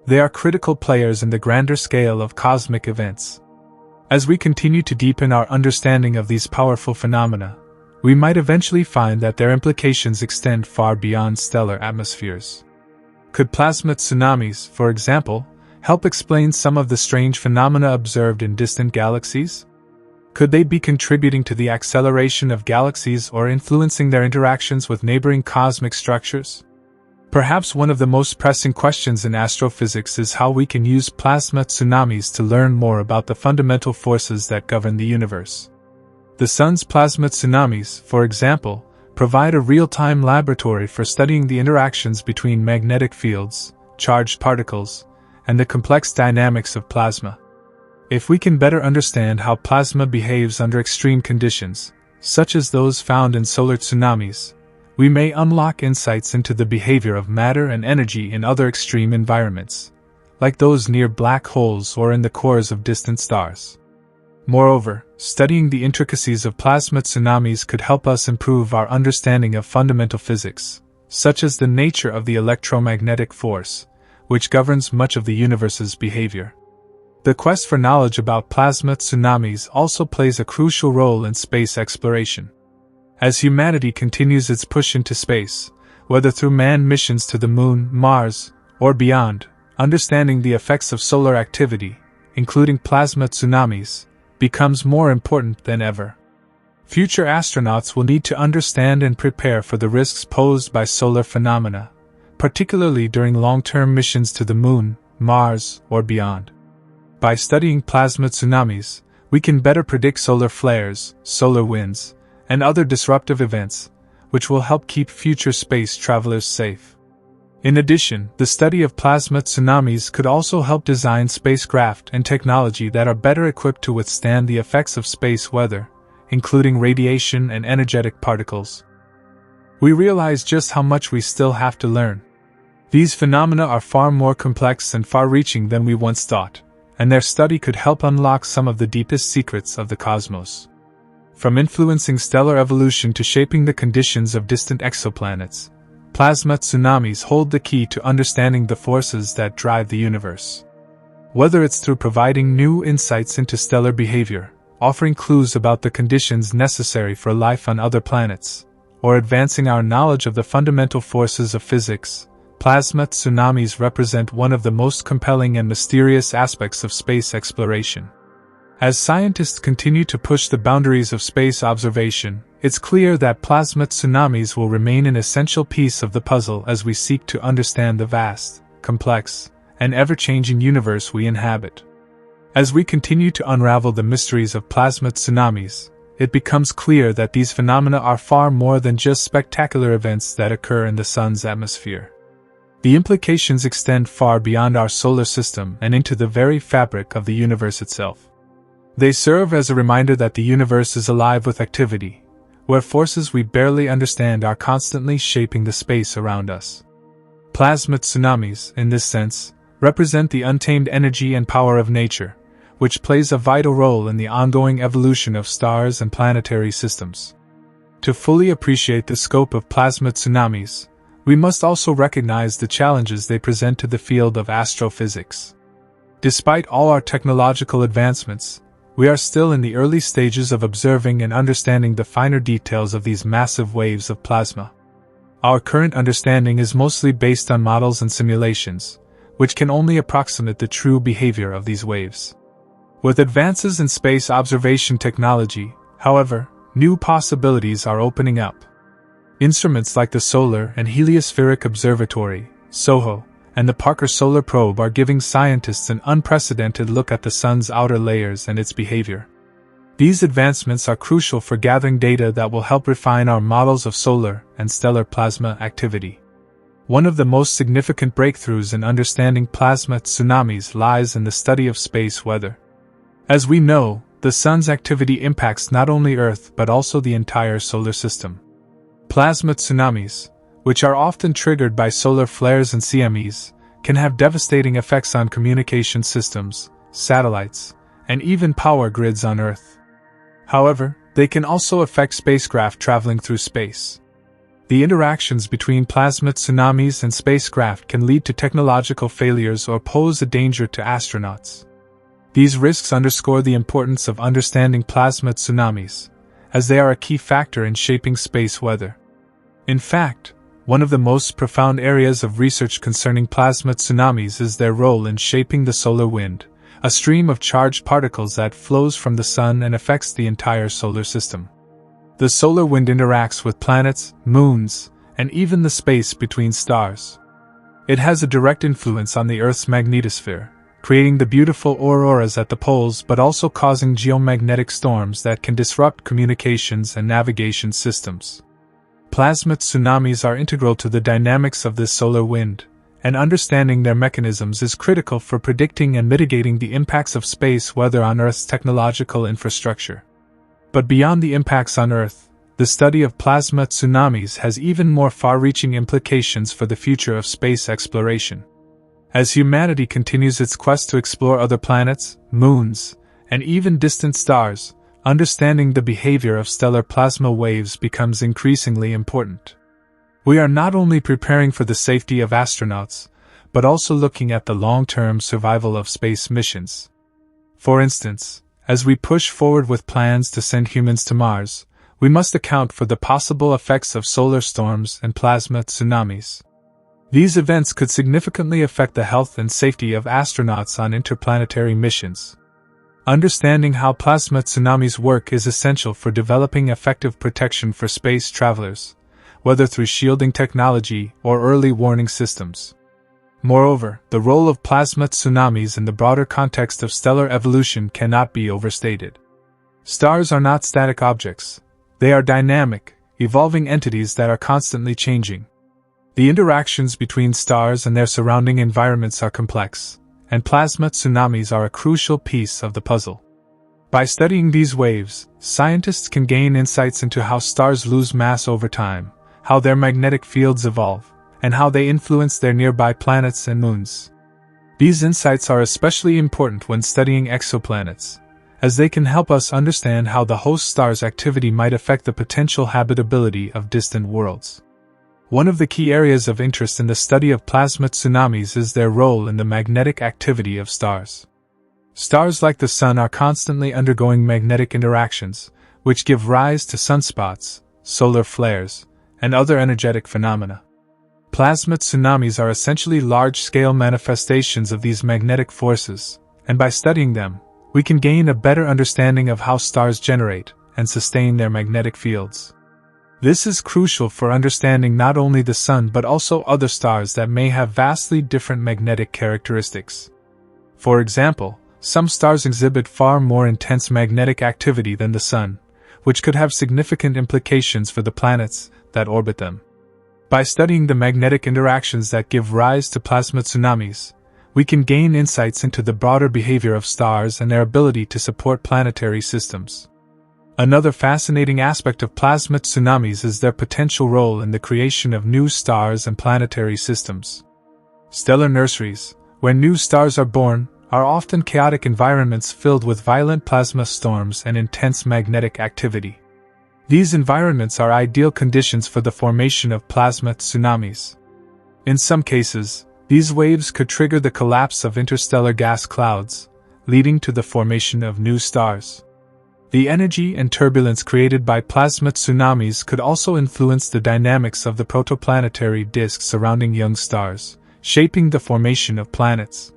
They are critical players in the grander scale of cosmic events. As we continue to deepen our understanding of these powerful phenomena, we might eventually find that their implications extend far beyond stellar atmospheres. Could plasma tsunamis, for example, help explain some of the strange phenomena observed in distant galaxies? Could they be contributing to the acceleration of galaxies or influencing their interactions with neighboring cosmic structures? Perhaps one of the most pressing questions in astrophysics is how we can use plasma tsunamis to learn more about the fundamental forces that govern the universe. The Sun's plasma tsunamis, for example, provide a real-time laboratory for studying the interactions between magnetic fields, charged particles, and the complex dynamics of plasma. If we can better understand how plasma behaves under extreme conditions, such as those found in solar tsunamis, we may unlock insights into the behavior of matter and energy in other extreme environments, like those near black holes or in the cores of distant stars. Moreover, studying the intricacies of plasma tsunamis could help us improve our understanding of fundamental physics, such as the nature of the electromagnetic force, which governs much of the universe's behavior. The quest for knowledge about plasma tsunamis also plays a crucial role in space exploration. As humanity continues its push into space, whether through manned missions to the Moon, Mars, or beyond, understanding the effects of solar activity, including plasma tsunamis, becomes more important than ever. Future astronauts will need to understand and prepare for the risks posed by solar phenomena, particularly during long-term missions to the Moon, Mars, or beyond. By studying plasma tsunamis, we can better predict solar flares, solar winds, and other disruptive events, which will help keep future space travelers safe. In addition, the study of plasma tsunamis could also help design spacecraft and technology that are better equipped to withstand the effects of space weather, including radiation and energetic particles. We realize just how much we still have to learn. These phenomena are far more complex and far-reaching than we once thought, and their study could help unlock some of the deepest secrets of the cosmos. From influencing stellar evolution to shaping the conditions of distant exoplanets, plasma tsunamis hold the key to understanding the forces that drive the universe. Whether it's through providing new insights into stellar behavior, offering clues about the conditions necessary for life on other planets, or advancing our knowledge of the fundamental forces of physics, plasma tsunamis represent one of the most compelling and mysterious aspects of space exploration. As scientists continue to push the boundaries of space observation, it's clear that plasma tsunamis will remain an essential piece of the puzzle as we seek to understand the vast, complex, and ever-changing universe we inhabit. As we continue to unravel the mysteries of plasma tsunamis, it becomes clear that these phenomena are far more than just spectacular events that occur in the Sun's atmosphere. The implications extend far beyond our solar system and into the very fabric of the universe itself. They serve as a reminder that the universe is alive with activity, where forces we barely understand are constantly shaping the space around us. Plasma tsunamis, in this sense, represent the untamed energy and power of nature, which plays a vital role in the ongoing evolution of stars and planetary systems. To fully appreciate the scope of plasma tsunamis, we must also recognize the challenges they present to the field of astrophysics. Despite all our technological advancements, we are still in the early stages of observing and understanding the finer details of these massive waves of plasma. Our current understanding is mostly based on models and simulations, which can only approximate the true behavior of these waves. With advances in space observation technology, however, new possibilities are opening up. Instruments like the Solar and Heliospheric Observatory, SOHO, and the Parker Solar Probe are giving scientists an unprecedented look at the Sun's outer layers and its behavior. These advancements are crucial for gathering data that will help refine our models of solar and stellar plasma activity. One of the most significant breakthroughs in understanding plasma tsunamis lies in the study of space weather. As we know, the Sun's activity impacts not only Earth but also the entire solar system. Plasma tsunamis, which are often triggered by solar flares and CMEs, can have devastating effects on communication systems, satellites, and even power grids on Earth. However, they can also affect spacecraft traveling through space. The interactions between plasma tsunamis and spacecraft can lead to technological failures or pose a danger to astronauts. These risks underscore the importance of understanding plasma tsunamis, as they are a key factor in shaping space weather. In fact, one of the most profound areas of research concerning plasma tsunamis is their role in shaping the solar wind, a stream of charged particles that flows from the Sun and affects the entire solar system. The solar wind interacts with planets, moons, and even the space between stars. It has a direct influence on the Earth's magnetosphere, creating the beautiful auroras at the poles but also causing geomagnetic storms that can disrupt communications and navigation systems. Plasma tsunamis are integral to the dynamics of this solar wind, and understanding their mechanisms is critical for predicting and mitigating the impacts of space weather on Earth's technological infrastructure. But beyond the impacts on Earth, the study of plasma tsunamis has even more far-reaching implications for the future of space exploration. As humanity continues its quest to explore other planets, moons, and even distant stars, understanding the behavior of stellar plasma waves becomes increasingly important. We are not only preparing for the safety of astronauts, but also looking at the long-term survival of space missions. For instance, as we push forward with plans to send humans to Mars, we must account for the possible effects of solar storms and plasma tsunamis. These events could significantly affect the health and safety of astronauts on interplanetary missions. Understanding how plasma tsunamis work is essential for developing effective protection for space travelers, whether through shielding technology or early warning systems. Moreover, the role of plasma tsunamis in the broader context of stellar evolution cannot be overstated. Stars are not static objects. They are dynamic, evolving entities that are constantly changing. The interactions between stars and their surrounding environments are complex, and plasma tsunamis are a crucial piece of the puzzle. By studying these waves, scientists can gain insights into how stars lose mass over time, how their magnetic fields evolve, and how they influence their nearby planets and moons. These insights are especially important when studying exoplanets, as they can help us understand how the host star's activity might affect the potential habitability of distant worlds. One of the key areas of interest in the study of plasma tsunamis is their role in the magnetic activity of stars. Stars like the Sun are constantly undergoing magnetic interactions, which give rise to sunspots, solar flares, and other energetic phenomena. Plasma tsunamis are essentially large-scale manifestations of these magnetic forces, and by studying them, we can gain a better understanding of how stars generate and sustain their magnetic fields. This is crucial for understanding not only the Sun but also other stars that may have vastly different magnetic characteristics. For example, some stars exhibit far more intense magnetic activity than the Sun, which could have significant implications for the planets that orbit them. By studying the magnetic interactions that give rise to plasma tsunamis, we can gain insights into the broader behavior of stars and their ability to support planetary systems. Another fascinating aspect of plasma tsunamis is their potential role in the creation of new stars and planetary systems. Stellar nurseries, where new stars are born, are often chaotic environments filled with violent plasma storms and intense magnetic activity. These environments are ideal conditions for the formation of plasma tsunamis. In some cases, these waves could trigger the collapse of interstellar gas clouds, leading to the formation of new stars. The energy and turbulence created by plasma tsunamis could also influence the dynamics of the protoplanetary disks surrounding young stars, shaping the formation of planets.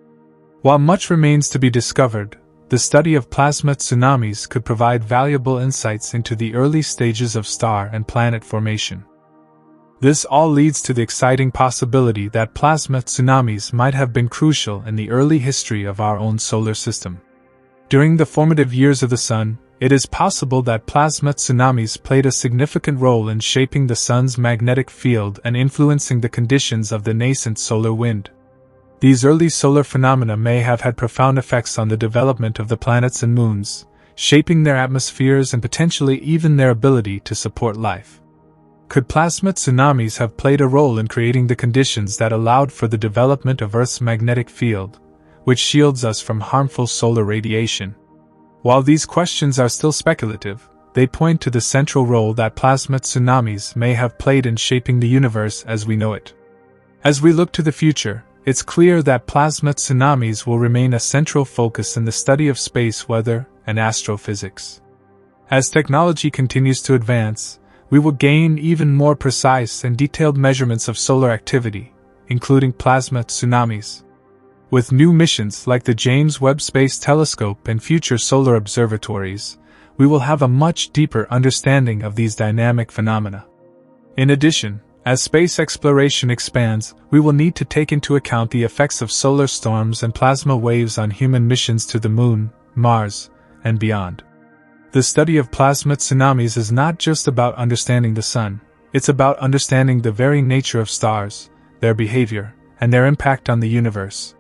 While much remains to be discovered, the study of plasma tsunamis could provide valuable insights into the early stages of star and planet formation. This all leads to the exciting possibility that plasma tsunamis might have been crucial in the early history of our own solar system. During the formative years of the Sun, it is possible that plasma tsunamis played a significant role in shaping the Sun's magnetic field and influencing the conditions of the nascent solar wind. These early solar phenomena may have had profound effects on the development of the planets and moons, shaping their atmospheres and potentially even their ability to support life. Could plasma tsunamis have played a role in creating the conditions that allowed for the development of Earth's magnetic field, which shields us from harmful solar radiation? While these questions are still speculative, they point to the central role that plasma tsunamis may have played in shaping the universe as we know it. As we look to the future, it's clear that plasma tsunamis will remain a central focus in the study of space weather and astrophysics. As technology continues to advance, we will gain even more precise and detailed measurements of solar activity, including plasma tsunamis. With new missions like the James Webb Space Telescope and future solar observatories, we will have a much deeper understanding of these dynamic phenomena. In addition, as space exploration expands, we will need to take into account the effects of solar storms and plasma waves on human missions to the Moon, Mars, and beyond. The study of plasma tsunamis is not just about understanding the Sun, it's about understanding the very nature of stars, their behavior, and their impact on the universe.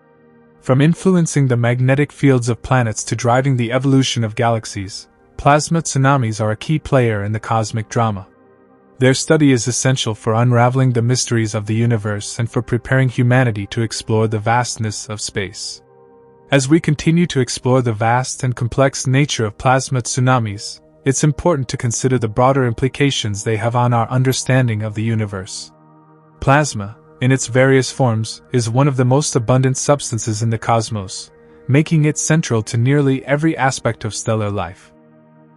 From influencing the magnetic fields of planets to driving the evolution of galaxies, plasma tsunamis are a key player in the cosmic drama. Their study is essential for unraveling the mysteries of the universe and for preparing humanity to explore the vastness of space. As we continue to explore the vast and complex nature of plasma tsunamis, it's important to consider the broader implications they have on our understanding of the universe. Plasma, in its various forms, is one of the most abundant substances in the cosmos, making it central to nearly every aspect of stellar life.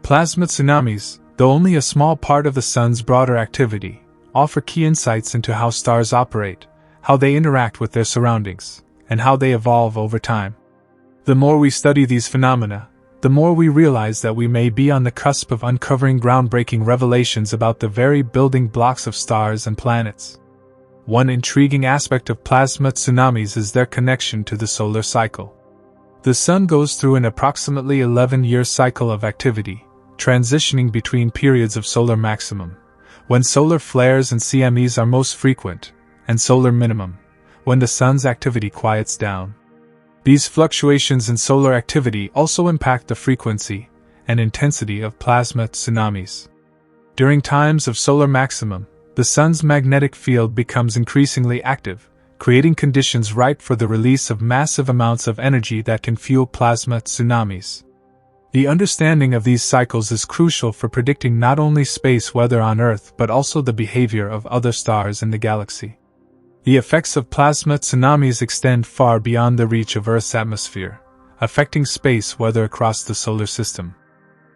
Plasma tsunamis, though only a small part of the Sun's broader activity, offer key insights into how stars operate, how they interact with their surroundings, and how they evolve over time. The more we study these phenomena, the more we realize that we may be on the cusp of uncovering groundbreaking revelations about the very building blocks of stars and planets. One intriguing aspect of plasma tsunamis is their connection to the solar cycle. The Sun goes through an approximately 11-year cycle of activity, transitioning between periods of solar maximum, when solar flares and tsunamis are most frequent, and solar minimum, when the Sun's activity quiets down. These fluctuations in solar activity also impact the frequency and intensity of plasma tsunamis. During times of solar maximum, the Sun's magnetic field becomes increasingly active, creating conditions ripe for the release of massive amounts of energy that can fuel plasma tsunamis. The understanding of these cycles is crucial for predicting not only space weather on Earth but also the behavior of other stars in the galaxy. The effects of plasma tsunamis extend far beyond the reach of Earth's atmosphere, affecting space weather across the solar system.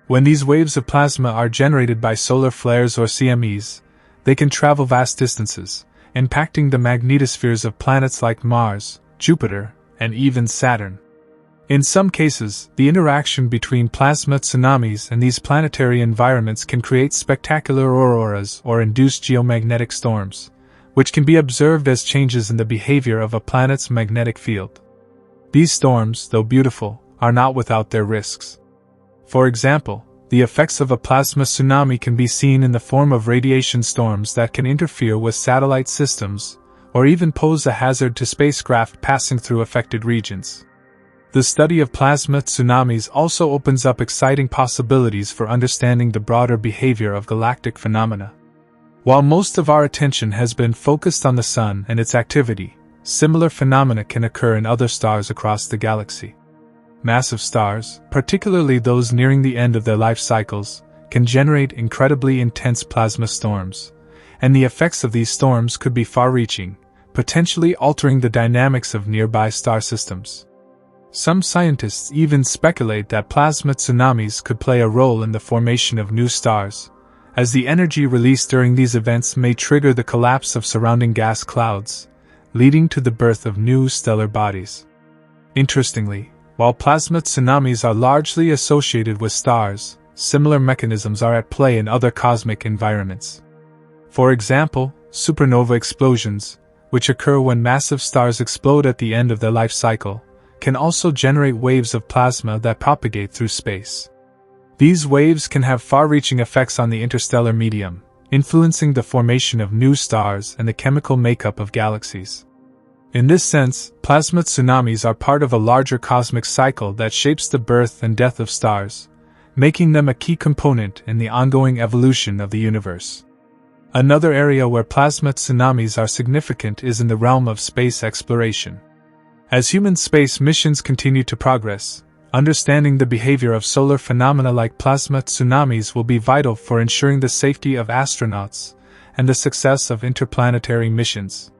When these waves of plasma are generated by solar flares or tsunamis, they can travel vast distances, impacting the magnetospheres of planets like Mars, Jupiter, and even Saturn. In some cases, the interaction between plasma tsunamis and these planetary environments can create spectacular auroras or induce geomagnetic storms, which can be observed as changes in the behavior of a planet's magnetic field. These storms, though beautiful, are not without their risks. For example, the effects of a plasma tsunami can be seen in the form of radiation storms that can interfere with satellite systems, or even pose a hazard to spacecraft passing through affected regions. The study of plasma tsunamis also opens up exciting possibilities for understanding the broader behavior of galactic phenomena. While most of our attention has been focused on the Sun and its activity, similar phenomena can occur in other stars across the galaxy. Massive stars, particularly those nearing the end of their life cycles, can generate incredibly intense plasma storms, and the effects of these storms could be far-reaching, potentially altering the dynamics of nearby star systems. Some scientists even speculate that plasma tsunamis could play a role in the formation of new stars, as the energy released during these events may trigger the collapse of surrounding gas clouds, leading to the birth of new stellar bodies. Interestingly, while plasma tsunamis are largely associated with stars, similar mechanisms are at play in other cosmic environments. For example, supernova explosions, which occur when massive stars explode at the end of their life cycle, can also generate waves of plasma that propagate through space. These waves can have far-reaching effects on the interstellar medium, influencing the formation of new stars and the chemical makeup of galaxies. In this sense, plasma tsunamis are part of a larger cosmic cycle that shapes the birth and death of stars, making them a key component in the ongoing evolution of the universe. Another area where plasma tsunamis are significant is in the realm of space exploration. As human space missions continue to progress, understanding the behavior of solar phenomena like plasma tsunamis will be vital for ensuring the safety of astronauts and the success of interplanetary missions.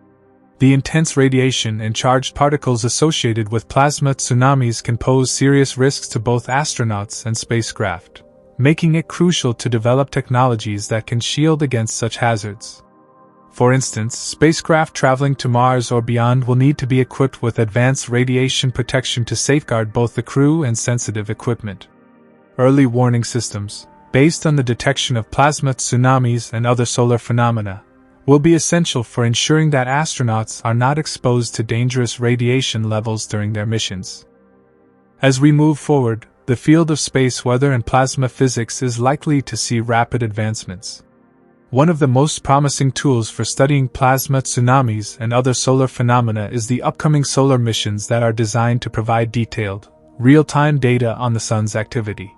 The intense radiation and charged particles associated with plasma tsunamis can pose serious risks to both astronauts and spacecraft, making it crucial to develop technologies that can shield against such hazards. For instance, spacecraft traveling to Mars or beyond will need to be equipped with advanced radiation protection to safeguard both the crew and sensitive equipment. Early warning systems, based on the detection of plasma tsunamis and other solar phenomena, will be essential for ensuring that astronauts are not exposed to dangerous radiation levels during their missions. As we move forward, the field of space weather and plasma physics is likely to see rapid advancements. One of the most promising tools for studying plasma tsunamis and other solar phenomena is the upcoming solar missions that are designed to provide detailed, real-time data on the Sun's activity.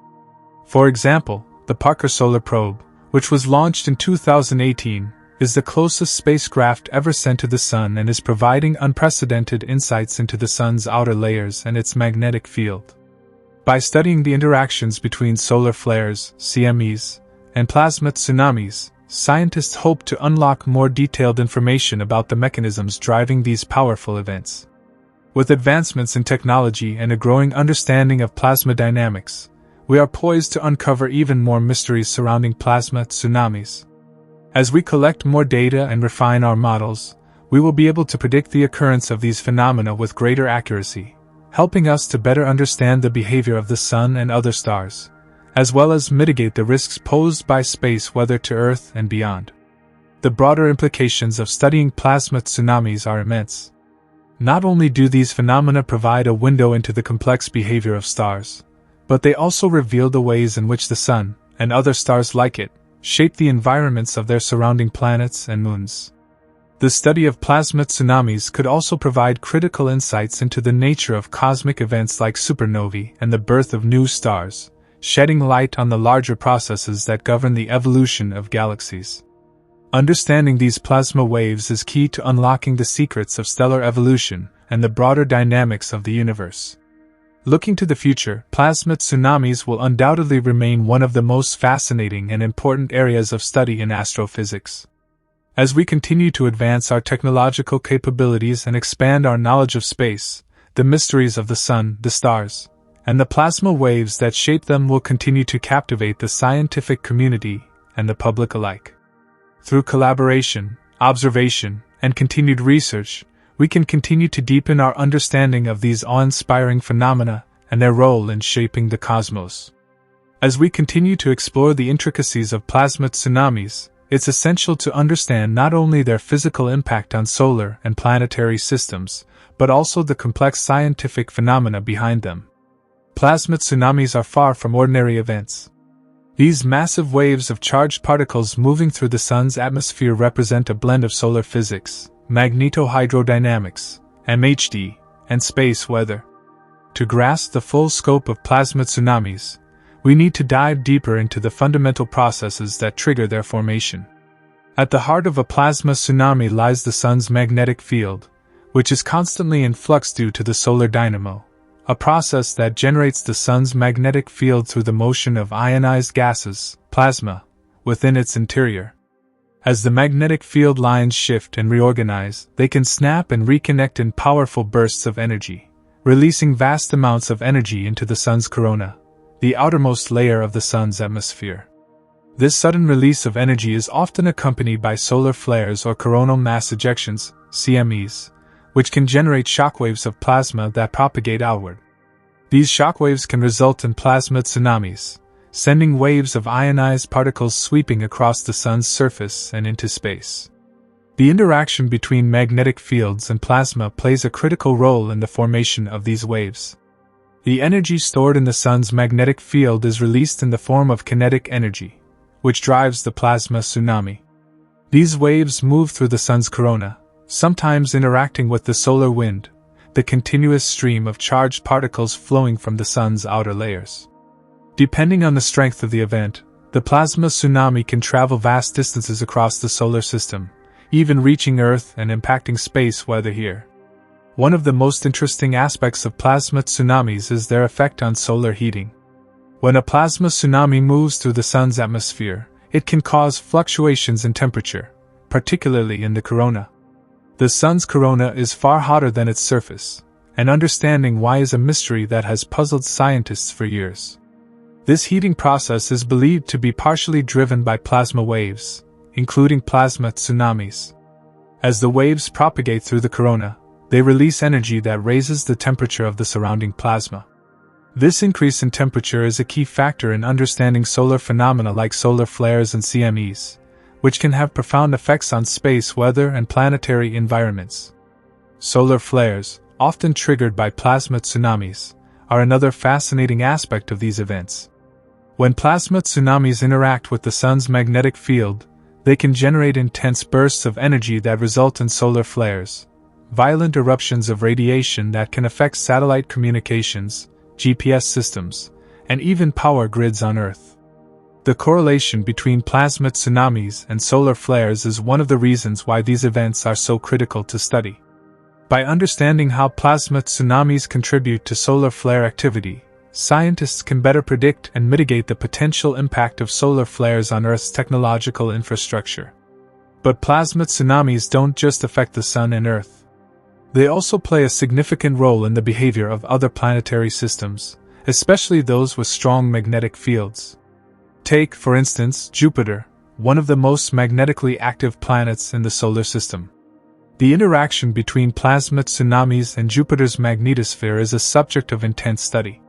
For example, the Parker Solar Probe, which was launched in 2018, is the closest spacecraft ever sent to the Sun and is providing unprecedented insights into the Sun's outer layers and its magnetic field. By studying the interactions between solar flares, CMEs, and plasma tsunamis, scientists hope to unlock more detailed information about the mechanisms driving these powerful events. With advancements in technology and a growing understanding of plasma dynamics, we are poised to uncover even more mysteries surrounding plasma tsunamis. As we collect more data and refine our models, we will be able to predict the occurrence of these phenomena with greater accuracy, helping us to better understand the behavior of the Sun and other stars, as well as mitigate the risks posed by space weather to Earth and beyond. The broader implications of studying plasma tsunamis are immense. Not only do these phenomena provide a window into the complex behavior of stars, but they also reveal the ways in which the Sun, and other stars like it, shape the environments of their surrounding planets and moons. The study of plasma tsunamis could also provide critical insights into the nature of cosmic events like supernovae and the birth of new stars, shedding light on the larger processes that govern the evolution of galaxies. Understanding these plasma waves is key to unlocking the secrets of stellar evolution and the broader dynamics of the universe. Looking to the future, plasma tsunamis will undoubtedly remain one of the most fascinating and important areas of study in astrophysics. As we continue to advance our technological capabilities and expand our knowledge of space, the mysteries of the Sun, the stars, and the plasma waves that shape them will continue to captivate the scientific community and the public alike. Through collaboration, observation, and continued research, we can continue to deepen our understanding of these awe-inspiring phenomena and their role in shaping the cosmos. As we continue to explore the intricacies of plasma tsunamis, it's essential to understand not only their physical impact on solar and planetary systems, but also the complex scientific phenomena behind them. Plasma tsunamis are far from ordinary events. These massive waves of charged particles moving through the Sun's atmosphere represent a blend of solar physics, magnetohydrodynamics, MHD, and space weather. To grasp the full scope of plasma tsunamis, we need to dive deeper into the fundamental processes that trigger their formation. At the heart of a plasma tsunami lies the Sun's magnetic field, which is constantly in flux due to the solar dynamo, a process that generates the Sun's magnetic field through the motion of ionized gases, plasma, within its interior. As the magnetic field lines shift and reorganize, they can snap and reconnect in powerful bursts of energy, releasing vast amounts of energy into the Sun's corona, the outermost layer of the Sun's atmosphere. This sudden release of energy is often accompanied by solar flares or coronal mass ejections, CMEs, which can generate shockwaves of plasma that propagate outward. These shockwaves can result in plasma tsunamis, sending waves of ionized particles sweeping across the Sun's surface and into space. The interaction between magnetic fields and plasma plays a critical role in the formation of these waves. The energy stored in the Sun's magnetic field is released in the form of kinetic energy, which drives the plasma tsunami. These waves move through the Sun's corona, sometimes interacting with the solar wind, the continuous stream of charged particles flowing from the Sun's outer layers. Depending on the strength of the event, the plasma tsunami can travel vast distances across the solar system, even reaching Earth and impacting space weather here. One of the most interesting aspects of plasma tsunamis is their effect on solar heating. When a plasma tsunami moves through the Sun's atmosphere, it can cause fluctuations in temperature, particularly in the corona. The Sun's corona is far hotter than its surface, and understanding why is a mystery that has puzzled scientists for years. This heating process is believed to be partially driven by plasma waves, including plasma tsunamis. As the waves propagate through the corona, they release energy that raises the temperature of the surrounding plasma. This increase in temperature is a key factor in understanding solar phenomena like solar flares and CMEs, which can have profound effects on space weather and planetary environments. Solar flares, often triggered by plasma tsunamis, are another fascinating aspect of these events. When plasma tsunamis interact with the Sun's magnetic field, they can generate intense bursts of energy that result in solar flares, violent eruptions of radiation that can affect satellite communications, GPS systems, and even power grids on Earth. The correlation between plasma tsunamis and solar flares is one of the reasons why these events are so critical to study. By understanding how plasma tsunamis contribute to solar flare activity, scientists can better predict and mitigate the potential impact of solar flares on Earth's technological infrastructure. But plasma tsunamis don't just affect the Sun and Earth. They also play a significant role in the behavior of other planetary systems, especially those with strong magnetic fields. Take, for instance, Jupiter, one of the most magnetically active planets in the solar system. The interaction between plasma tsunamis and Jupiter's magnetosphere is a subject of intense study.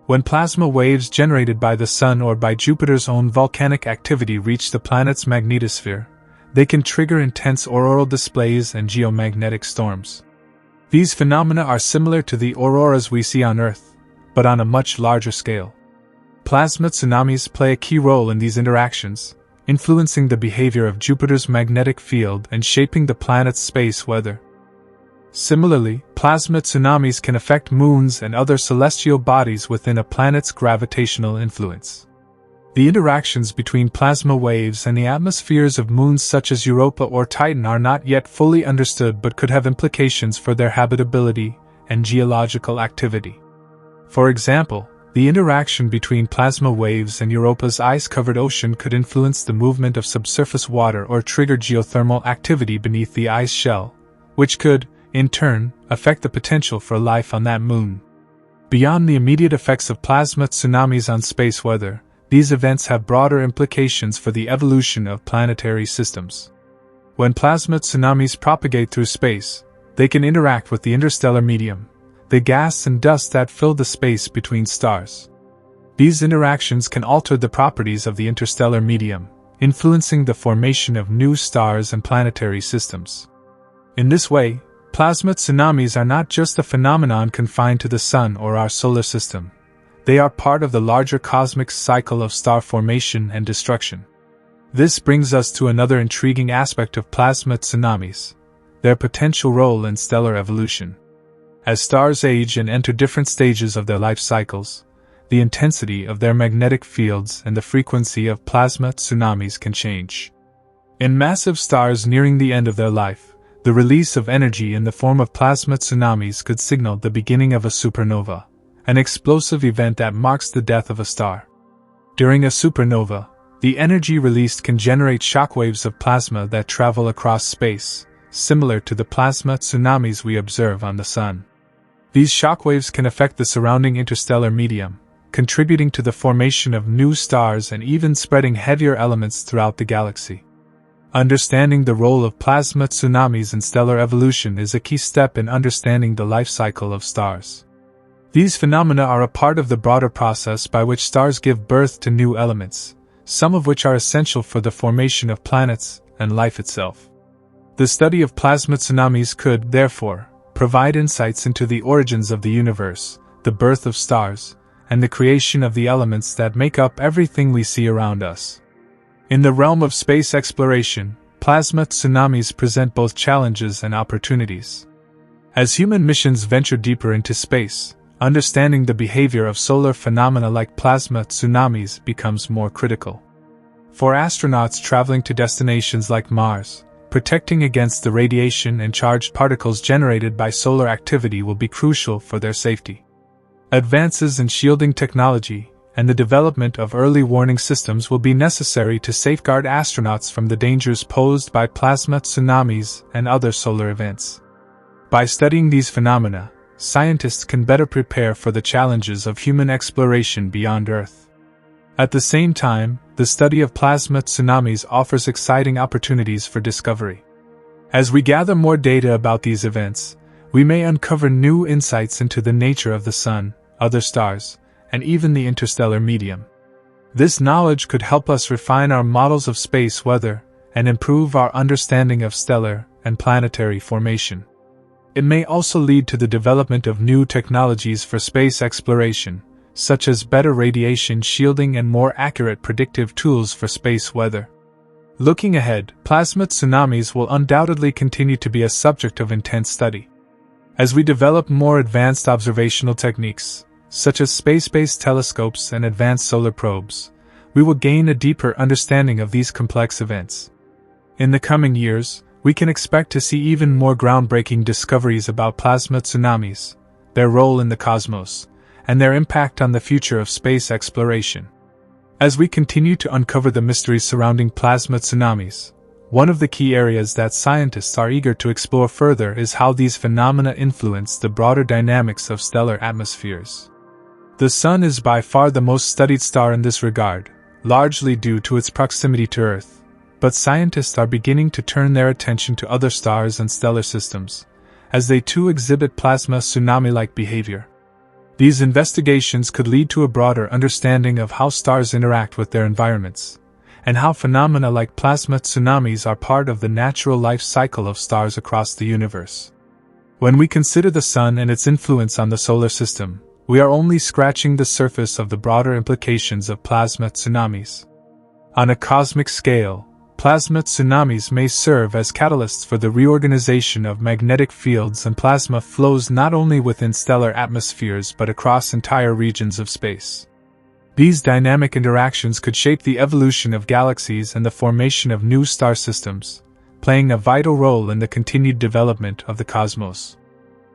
When plasma waves generated by the Sun or by Jupiter's own volcanic activity reach the planet's magnetosphere, they can trigger intense auroral displays and geomagnetic storms. These phenomena are similar to the auroras we see on Earth, but on a much larger scale. Plasma tsunamis play a key role in these interactions, influencing the behavior of Jupiter's magnetic field and shaping the planet's space weather. Similarly, plasma tsunamis can affect moons and other celestial bodies within a planet's gravitational influence. The interactions between plasma waves and the atmospheres of moons such as Europa or Titan are not yet fully understood but could have implications for their habitability and geological activity. For example, the interaction between plasma waves and Europa's ice-covered ocean could influence the movement of subsurface water or trigger geothermal activity beneath the ice shell, which could, in turn, affect the potential for life on that moon. Beyond the immediate effects of plasma tsunamis on space weather, these events have broader implications for the evolution of planetary systems. When plasma tsunamis propagate through space, they can interact with the interstellar medium, the gas and dust that fill the space between stars. These interactions can alter the properties of the interstellar medium, influencing the formation of new stars and planetary systems. In this way, plasma tsunamis are not just a phenomenon confined to the Sun or our solar system. They are part of the larger cosmic cycle of star formation and destruction. This brings us to another intriguing aspect of plasma tsunamis: their potential role in stellar evolution. As stars age and enter different stages of their life cycles, the intensity of their magnetic fields and the frequency of plasma tsunamis can change. In massive stars nearing the end of their life, the release of energy in the form of plasma tsunamis could signal the beginning of a supernova, an explosive event that marks the death of a star. During a supernova, the energy released can generate shockwaves of plasma that travel across space, similar to the plasma tsunamis we observe on the Sun. These shockwaves can affect the surrounding interstellar medium, contributing to the formation of new stars and even spreading heavier elements throughout the galaxy. Understanding the role of plasma tsunamis in stellar evolution is a key step in understanding the life cycle of stars. These phenomena are a part of the broader process by which stars give birth to new elements, some of which are essential for the formation of planets and life itself. The study of plasma tsunamis could, therefore, provide insights into the origins of the universe, the birth of stars, and the creation of the elements that make up everything we see around us. In the realm of space exploration, plasma tsunamis present both challenges and opportunities. As human missions venture deeper into space, understanding the behavior of solar phenomena like plasma tsunamis becomes more critical. For astronauts traveling to destinations like Mars, protecting against the radiation and charged particles generated by solar activity will be crucial for their safety. Advances in shielding technology and the development of early warning systems will be necessary to safeguard astronauts from the dangers posed by plasma tsunamis and other solar events. By studying these phenomena, scientists can better prepare for the challenges of human exploration beyond Earth. At the same time, the study of plasma tsunamis offers exciting opportunities for discovery. As we gather more data about these events, we may uncover new insights into the nature of the Sun, other stars, and even the interstellar medium. This knowledge could help us refine our models of space weather and improve our understanding of stellar and planetary formation. It may also lead to the development of new technologies for space exploration, such as better radiation shielding and more accurate predictive tools for space weather. Looking ahead, plasma tsunamis will undoubtedly continue to be a subject of intense study. As we develop more advanced observational techniques, such as space-based telescopes and advanced solar probes, we will gain a deeper understanding of these complex events. In the coming years, we can expect to see even more groundbreaking discoveries about plasma tsunamis, their role in the cosmos, and their impact on the future of space exploration. As we continue to uncover the mysteries surrounding plasma tsunamis, one of the key areas that scientists are eager to explore further is how these phenomena influence the broader dynamics of stellar atmospheres. The Sun is by far the most studied star in this regard, largely due to its proximity to Earth, but scientists are beginning to turn their attention to other stars and stellar systems, as they too exhibit plasma tsunami-like behavior. These investigations could lead to a broader understanding of how stars interact with their environments, and how phenomena like plasma tsunamis are part of the natural life cycle of stars across the universe. When we consider the Sun and its influence on the solar system, we are only scratching the surface of the broader implications of plasma tsunamis. On a cosmic scale, plasma tsunamis may serve as catalysts for the reorganization of magnetic fields and plasma flows not only within stellar atmospheres but across entire regions of space. These dynamic interactions could shape the evolution of galaxies and the formation of new star systems, playing a vital role in the continued development of the cosmos.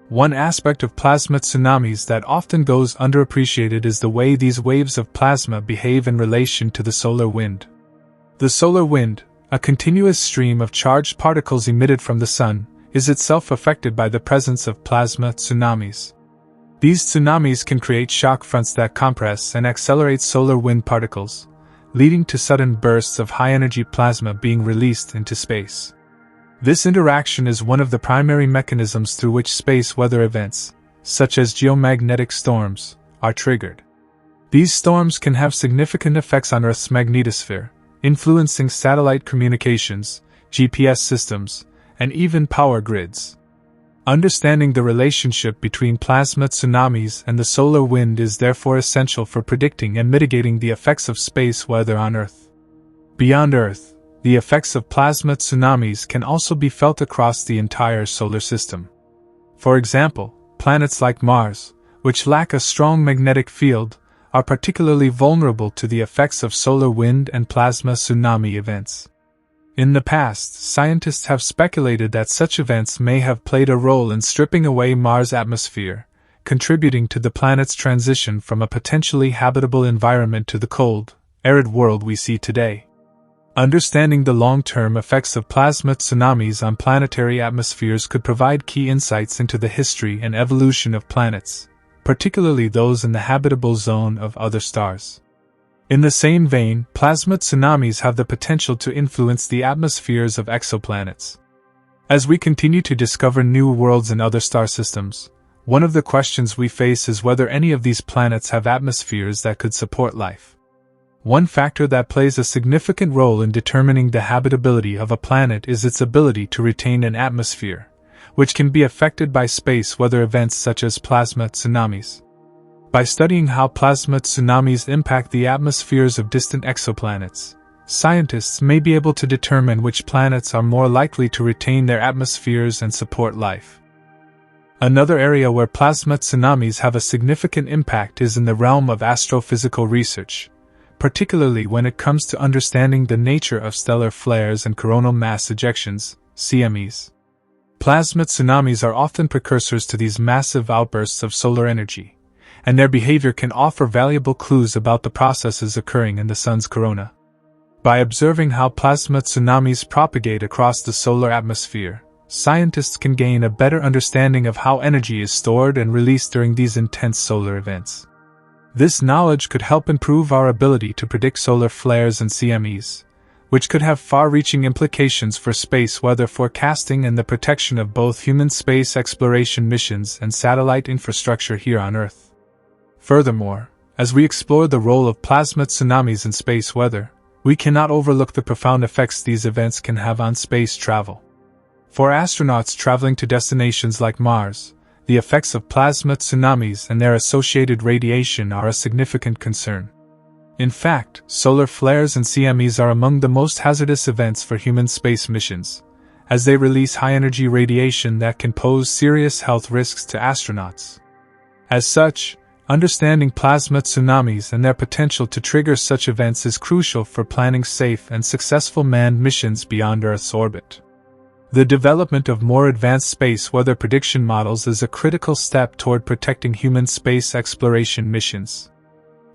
One aspect of plasma tsunamis that often goes underappreciated is the way these waves of plasma behave in relation to the solar wind. The solar wind, a continuous stream of charged particles emitted from the Sun, is itself affected by the presence of plasma tsunamis. These tsunamis can create shock fronts that compress and accelerate solar wind particles, leading to sudden bursts of high-energy plasma being released into space. This interaction is one of the primary mechanisms through which space weather events, such as geomagnetic storms, are triggered. These storms can have significant effects on Earth's magnetosphere, influencing satellite communications, GPS systems, and even power grids. Understanding the relationship between plasma tsunamis and the solar wind is therefore essential for predicting and mitigating the effects of space weather on Earth. Beyond Earth, the effects of plasma tsunamis can also be felt across the entire solar system. For example, planets like Mars, which lack a strong magnetic field, are particularly vulnerable to the effects of solar wind and plasma tsunami events. In the past, scientists have speculated that such events may have played a role in stripping away Mars' atmosphere, contributing to the planet's transition from a potentially habitable environment to the cold, arid world we see today. Understanding the long-term effects of plasma tsunamis on planetary atmospheres could provide key insights into the history and evolution of planets, particularly those in the habitable zone of other stars. In the same vein, plasma tsunamis have the potential to influence the atmospheres of exoplanets. As we continue to discover new worlds in other star systems, one of the questions we face is whether any of these planets have atmospheres that could support life. One factor that plays a significant role in determining the habitability of a planet is its ability to retain an atmosphere, which can be affected by space weather events such as plasma tsunamis. By studying how plasma tsunamis impact the atmospheres of distant exoplanets, scientists may be able to determine which planets are more likely to retain their atmospheres and support life. Another area where plasma tsunamis have a significant impact is in the realm of astrophysical research, particularly when it comes to understanding the nature of stellar flares and coronal mass ejections, CMEs. Plasma tsunamis are often precursors to these massive outbursts of solar energy, and their behavior can offer valuable clues about the processes occurring in the Sun's corona. By observing how plasma tsunamis propagate across the solar atmosphere, scientists can gain a better understanding of how energy is stored and released during these intense solar events. This knowledge could help improve our ability to predict solar flares and CMEs, which could have far-reaching implications for space weather forecasting and the protection of both human space exploration missions and satellite infrastructure here on Earth. Furthermore, as we explore the role of plasma tsunamis in space weather, we cannot overlook the profound effects these events can have on space travel. For astronauts traveling to destinations like Mars, the effects of plasma tsunamis and their associated radiation are a significant concern. In fact, solar flares and CMEs are among the most hazardous events for human space missions, as they release high-energy radiation that can pose serious health risks to astronauts. As such, understanding plasma tsunamis and their potential to trigger such events is crucial for planning safe and successful manned missions beyond Earth's orbit. The development of more advanced space weather prediction models is a critical step toward protecting human space exploration missions.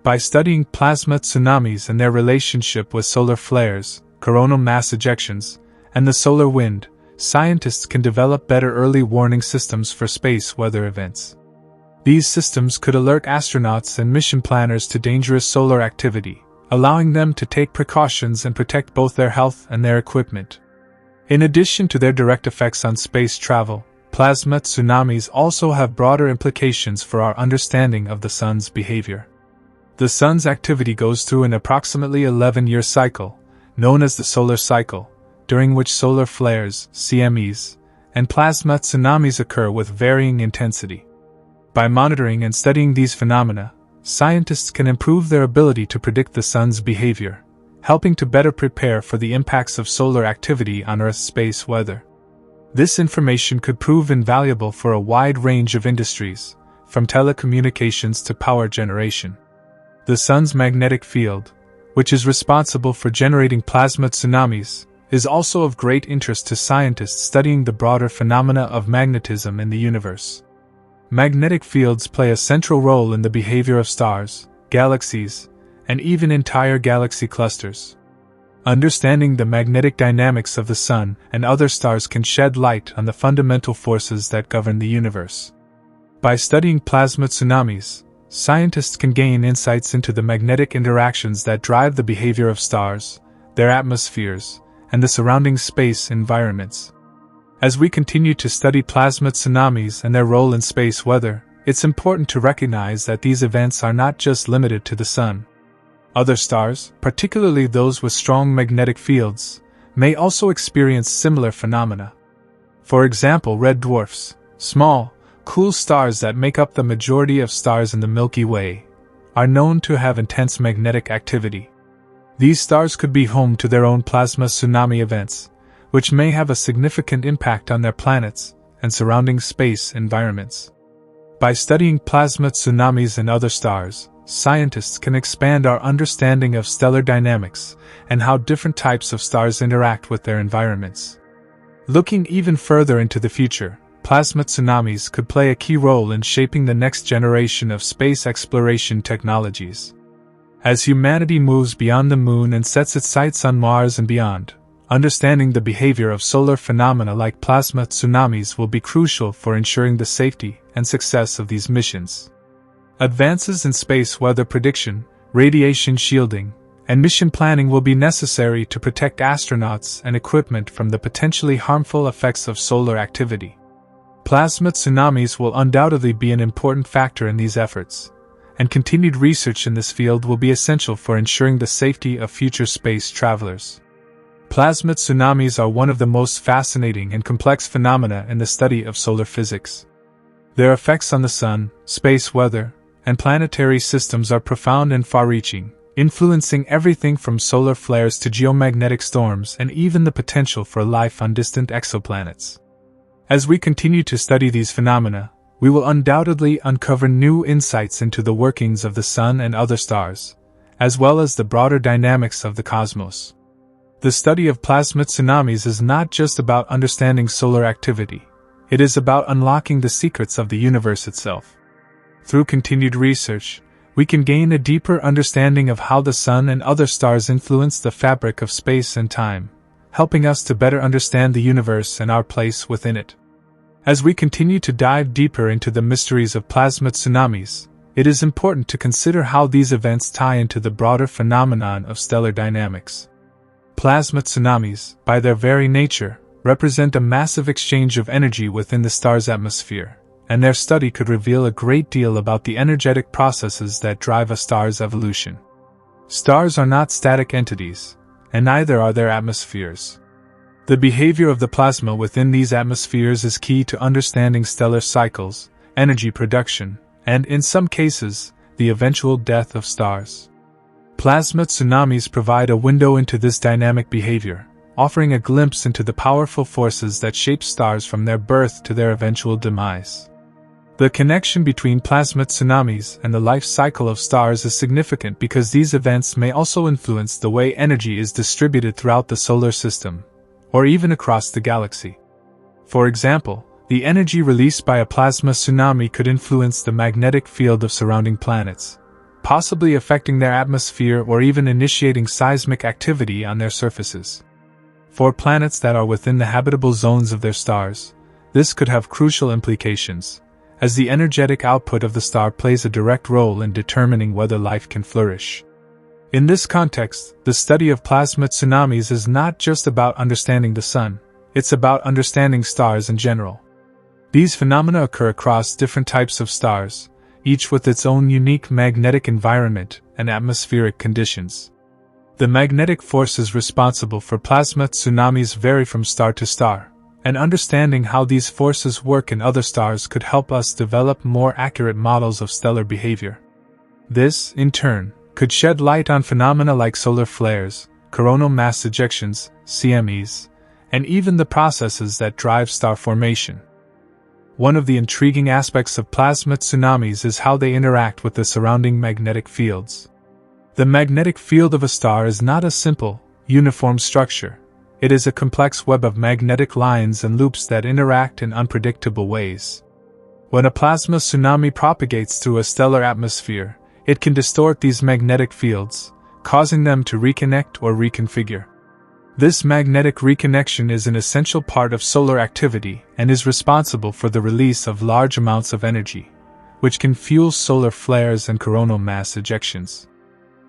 By studying plasma tsunamis and their relationship with solar flares, coronal mass ejections, and the solar wind, scientists can develop better early warning systems for space weather events. These systems could alert astronauts and mission planners to dangerous solar activity, allowing them to take precautions and protect both their health and their equipment. In addition to their direct effects on space travel, plasma tsunamis also have broader implications for our understanding of the Sun's behavior. The Sun's activity goes through an approximately 11-year cycle, known as the solar cycle, during which solar flares, CMEs, and plasma tsunamis occur with varying intensity. By monitoring and studying these phenomena, scientists can improve their ability to predict the Sun's behavior, helping to better prepare for the impacts of solar activity on Earth's space weather. This information could prove invaluable for a wide range of industries, from telecommunications to power generation. The Sun's magnetic field, which is responsible for generating plasma tsunamis, is also of great interest to scientists studying the broader phenomena of magnetism in the universe. Magnetic fields play a central role in the behavior of stars, galaxies, and even entire galaxy clusters. Understanding the magnetic dynamics of the Sun and other stars can shed light on the fundamental forces that govern the universe. By studying plasma tsunamis, scientists can gain insights into the magnetic interactions that drive the behavior of stars, their atmospheres, and the surrounding space environments. As we continue to study plasma tsunamis and their role in space weather, it's important to recognize that these events are not just limited to the Sun. Other stars, particularly those with strong magnetic fields, may also experience similar phenomena. For example, red dwarfs, small, cool stars that make up the majority of stars in the Milky Way, are known to have intense magnetic activity. These stars could be home to their own plasma tsunami events, which may have a significant impact on their planets and surrounding space environments. By studying plasma tsunamis in other stars, scientists can expand our understanding of stellar dynamics and how different types of stars interact with their environments. Looking even further into the future, plasma tsunamis could play a key role in shaping the next generation of space exploration technologies. As humanity moves beyond the Moon and sets its sights on Mars and beyond, understanding the behavior of solar phenomena like plasma tsunamis will be crucial for ensuring the safety and success of these missions. Advances in space weather prediction, radiation shielding, and mission planning will be necessary to protect astronauts and equipment from the potentially harmful effects of solar activity. Plasma tsunamis will undoubtedly be an important factor in these efforts, and continued research in this field will be essential for ensuring the safety of future space travelers. Plasma tsunamis are one of the most fascinating and complex phenomena in the study of solar physics. Their effects on the Sun, space weather, and planetary systems are profound and far-reaching, influencing everything from solar flares to geomagnetic storms and even the potential for life on distant exoplanets. As we continue to study these phenomena, we will undoubtedly uncover new insights into the workings of the Sun and other stars, as well as the broader dynamics of the cosmos. The study of plasma tsunamis is not just about understanding solar activity, it is about unlocking the secrets of the universe itself. Through continued research, we can gain a deeper understanding of how the Sun and other stars influence the fabric of space and time, helping us to better understand the universe and our place within it. As we continue to dive deeper into the mysteries of plasma tsunamis, it is important to consider how these events tie into the broader phenomenon of stellar dynamics. Plasma tsunamis, by their very nature, represent a massive exchange of energy within the star's atmosphere, and their study could reveal a great deal about the energetic processes that drive a star's evolution. Stars are not static entities, and neither are their atmospheres. The behavior of the plasma within these atmospheres is key to understanding stellar cycles, energy production, and, in some cases, the eventual death of stars. Plasma tsunamis provide a window into this dynamic behavior, offering a glimpse into the powerful forces that shape stars from their birth to their eventual demise. The connection between plasma tsunamis and the life cycle of stars is significant because these events may also influence the way energy is distributed throughout the solar system, or even across the galaxy. For example, the energy released by a plasma tsunami could influence the magnetic field of surrounding planets, possibly affecting their atmosphere or even initiating seismic activity on their surfaces. For planets that are within the habitable zones of their stars, this could have crucial implications, as the energetic output of the star plays a direct role in determining whether life can flourish. In this context, the study of plasma tsunamis is not just about understanding the Sun, it's about understanding stars in general. These phenomena occur across different types of stars, each with its own unique magnetic environment and atmospheric conditions. The magnetic forces responsible for plasma tsunamis vary from star to star, and understanding how these forces work in other stars could help us develop more accurate models of stellar behavior. This, in turn, could shed light on phenomena like solar flares, coronal mass ejections, CMEs, and even the processes that drive star formation. One of the intriguing aspects of plasma tsunamis is how they interact with the surrounding magnetic fields. The magnetic field of a star is not a simple, uniform structure. It is a complex web of magnetic lines and loops that interact in unpredictable ways. When a plasma tsunami propagates through a stellar atmosphere, it can distort these magnetic fields, causing them to reconnect or reconfigure. This magnetic reconnection is an essential part of solar activity and is responsible for the release of large amounts of energy, which can fuel solar flares and coronal mass ejections.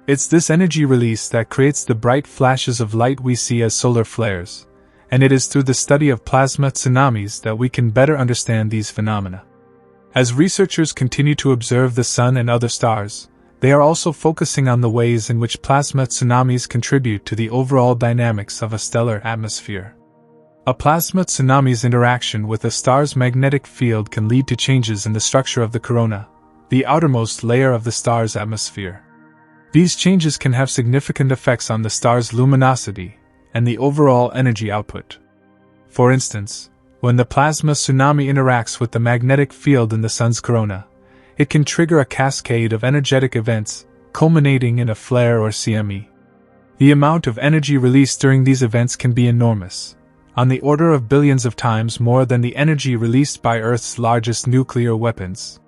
It's this energy release that creates the bright flashes of light we see as solar flares, and it is through the study of plasma tsunamis that we can better understand these phenomena. As researchers continue to observe the Sun and other stars, they are also focusing on the ways in which plasma tsunamis contribute to the overall dynamics of a stellar atmosphere. A plasma tsunami's interaction with a star's magnetic field can lead to changes in the structure of the corona, the outermost layer of the star's atmosphere. These changes can have significant effects on the star's luminosity and the overall energy output. For instance, when the plasma tsunami interacts with the magnetic field in the Sun's corona, it can trigger a cascade of energetic events, culminating in a flare or CME. The amount of energy released during these events can be enormous, on the order of billions of times more than the energy released by Earth's largest nuclear weapons.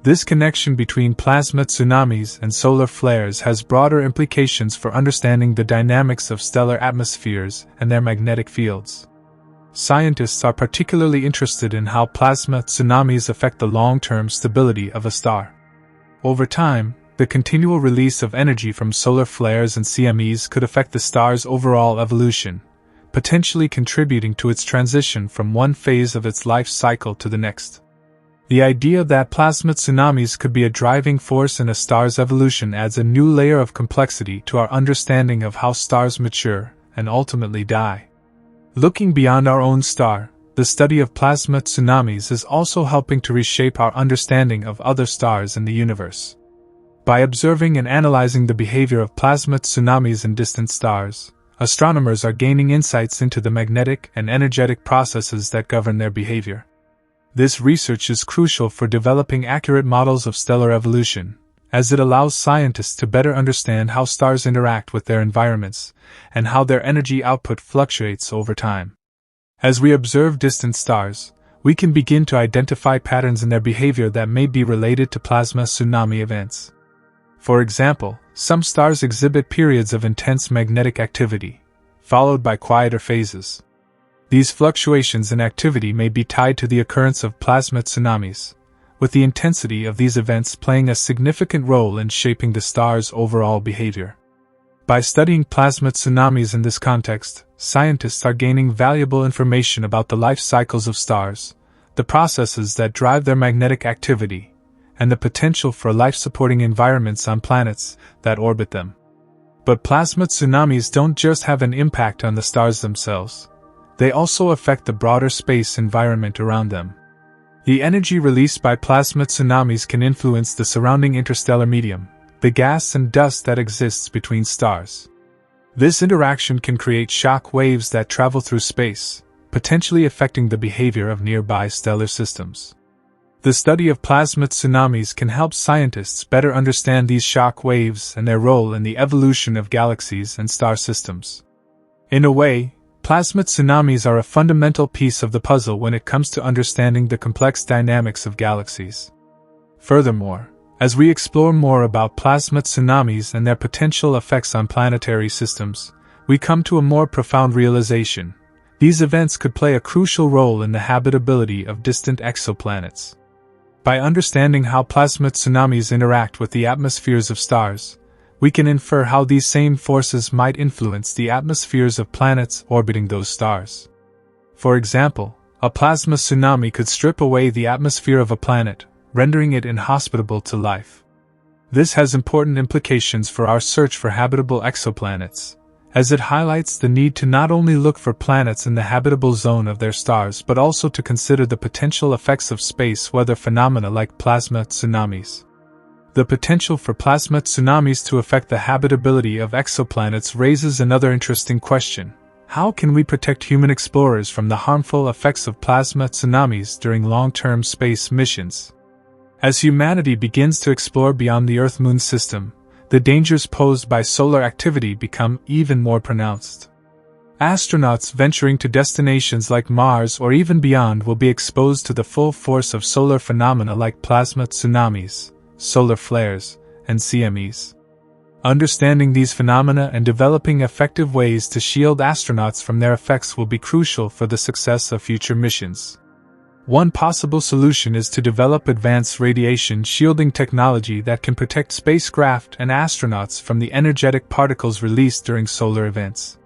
This connection between plasma tsunamis and solar flares has broader implications for understanding the dynamics of stellar atmospheres and their magnetic fields. Scientists are particularly interested in how plasma tsunamis affect the long-term stability of a star. Over time, the continual release of energy from solar flares and CMEs could affect the star's overall evolution, potentially contributing to its transition from one phase of its life cycle to the next. The idea that plasma tsunamis could be a driving force in a star's evolution adds a new layer of complexity to our understanding of how stars mature and ultimately die. Looking beyond our own star, the study of plasma tsunamis is also helping to reshape our understanding of other stars in the universe. By observing and analyzing the behavior of plasma tsunamis in distant stars, astronomers are gaining insights into the magnetic and energetic processes that govern their behavior. This research is crucial for developing accurate models of stellar evolution, as it allows scientists to better understand how stars interact with their environments and how their energy output fluctuates over time. As we observe distant stars, we can begin to identify patterns in their behavior that may be related to plasma tsunami events. For example, some stars exhibit periods of intense magnetic activity, followed by quieter phases. These fluctuations in activity may be tied to the occurrence of plasma tsunamis, with the intensity of these events playing a significant role in shaping the star's overall behavior. By studying plasma tsunamis in this context, scientists are gaining valuable information about the life cycles of stars, the processes that drive their magnetic activity, and the potential for life-supporting environments on planets that orbit them. But plasma tsunamis don't just have an impact on the stars themselves. They also affect the broader space environment around them. The energy released by plasma tsunamis can influence the surrounding interstellar medium, the gas and dust that exists between stars. This interaction can create shock waves that travel through space, potentially affecting the behavior of nearby stellar systems. The study of plasma tsunamis can help scientists better understand these shock waves and their role in the evolution of galaxies and star systems. In a way, plasma tsunamis are a fundamental piece of the puzzle when it comes to understanding the complex dynamics of galaxies. Furthermore, as we explore more about plasma tsunamis and their potential effects on planetary systems, we come to a more profound realization. These events could play a crucial role in the habitability of distant exoplanets. By understanding how plasma tsunamis interact with the atmospheres of stars, we can infer how these same forces might influence the atmospheres of planets orbiting those stars. For example, a plasma tsunami could strip away the atmosphere of a planet, rendering it inhospitable to life. This has important implications for our search for habitable exoplanets, as it highlights the need to not only look for planets in the habitable zone of their stars but also to consider the potential effects of space weather phenomena like plasma tsunamis. The potential for plasma tsunamis to affect the habitability of exoplanets raises another interesting question. How can we protect human explorers from the harmful effects of plasma tsunamis during long-term space missions? As humanity begins to explore beyond the Earth-Moon system, the dangers posed by solar activity become even more pronounced. Astronauts venturing to destinations like Mars or even beyond will be exposed to the full force of solar phenomena like plasma tsunamis, solar flares, and CMEs. Understanding these phenomena and developing effective ways to shield astronauts from their effects will be crucial for the success of future missions. One possible solution is to develop advanced radiation shielding technology that can protect spacecraft and astronauts from the energetic particles released during solar events.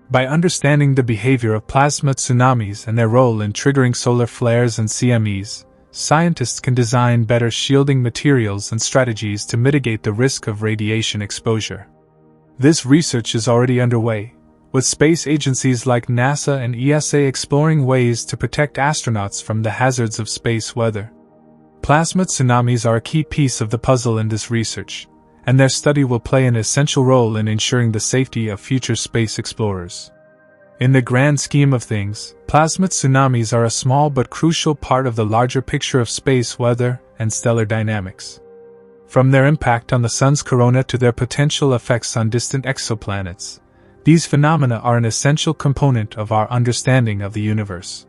By understanding the behavior of plasma tsunamis and their role in triggering solar flares and CMEs, scientists can design better shielding materials and strategies to mitigate the risk of radiation exposure. This research is already underway, with space agencies like NASA and ESA exploring ways to protect astronauts from the hazards of space weather. Plasma tsunamis are a key piece of the puzzle in this research, and their study will play an essential role in ensuring the safety of future space explorers. In the grand scheme of things, plasma tsunamis are a small but crucial part of the larger picture of space weather and stellar dynamics. From their impact on the Sun's corona to their potential effects on distant exoplanets, these phenomena are an essential component of our understanding of the universe.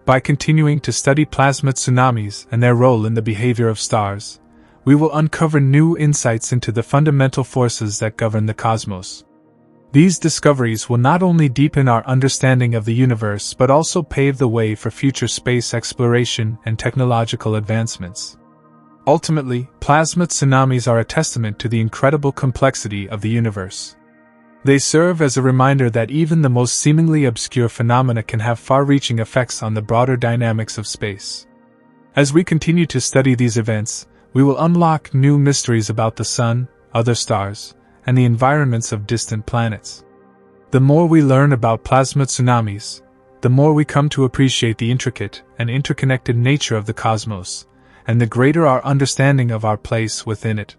By continuing to study plasma tsunamis and their role in the behavior of stars, we will uncover new insights into the fundamental forces that govern the cosmos. These discoveries will not only deepen our understanding of the universe but also pave the way for future space exploration and technological advancements. Ultimately, plasma tsunamis are a testament to the incredible complexity of the universe. They serve as a reminder that even the most seemingly obscure phenomena can have far-reaching effects on the broader dynamics of space. As we continue to study these events, we will unlock new mysteries about the Sun, other stars, and the environments of distant planets. The more we learn about plasma tsunamis, the more we come to appreciate the intricate and interconnected nature of the cosmos, and the greater our understanding of our place within it.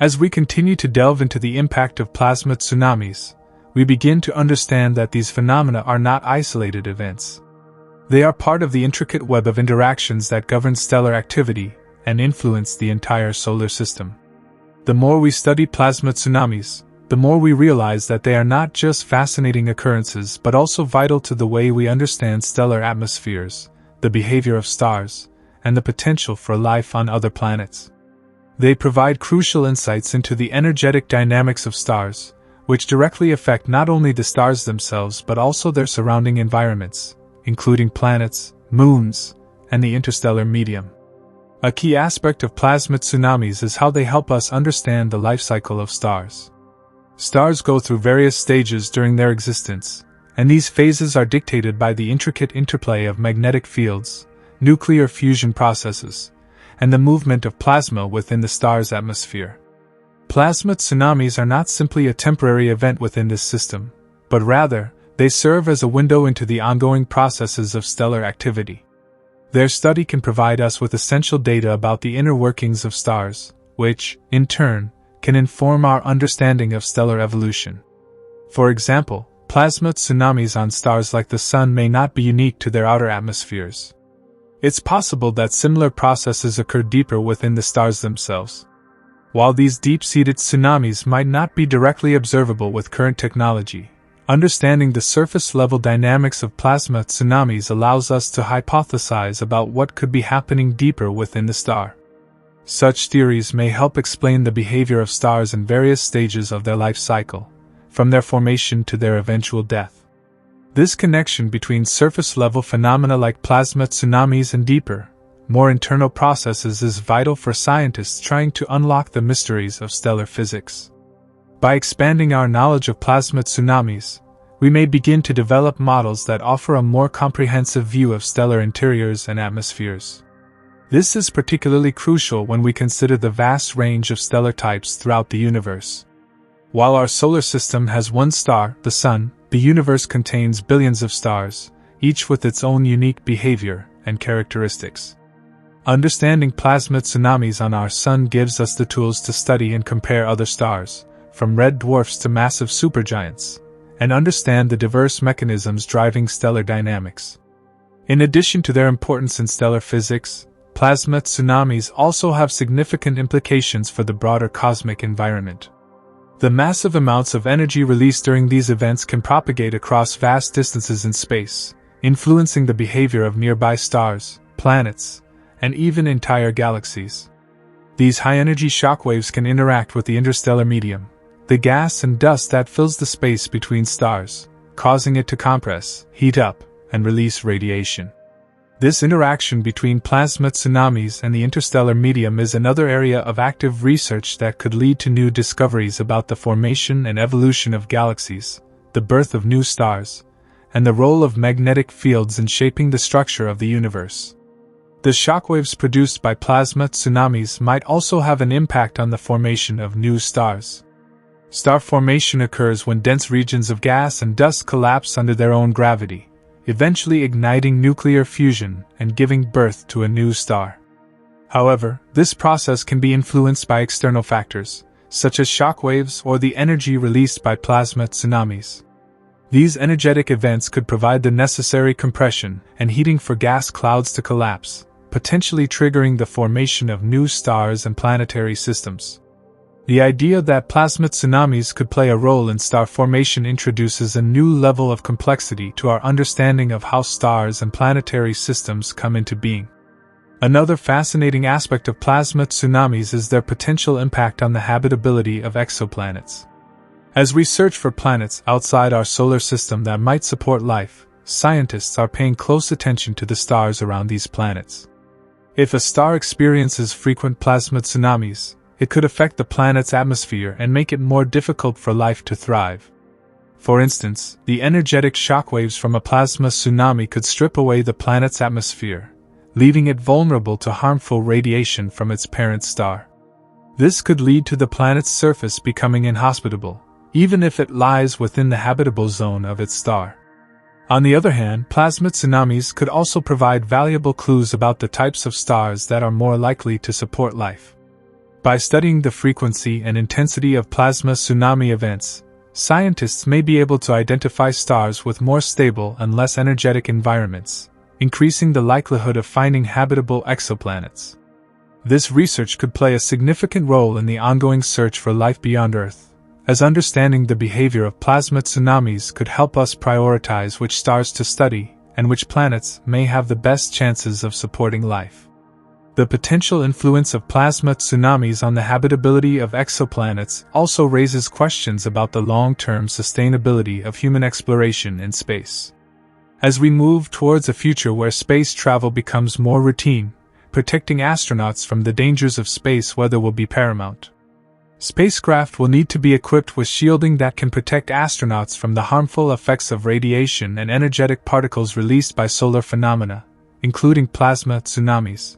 As we continue to delve into the impact of plasma tsunamis, we begin to understand that these phenomena are not isolated events. They are part of the intricate web of interactions that govern stellar activity and influence the entire solar system. The more we study plasma tsunamis, the more we realize that they are not just fascinating occurrences but also vital to the way we understand stellar atmospheres, the behavior of stars, and the potential for life on other planets. They provide crucial insights into the energetic dynamics of stars, which directly affect not only the stars themselves but also their surrounding environments, including planets, moons, and the interstellar medium. A key aspect of plasma tsunamis is how they help us understand the lifecycle of stars. Stars go through various stages during their existence, and these phases are dictated by the intricate interplay of magnetic fields, nuclear fusion processes, and the movement of plasma within the star's atmosphere. Plasma tsunamis are not simply a temporary event within this system, but rather, they serve as a window into the ongoing processes of stellar activity. Their study can provide us with essential data about the inner workings of stars, which, in turn, can inform our understanding of stellar evolution. For example, plasma tsunamis on stars like the Sun may not be unique to their outer atmospheres. It's possible that similar processes occur deeper within the stars themselves. While these deep-seated tsunamis might not be directly observable with current technology, understanding the surface-level dynamics of plasma tsunamis allows us to hypothesize about what could be happening deeper within the star. Such theories may help explain the behavior of stars in various stages of their life cycle, from their formation to their eventual death. This connection between surface-level phenomena like plasma tsunamis and deeper, more internal processes is vital for scientists trying to unlock the mysteries of stellar physics. By expanding our knowledge of plasma tsunamis, we may begin to develop models that offer a more comprehensive view of stellar interiors and atmospheres. This is particularly crucial when we consider the vast range of stellar types throughout the universe. While our solar system has one star, the Sun, the universe contains billions of stars, each with its own unique behavior and characteristics. Understanding plasma tsunamis on our Sun gives us the tools to study and compare other stars, from red dwarfs to massive supergiants, and understand the diverse mechanisms driving stellar dynamics. In addition to their importance in stellar physics, plasma tsunamis also have significant implications for the broader cosmic environment. The massive amounts of energy released during these events can propagate across vast distances in space, influencing the behavior of nearby stars, planets, and even entire galaxies. These high-energy shockwaves can interact with the interstellar medium, the gas and dust that fills the space between stars, causing it to compress, heat up, and release radiation. This interaction between plasma tsunamis and the interstellar medium is another area of active research that could lead to new discoveries about the formation and evolution of galaxies, the birth of new stars, and the role of magnetic fields in shaping the structure of the universe. The shockwaves produced by plasma tsunamis might also have an impact on the formation of new stars. Star formation occurs when dense regions of gas and dust collapse under their own gravity, eventually igniting nuclear fusion and giving birth to a new star. However, this process can be influenced by external factors, such as shockwaves or the energy released by plasma tsunamis. These energetic events could provide the necessary compression and heating for gas clouds to collapse, potentially triggering the formation of new stars and planetary systems. The idea that plasma tsunamis could play a role in star formation introduces a new level of complexity to our understanding of how stars and planetary systems come into being. Another fascinating aspect of plasma tsunamis is their potential impact on the habitability of exoplanets. As we search for planets outside our solar system that might support life, scientists are paying close attention to the stars around these planets. If a star experiences frequent plasma tsunamis, it could affect the planet's atmosphere and make it more difficult for life to thrive. For instance, the energetic shockwaves from a plasma tsunami could strip away the planet's atmosphere, leaving it vulnerable to harmful radiation from its parent star. This could lead to the planet's surface becoming inhospitable, even if it lies within the habitable zone of its star. On the other hand, plasma tsunamis could also provide valuable clues about the types of stars that are more likely to support life. By studying the frequency and intensity of plasma tsunami events, scientists may be able to identify stars with more stable and less energetic environments, increasing the likelihood of finding habitable exoplanets. This research could play a significant role in the ongoing search for life beyond Earth, as understanding the behavior of plasma tsunamis could help us prioritize which stars to study and which planets may have the best chances of supporting life. The potential influence of plasma tsunamis on the habitability of exoplanets also raises questions about the long-term sustainability of human exploration in space. As we move towards a future where space travel becomes more routine, protecting astronauts from the dangers of space weather will be paramount. Spacecraft will need to be equipped with shielding that can protect astronauts from the harmful effects of radiation and energetic particles released by solar phenomena, including plasma tsunamis.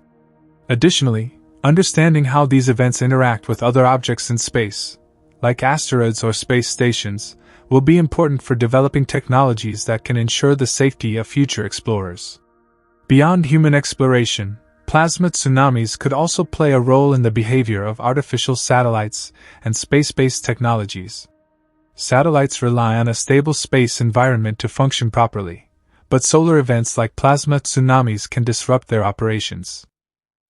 Additionally, understanding how these events interact with other objects in space, like asteroids or space stations, will be important for developing technologies that can ensure the safety of future explorers. Beyond human exploration, plasma tsunamis could also play a role in the behavior of artificial satellites and space-based technologies. Satellites rely on a stable space environment to function properly, but solar events like plasma tsunamis can disrupt their operations.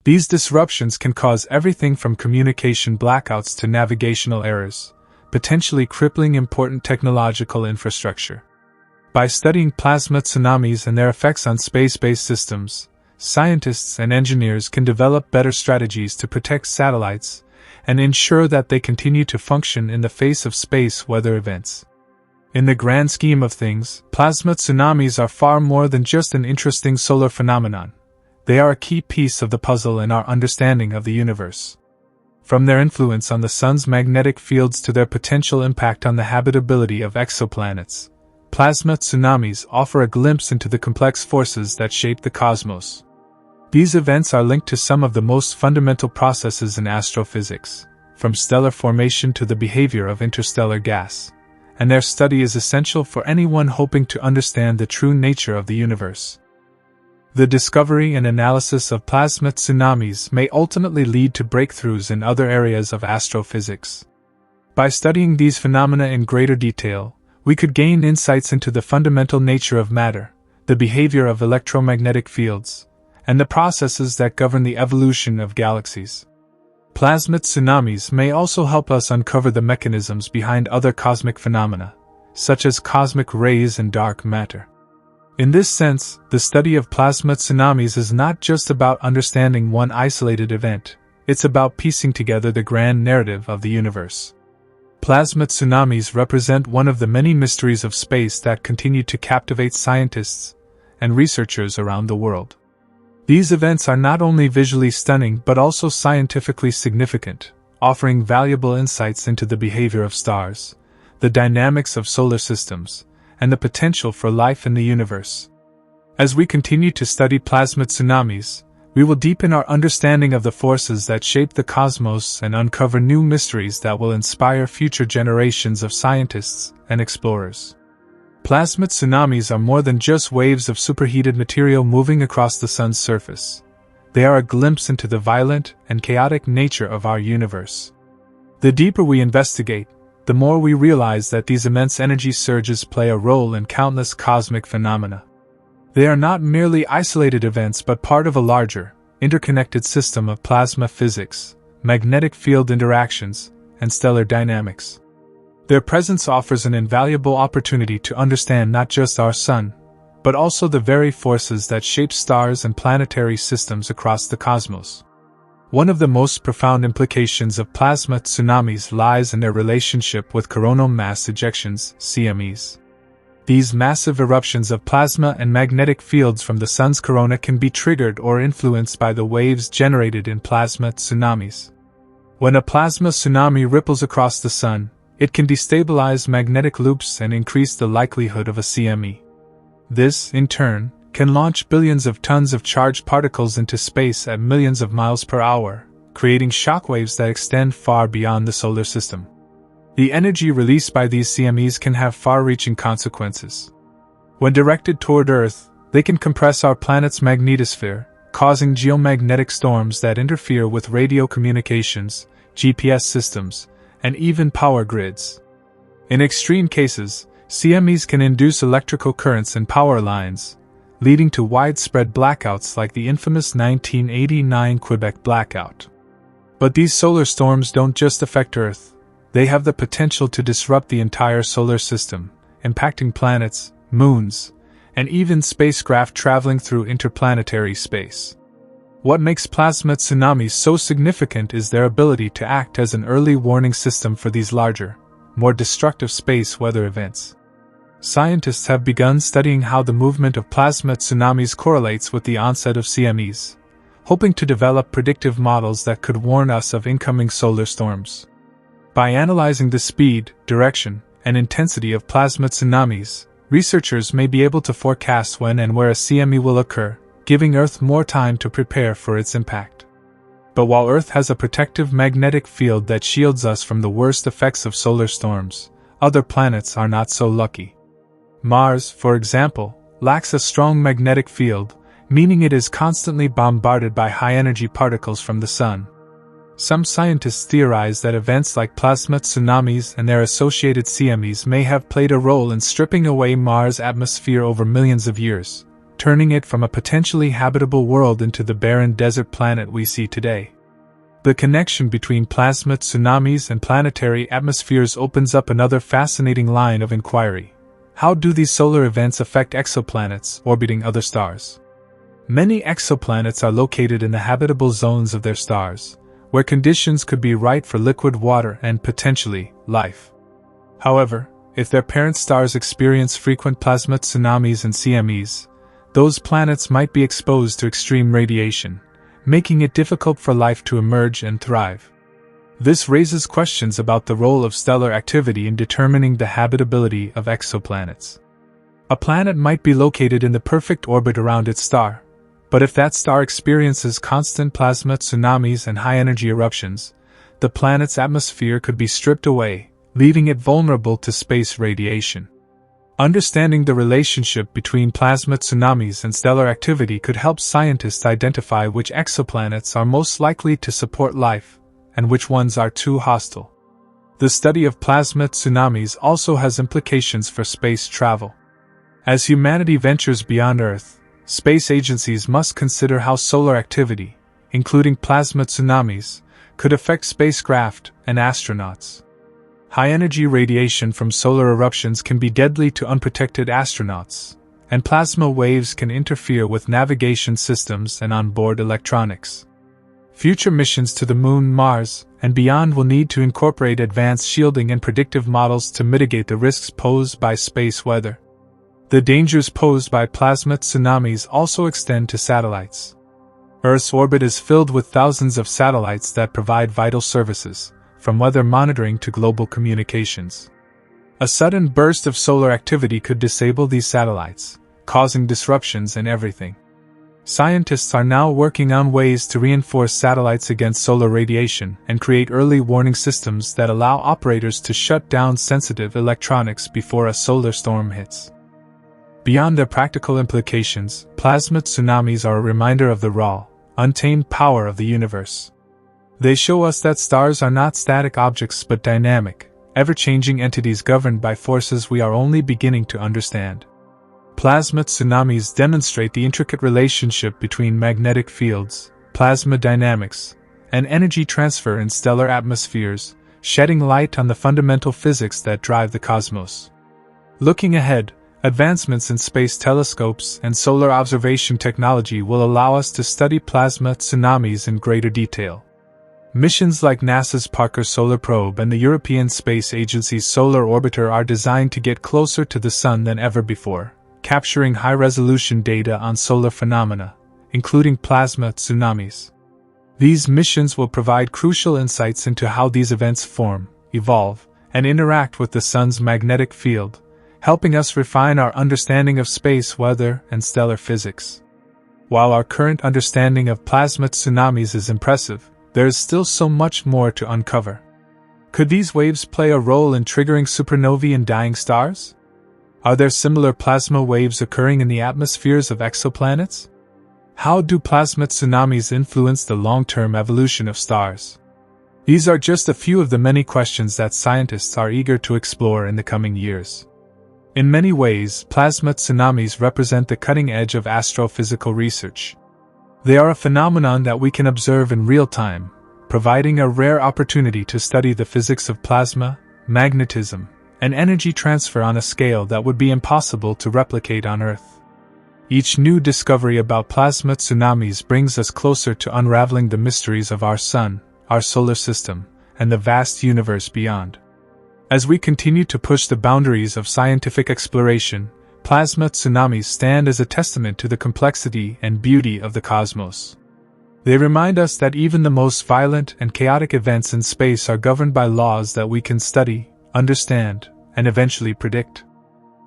These disruptions can cause everything from communication blackouts to navigational errors, potentially crippling important technological infrastructure. By studying plasma tsunamis and their effects on space-based systems, scientists and engineers can develop better strategies to protect satellites and ensure that they continue to function in the face of space weather events. In the grand scheme of things, plasma tsunamis are far more than just an interesting solar phenomenon. They are a key piece of the puzzle in our understanding of the universe. From their influence on the sun's magnetic fields to their potential impact on the habitability of exoplanets, plasma tsunamis offer a glimpse into the complex forces that shape the cosmos. These events are linked to some of the most fundamental processes in astrophysics, from stellar formation to the behavior of interstellar gas, and their study is essential for anyone hoping to understand the true nature of the universe. The discovery and analysis of plasma tsunamis may ultimately lead to breakthroughs in other areas of astrophysics. By studying these phenomena in greater detail, we could gain insights into the fundamental nature of matter, the behavior of electromagnetic fields, and the processes that govern the evolution of galaxies. Plasma tsunamis may also help us uncover the mechanisms behind other cosmic phenomena, such as cosmic rays and dark matter. In this sense, the study of plasma tsunamis is not just about understanding one isolated event, it's about piecing together the grand narrative of the universe. Plasma tsunamis represent one of the many mysteries of space that continue to captivate scientists and researchers around the world. These events are not only visually stunning but also scientifically significant, offering valuable insights into the behavior of stars, the dynamics of solar systems, and the potential for life in the universe. As we continue to study plasma tsunamis, we will deepen our understanding of the forces that shape the cosmos and uncover new mysteries that will inspire future generations of scientists and explorers. Plasma tsunamis are more than just waves of superheated material moving across the sun's surface. They are a glimpse into the violent and chaotic nature of our universe. The deeper we investigate, the more we realize that these immense energy surges play a role in countless cosmic phenomena. They are not merely isolated events but part of a larger, interconnected system of plasma physics, magnetic field interactions, and stellar dynamics. Their presence offers an invaluable opportunity to understand not just our Sun, but also the very forces that shape stars and planetary systems across the cosmos. One of the most profound implications of plasma tsunamis lies in their relationship with coronal mass ejections, CMEs. These massive eruptions of plasma and magnetic fields from the Sun's corona can be triggered or influenced by the waves generated in plasma tsunamis. When a plasma tsunami ripples across the Sun, it can destabilize magnetic loops and increase the likelihood of a CME. This, in turn, can launch billions of tons of charged particles into space at millions of miles per hour, creating shockwaves that extend far beyond the solar system. The energy released by these CMEs can have far-reaching consequences. When directed toward Earth, they can compress our planet's magnetosphere, causing geomagnetic storms that interfere with radio communications, GPS systems, and even power grids. In extreme cases, CMEs can induce electrical currents in power lines, leading to widespread blackouts like the infamous 1989 Quebec blackout. But these solar storms don't just affect Earth, they have the potential to disrupt the entire solar system, impacting planets, moons, and even spacecraft traveling through interplanetary space. What makes plasma tsunamis so significant is their ability to act as an early warning system for these larger, more destructive space weather events. Scientists have begun studying how the movement of plasma tsunamis correlates with the onset of CMEs, hoping to develop predictive models that could warn us of incoming solar storms. By analyzing the speed, direction, and intensity of plasma tsunamis, researchers may be able to forecast when and where a CME will occur, giving Earth more time to prepare for its impact. But while Earth has a protective magnetic field that shields us from the worst effects of solar storms, other planets are not so lucky. Mars, for example, lacks a strong magnetic field, meaning it is constantly bombarded by high-energy particles from the Sun. Some scientists theorize that events like plasma tsunamis and their associated CMEs may have played a role in stripping away Mars' atmosphere over millions of years, turning it from a potentially habitable world into the barren desert planet we see today. The connection between plasma tsunamis and planetary atmospheres opens up another fascinating line of inquiry. How do these solar events affect exoplanets orbiting other stars? Many exoplanets are located in the habitable zones of their stars, where conditions could be right for liquid water and potentially life. However, if their parent stars experience frequent plasma tsunamis and CMEs, those planets might be exposed to extreme radiation, making it difficult for life to emerge and thrive. This raises questions about the role of stellar activity in determining the habitability of exoplanets. A planet might be located in the perfect orbit around its star, but if that star experiences constant plasma tsunamis and high-energy eruptions, the planet's atmosphere could be stripped away, leaving it vulnerable to space radiation. Understanding the relationship between plasma tsunamis and stellar activity could help scientists identify which exoplanets are most likely to support life, and which ones are too hostile. The study of plasma tsunamis also has implications for space travel. As humanity ventures beyond Earth, space agencies must consider how solar activity, including plasma tsunamis, could affect spacecraft and astronauts. High-energy radiation from solar eruptions can be deadly to unprotected astronauts, and plasma waves can interfere with navigation systems and onboard electronics. Future missions to the Moon, Mars, and beyond will need to incorporate advanced shielding and predictive models to mitigate the risks posed by space weather. The dangers posed by plasma tsunamis also extend to satellites. Earth's orbit is filled with thousands of satellites that provide vital services, from weather monitoring to global communications. A sudden burst of solar activity could disable these satellites, causing disruptions in everything. Scientists are now working on ways to reinforce satellites against solar radiation and create early warning systems that allow operators to shut down sensitive electronics before a solar storm hits. Beyond their practical implications, plasma tsunamis are a reminder of the raw, untamed power of the universe. They show us that stars are not static objects but dynamic, ever-changing entities governed by forces we are only beginning to understand. Plasma tsunamis demonstrate the intricate relationship between magnetic fields, plasma dynamics, and energy transfer in stellar atmospheres, shedding light on the fundamental physics that drive the cosmos. Looking ahead, advancements in space telescopes and solar observation technology will allow us to study plasma tsunamis in greater detail. Missions like NASA's Parker Solar Probe and the European Space Agency's Solar Orbiter are designed to get closer to the Sun than ever before, capturing high-resolution data on solar phenomena, including plasma tsunamis. These missions will provide crucial insights into how these events form, evolve, and interact with the Sun's magnetic field, helping us refine our understanding of space weather and stellar physics. While our current understanding of plasma tsunamis is impressive, there is still so much more to uncover. Could these waves play a role in triggering supernovae in dying stars? Are there similar plasma waves occurring in the atmospheres of exoplanets? How do plasma tsunamis influence the long-term evolution of stars? These are just a few of the many questions that scientists are eager to explore in the coming years. In many ways, plasma tsunamis represent the cutting edge of astrophysical research. They are a phenomenon that we can observe in real time, providing a rare opportunity to study the physics of plasma, magnetism, and energy transfer on a scale that would be impossible to replicate on Earth. Each new discovery about plasma tsunamis brings us closer to unraveling the mysteries of our Sun, our solar system, and the vast universe beyond. As we continue to push the boundaries of scientific exploration, plasma tsunamis stand as a testament to the complexity and beauty of the cosmos. They remind us that even the most violent and chaotic events in space are governed by laws that we can study, understand, and eventually predict.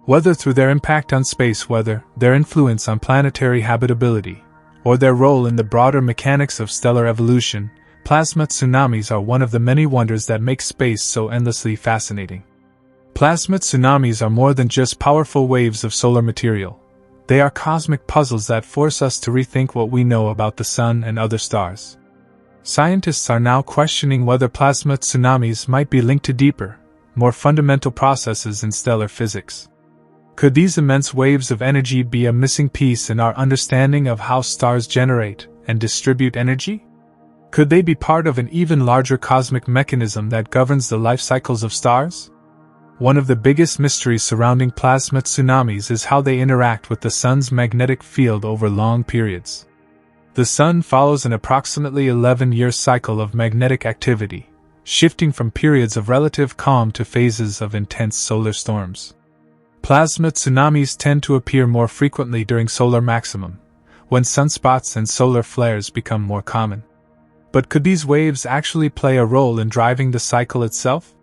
Whether through their impact on space weather, their influence on planetary habitability, or their role in the broader mechanics of stellar evolution, plasma tsunamis are one of the many wonders that make space so endlessly fascinating. Plasma tsunamis are more than just powerful waves of solar material. They are cosmic puzzles that force us to rethink what we know about the Sun and other stars. Scientists are now questioning whether plasma tsunamis might be linked to deeper, more fundamental processes in stellar physics. Could these immense waves of energy be a missing piece in our understanding of how stars generate and distribute energy? Could they be part of an even larger cosmic mechanism that governs the life cycles of stars? One of the biggest mysteries surrounding plasma tsunamis is how they interact with the Sun's magnetic field over long periods. The Sun follows an approximately 11-year cycle of magnetic activity, shifting from periods of relative calm to phases of intense solar storms. Plasma tsunamis tend to appear more frequently during solar maximum, when sunspots and solar flares become more common. But could these waves actually play a role in driving the cycle itself?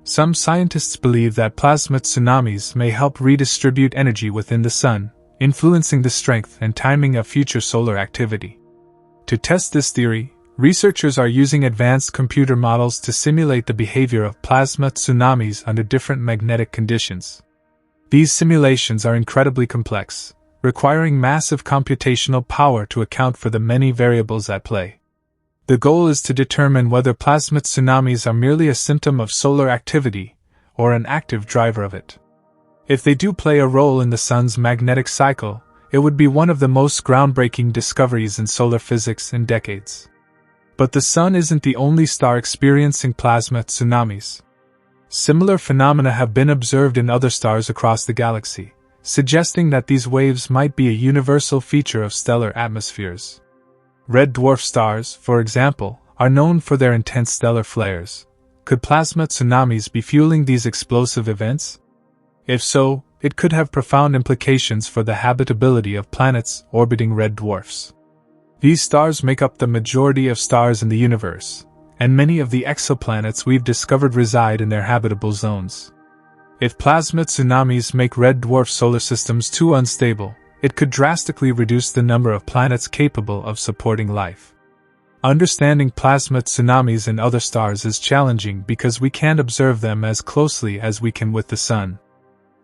Some scientists believe that plasma tsunamis may help redistribute energy within the Sun, influencing the strength and timing of future solar activity. To test this theory, researchers are using advanced computer models to simulate the behavior of plasma tsunamis under different magnetic conditions. These simulations are incredibly complex, requiring massive computational power to account for the many variables at play. The goal is to determine whether plasma tsunamis are merely a symptom of solar activity, or an active driver of it. If they do play a role in the Sun's magnetic cycle, it would be one of the most groundbreaking discoveries in solar physics in decades. But the Sun isn't the only star experiencing plasma tsunamis. Similar phenomena have been observed in other stars across the galaxy, suggesting that these waves might be a universal feature of stellar atmospheres. Red dwarf stars, for example, are known for their intense stellar flares. Could plasma tsunamis be fueling these explosive events? If so, it could have profound implications for the habitability of planets orbiting red dwarfs. These stars make up the majority of stars in the universe, and many of the exoplanets we've discovered reside in their habitable zones. If plasma tsunamis make red dwarf solar systems too unstable, it could drastically reduce the number of planets capable of supporting life. Understanding plasma tsunamis in other stars is challenging because we can't observe them as closely as we can with the Sun.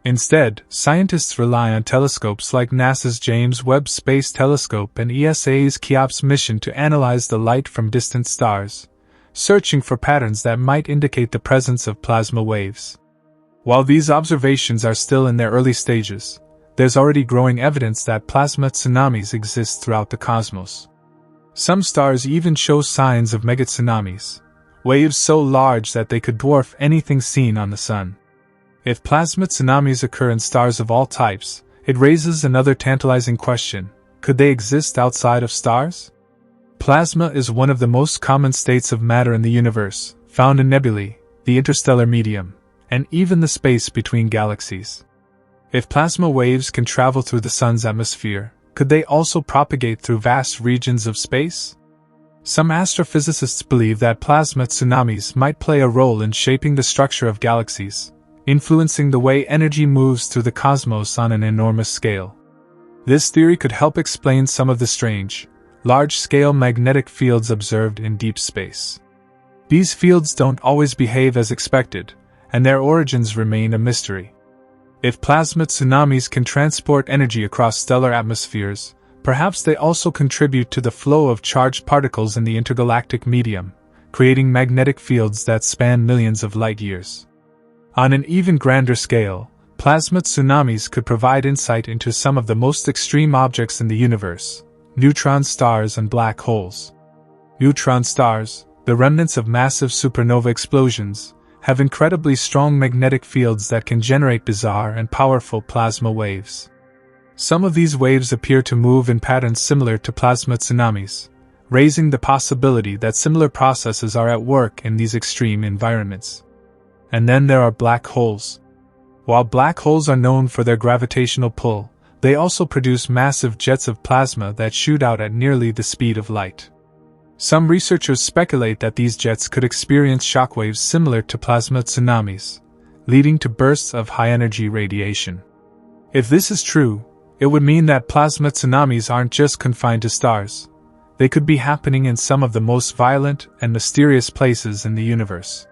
Instead, scientists rely on telescopes like NASA's James Webb Space Telescope and ESA's Cheops mission to analyze the light from distant stars, searching for patterns that might indicate the presence of plasma waves. While these observations are still in their early stages, there's already growing evidence that plasma tsunamis exist throughout the cosmos. Some stars even show signs of megatsunamis, waves so large that they could dwarf anything seen on the Sun. If plasma tsunamis occur in stars of all types, it raises another tantalizing question: could they exist outside of stars? Plasma is one of the most common states of matter in the universe, found in nebulae, the interstellar medium, and even the space between galaxies. If plasma waves can travel through the Sun's atmosphere, could they also propagate through vast regions of space? Some astrophysicists believe that plasma tsunamis might play a role in shaping the structure of galaxies, influencing the way energy moves through the cosmos on an enormous scale. This theory could help explain some of the strange, large-scale magnetic fields observed in deep space. These fields don't always behave as expected, and their origins remain a mystery. If plasma tsunamis can transport energy across stellar atmospheres, perhaps they also contribute to the flow of charged particles in the intergalactic medium, creating magnetic fields that span millions of light-years. On an even grander scale, plasma tsunamis could provide insight into some of the most extreme objects in the universe: neutron stars and black holes. Neutron stars, the remnants of massive supernova explosions, have incredibly strong magnetic fields that can generate bizarre and powerful plasma waves. Some of these waves appear to move in patterns similar to plasma tsunamis, raising the possibility that similar processes are at work in these extreme environments. And then there are black holes. While black holes are known for their gravitational pull, they also produce massive jets of plasma that shoot out at nearly the speed of light. Some researchers speculate that these jets could experience shockwaves similar to plasma tsunamis, leading to bursts of high-energy radiation. If this is true, it would mean that plasma tsunamis aren't just confined to stars. They could be happening in some of the most violent and mysterious places in the universe.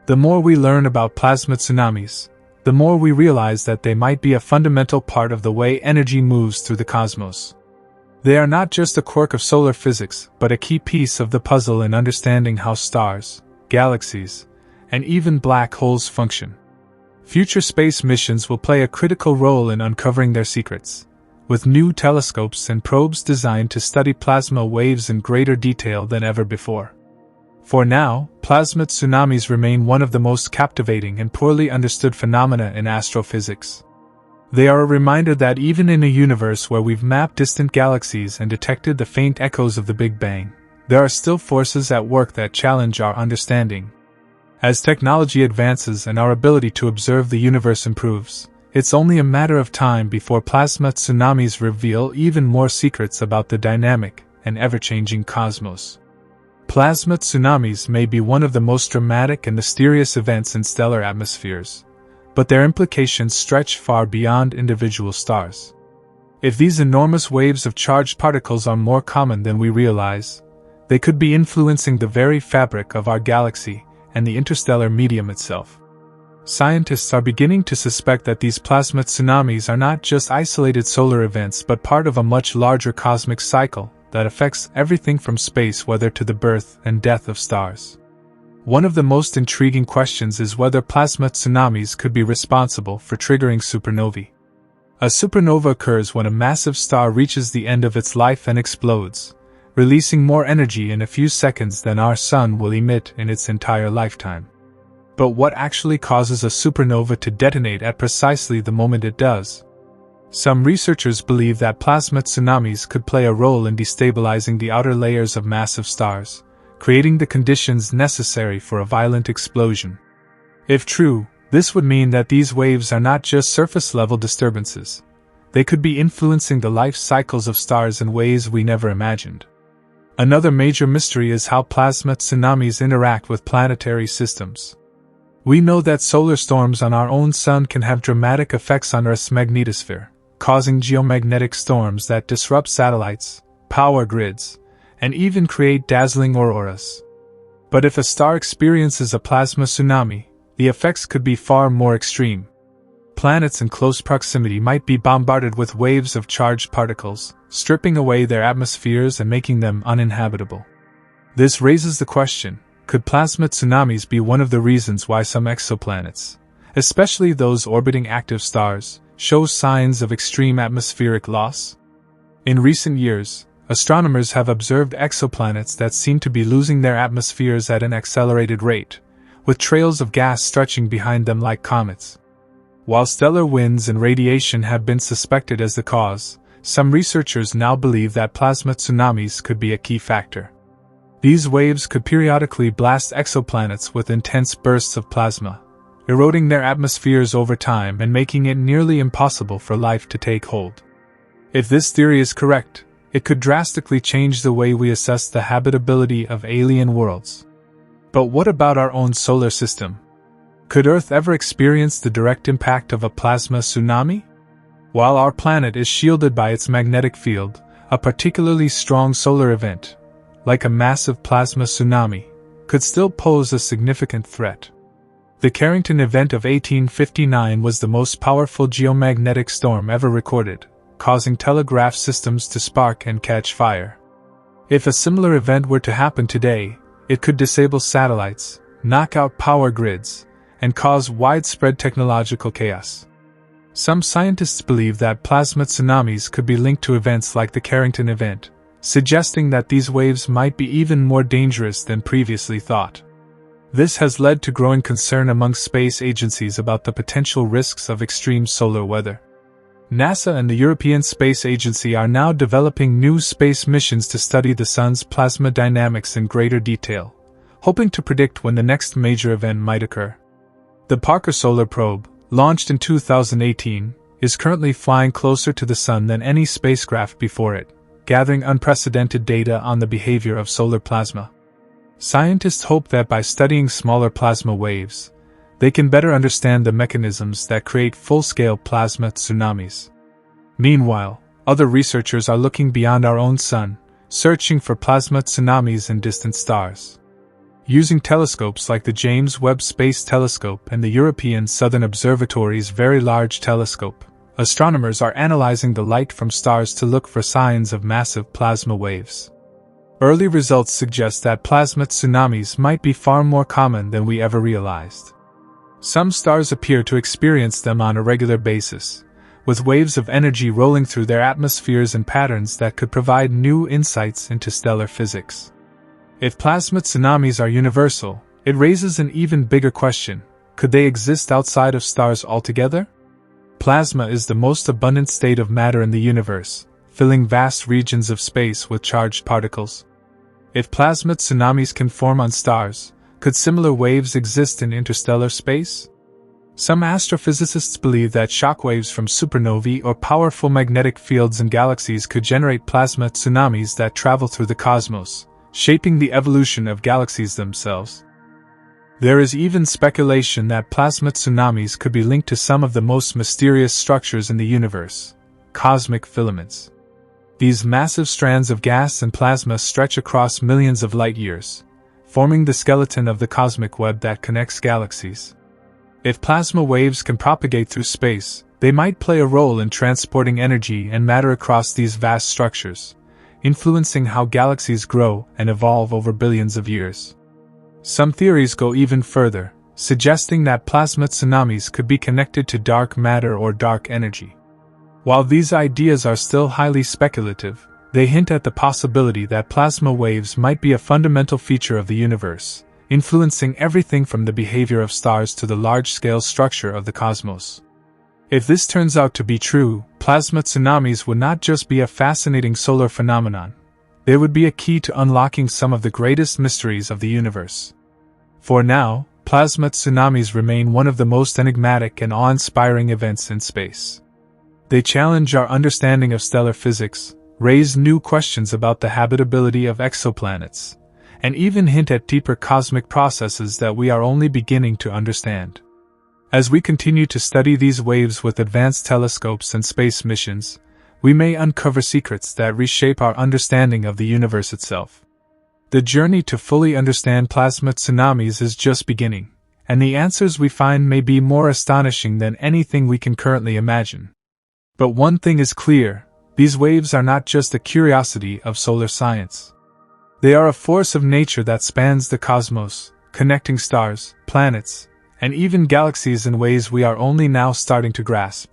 The more we learn about plasma tsunamis, the more we realize that they might be a fundamental part of the way energy moves through the cosmos. They are not just a quirk of solar physics, but a key piece of the puzzle in understanding how stars, galaxies, and even black holes function. Future space missions will play a critical role in uncovering their secrets, with new telescopes and probes designed to study plasma waves in greater detail than ever before. For now, plasma tsunamis remain one of the most captivating and poorly understood phenomena in astrophysics. They are a reminder that even in a universe where we've mapped distant galaxies and detected the faint echoes of the Big Bang, there are still forces at work that challenge our understanding. As technology advances and our ability to observe the universe improves, it's only a matter of time before plasma tsunamis reveal even more secrets about the dynamic and ever-changing cosmos. Plasma tsunamis may be one of the most dramatic and mysterious events in stellar atmospheres, but their implications stretch far beyond individual stars. If these enormous waves of charged particles are more common than we realize, they could be influencing the very fabric of our galaxy and the interstellar medium itself. Scientists are beginning to suspect that these plasma tsunamis are not just isolated solar events but part of a much larger cosmic cycle that affects everything from space weather to the birth and death of stars. One of the most intriguing questions is whether plasma tsunamis could be responsible for triggering supernovae. A supernova occurs when a massive star reaches the end of its life and explodes, releasing more energy in a few seconds than our Sun will emit in its entire lifetime. But what actually causes a supernova to detonate at precisely the moment it does? Some researchers believe that plasma tsunamis could play a role in destabilizing the outer layers of massive stars, creating the conditions necessary for a violent explosion. If true, this would mean that these waves are not just surface-level disturbances. They could be influencing the life cycles of stars in ways we never imagined. Another major mystery is how plasma tsunamis interact with planetary systems. We know that solar storms on our own Sun can have dramatic effects on Earth's magnetosphere, causing geomagnetic storms that disrupt satellites, power grids, and even create dazzling auroras. But if a star experiences a plasma tsunami, the effects could be far more extreme. Planets in close proximity might be bombarded with waves of charged particles, stripping away their atmospheres and making them uninhabitable. This raises the question, could plasma tsunamis be one of the reasons why some exoplanets, especially those orbiting active stars, show signs of extreme atmospheric loss? In recent years, astronomers have observed exoplanets that seem to be losing their atmospheres at an accelerated rate, with trails of gas stretching behind them like comets. While stellar winds and radiation have been suspected as the cause, some researchers now believe that plasma tsunamis could be a key factor. These waves could periodically blast exoplanets with intense bursts of plasma, eroding their atmospheres over time and making it nearly impossible for life to take hold. If this theory is correct, it could drastically change the way we assess the habitability of alien worlds. But what about our own solar system? Could Earth ever experience the direct impact of a plasma tsunami? While our planet is shielded by its magnetic field, a particularly strong solar event, like a massive plasma tsunami, could still pose a significant threat. The Carrington event of 1859 was the most powerful geomagnetic storm ever recorded, causing telegraph systems to spark and catch fire. If a similar event were to happen today, it could disable satellites, knock out power grids, and cause widespread technological chaos. Some scientists believe that plasma tsunamis could be linked to events like the Carrington event, suggesting that these waves might be even more dangerous than previously thought. This has led to growing concern among space agencies about the potential risks of extreme solar weather. NASA and the European Space Agency are now developing new space missions to study the Sun's plasma dynamics in greater detail, hoping to predict when the next major event might occur. The Parker Solar Probe, launched in 2018, is currently flying closer to the Sun than any spacecraft before it, gathering unprecedented data on the behavior of solar plasma. Scientists hope that by studying smaller plasma waves, they can better understand the mechanisms that create full-scale plasma tsunamis. Meanwhile, other researchers are looking beyond our own Sun, searching for plasma tsunamis in distant stars. Using telescopes like the James Webb Space Telescope and the European Southern Observatory's Very Large Telescope, astronomers are analyzing the light from stars to look for signs of massive plasma waves. Early results suggest that plasma tsunamis might be far more common than we ever realized. Some stars appear to experience them on a regular basis, with waves of energy rolling through their atmospheres in patterns that could provide new insights into stellar physics. If plasma tsunamis are universal, it raises an even bigger question: could they exist outside of stars altogether? Plasma is the most abundant state of matter in the universe, filling vast regions of space with charged particles. If plasma tsunamis can form on stars, could similar waves exist in interstellar space? Some astrophysicists believe that shockwaves from supernovae or powerful magnetic fields in galaxies could generate plasma tsunamis that travel through the cosmos, shaping the evolution of galaxies themselves. There is even speculation that plasma tsunamis could be linked to some of the most mysterious structures in the universe: cosmic filaments. These massive strands of gas and plasma stretch across millions of light years, forming the skeleton of the cosmic web that connects galaxies. If plasma waves can propagate through space, they might play a role in transporting energy and matter across these vast structures, influencing how galaxies grow and evolve over billions of years. Some theories go even further, suggesting that plasma tsunamis could be connected to dark matter or dark energy. While these ideas are still highly speculative, they hint at the possibility that plasma waves might be a fundamental feature of the universe, influencing everything from the behavior of stars to the large-scale structure of the cosmos. If this turns out to be true, plasma tsunamis would not just be a fascinating solar phenomenon, they would be a key to unlocking some of the greatest mysteries of the universe. For now, plasma tsunamis remain one of the most enigmatic and awe-inspiring events in space. They challenge our understanding of stellar physics, raise new questions about the habitability of exoplanets, and even hint at deeper cosmic processes that we are only beginning to understand. As we continue to study these waves with advanced telescopes and space missions, we may uncover secrets that reshape our understanding of the universe itself. The journey to fully understand plasma tsunamis is just beginning, and the answers we find may be more astonishing than anything we can currently imagine. But one thing is clear: these waves are not just a curiosity of solar science. They are a force of nature that spans the cosmos, connecting stars, planets, and even galaxies in ways we are only now starting to grasp.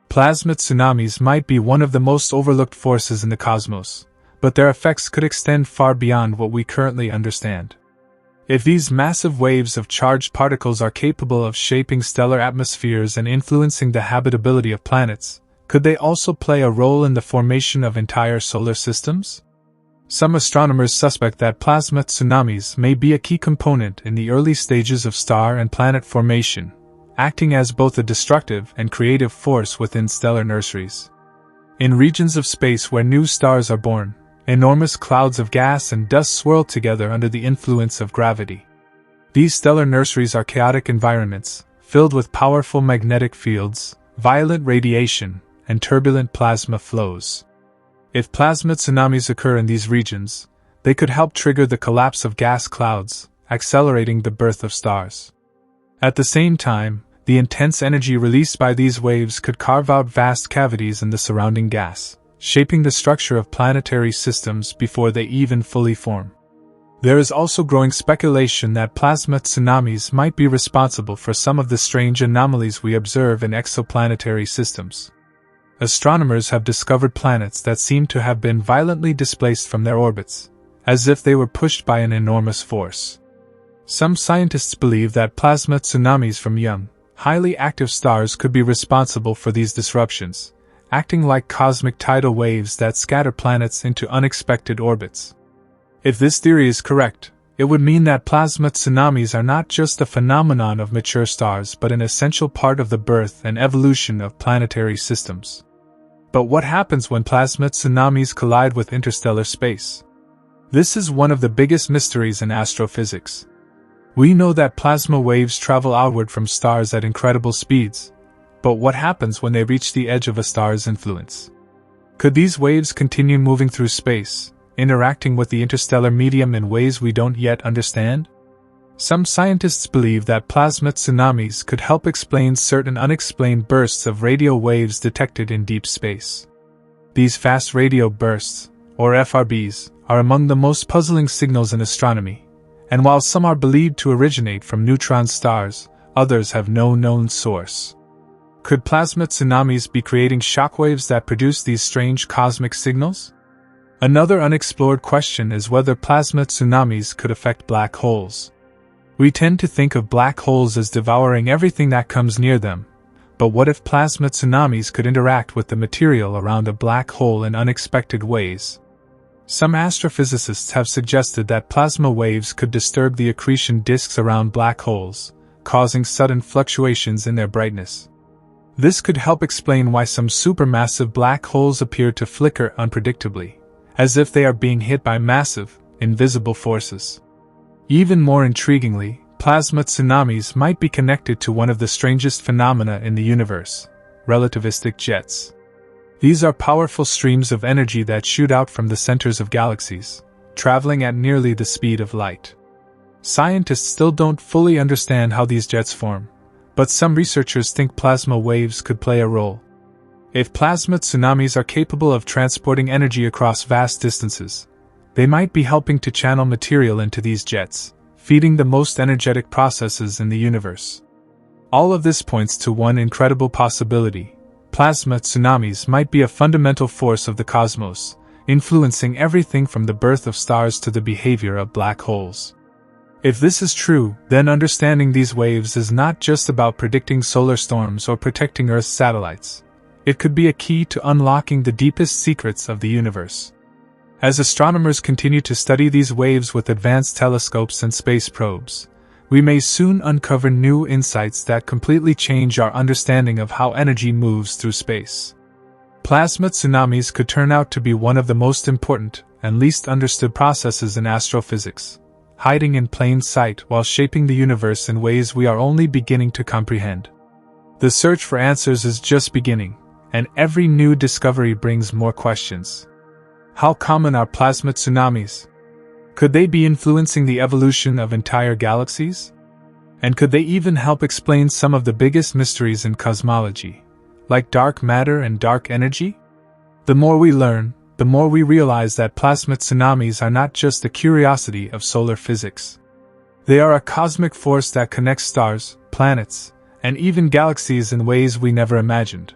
Plasma tsunamis might be one of the most overlooked forces in the cosmos, but their effects could extend far beyond what we currently understand. If these massive waves of charged particles are capable of shaping stellar atmospheres and influencing the habitability of planets, could they also play a role in the formation of entire solar systems? Some astronomers suspect that plasma tsunamis may be a key component in the early stages of star and planet formation, acting as both a destructive and creative force within stellar nurseries. In regions of space where new stars are born, enormous clouds of gas and dust swirl together under the influence of gravity. These stellar nurseries are chaotic environments, filled with powerful magnetic fields, violent radiation, and turbulent plasma flows. If plasma tsunamis occur in these regions, they could help trigger the collapse of gas clouds, accelerating the birth of stars. At the same time, the intense energy released by these waves could carve out vast cavities in the surrounding gas, shaping the structure of planetary systems before they even fully form. There is also growing speculation that plasma tsunamis might be responsible for some of the strange anomalies we observe in exoplanetary systems. Astronomers have discovered planets that seem to have been violently displaced from their orbits, as if they were pushed by an enormous force. Some scientists believe that plasma tsunamis from young, highly active stars could be responsible for these disruptions, acting like cosmic tidal waves that scatter planets into unexpected orbits. If this theory is correct, it would mean that plasma tsunamis are not just a phenomenon of mature stars but an essential part of the birth and evolution of planetary systems. But what happens when plasma tsunamis collide with interstellar space? This is one of the biggest mysteries in astrophysics. We know that plasma waves travel outward from stars at incredible speeds, but what happens when they reach the edge of a star's influence? Could these waves continue moving through space, interacting with the interstellar medium in ways we don't yet understand? Some scientists believe that plasma tsunamis could help explain certain unexplained bursts of radio waves detected in deep space. These fast radio bursts, or FRBs, are among the most puzzling signals in astronomy, and while some are believed to originate from neutron stars, others have no known source. Could plasma tsunamis be creating shockwaves that produce these strange cosmic signals? Another unexplored question is whether plasma tsunamis could affect black holes. We tend to think of black holes as devouring everything that comes near them, but what if plasma tsunamis could interact with the material around a black hole in unexpected ways? Some astrophysicists have suggested that plasma waves could disturb the accretion disks around black holes, causing sudden fluctuations in their brightness. This could help explain why some supermassive black holes appear to flicker unpredictably, as if they are being hit by massive, invisible forces. Even more intriguingly, plasma tsunamis might be connected to one of the strangest phenomena in the universe, relativistic jets. These are powerful streams of energy that shoot out from the centers of galaxies, traveling at nearly the speed of light. Scientists still don't fully understand how these jets form, but some researchers think plasma waves could play a role. If plasma tsunamis are capable of transporting energy across vast distances, they might be helping to channel material into these jets, feeding the most energetic processes in the universe. All of this points to one incredible possibility. Plasma tsunamis might be a fundamental force of the cosmos, influencing everything from the birth of stars to the behavior of black holes. If this is true, then understanding these waves is not just about predicting solar storms or protecting Earth's satellites. It could be a key to unlocking the deepest secrets of the universe. As astronomers continue to study these waves with advanced telescopes and space probes, we may soon uncover new insights that completely change our understanding of how energy moves through space. Plasma tsunamis could turn out to be one of the most important and least understood processes in astrophysics, hiding in plain sight while shaping the universe in ways we are only beginning to comprehend. The search for answers is just beginning, and every new discovery brings more questions. How common are plasma tsunamis? Could they be influencing the evolution of entire galaxies? And could they even help explain some of the biggest mysteries in cosmology, like dark matter and dark energy? The more we learn, the more we realize that plasma tsunamis are not just a curiosity of solar physics. They are a cosmic force that connects stars, planets, and even galaxies in ways we never imagined.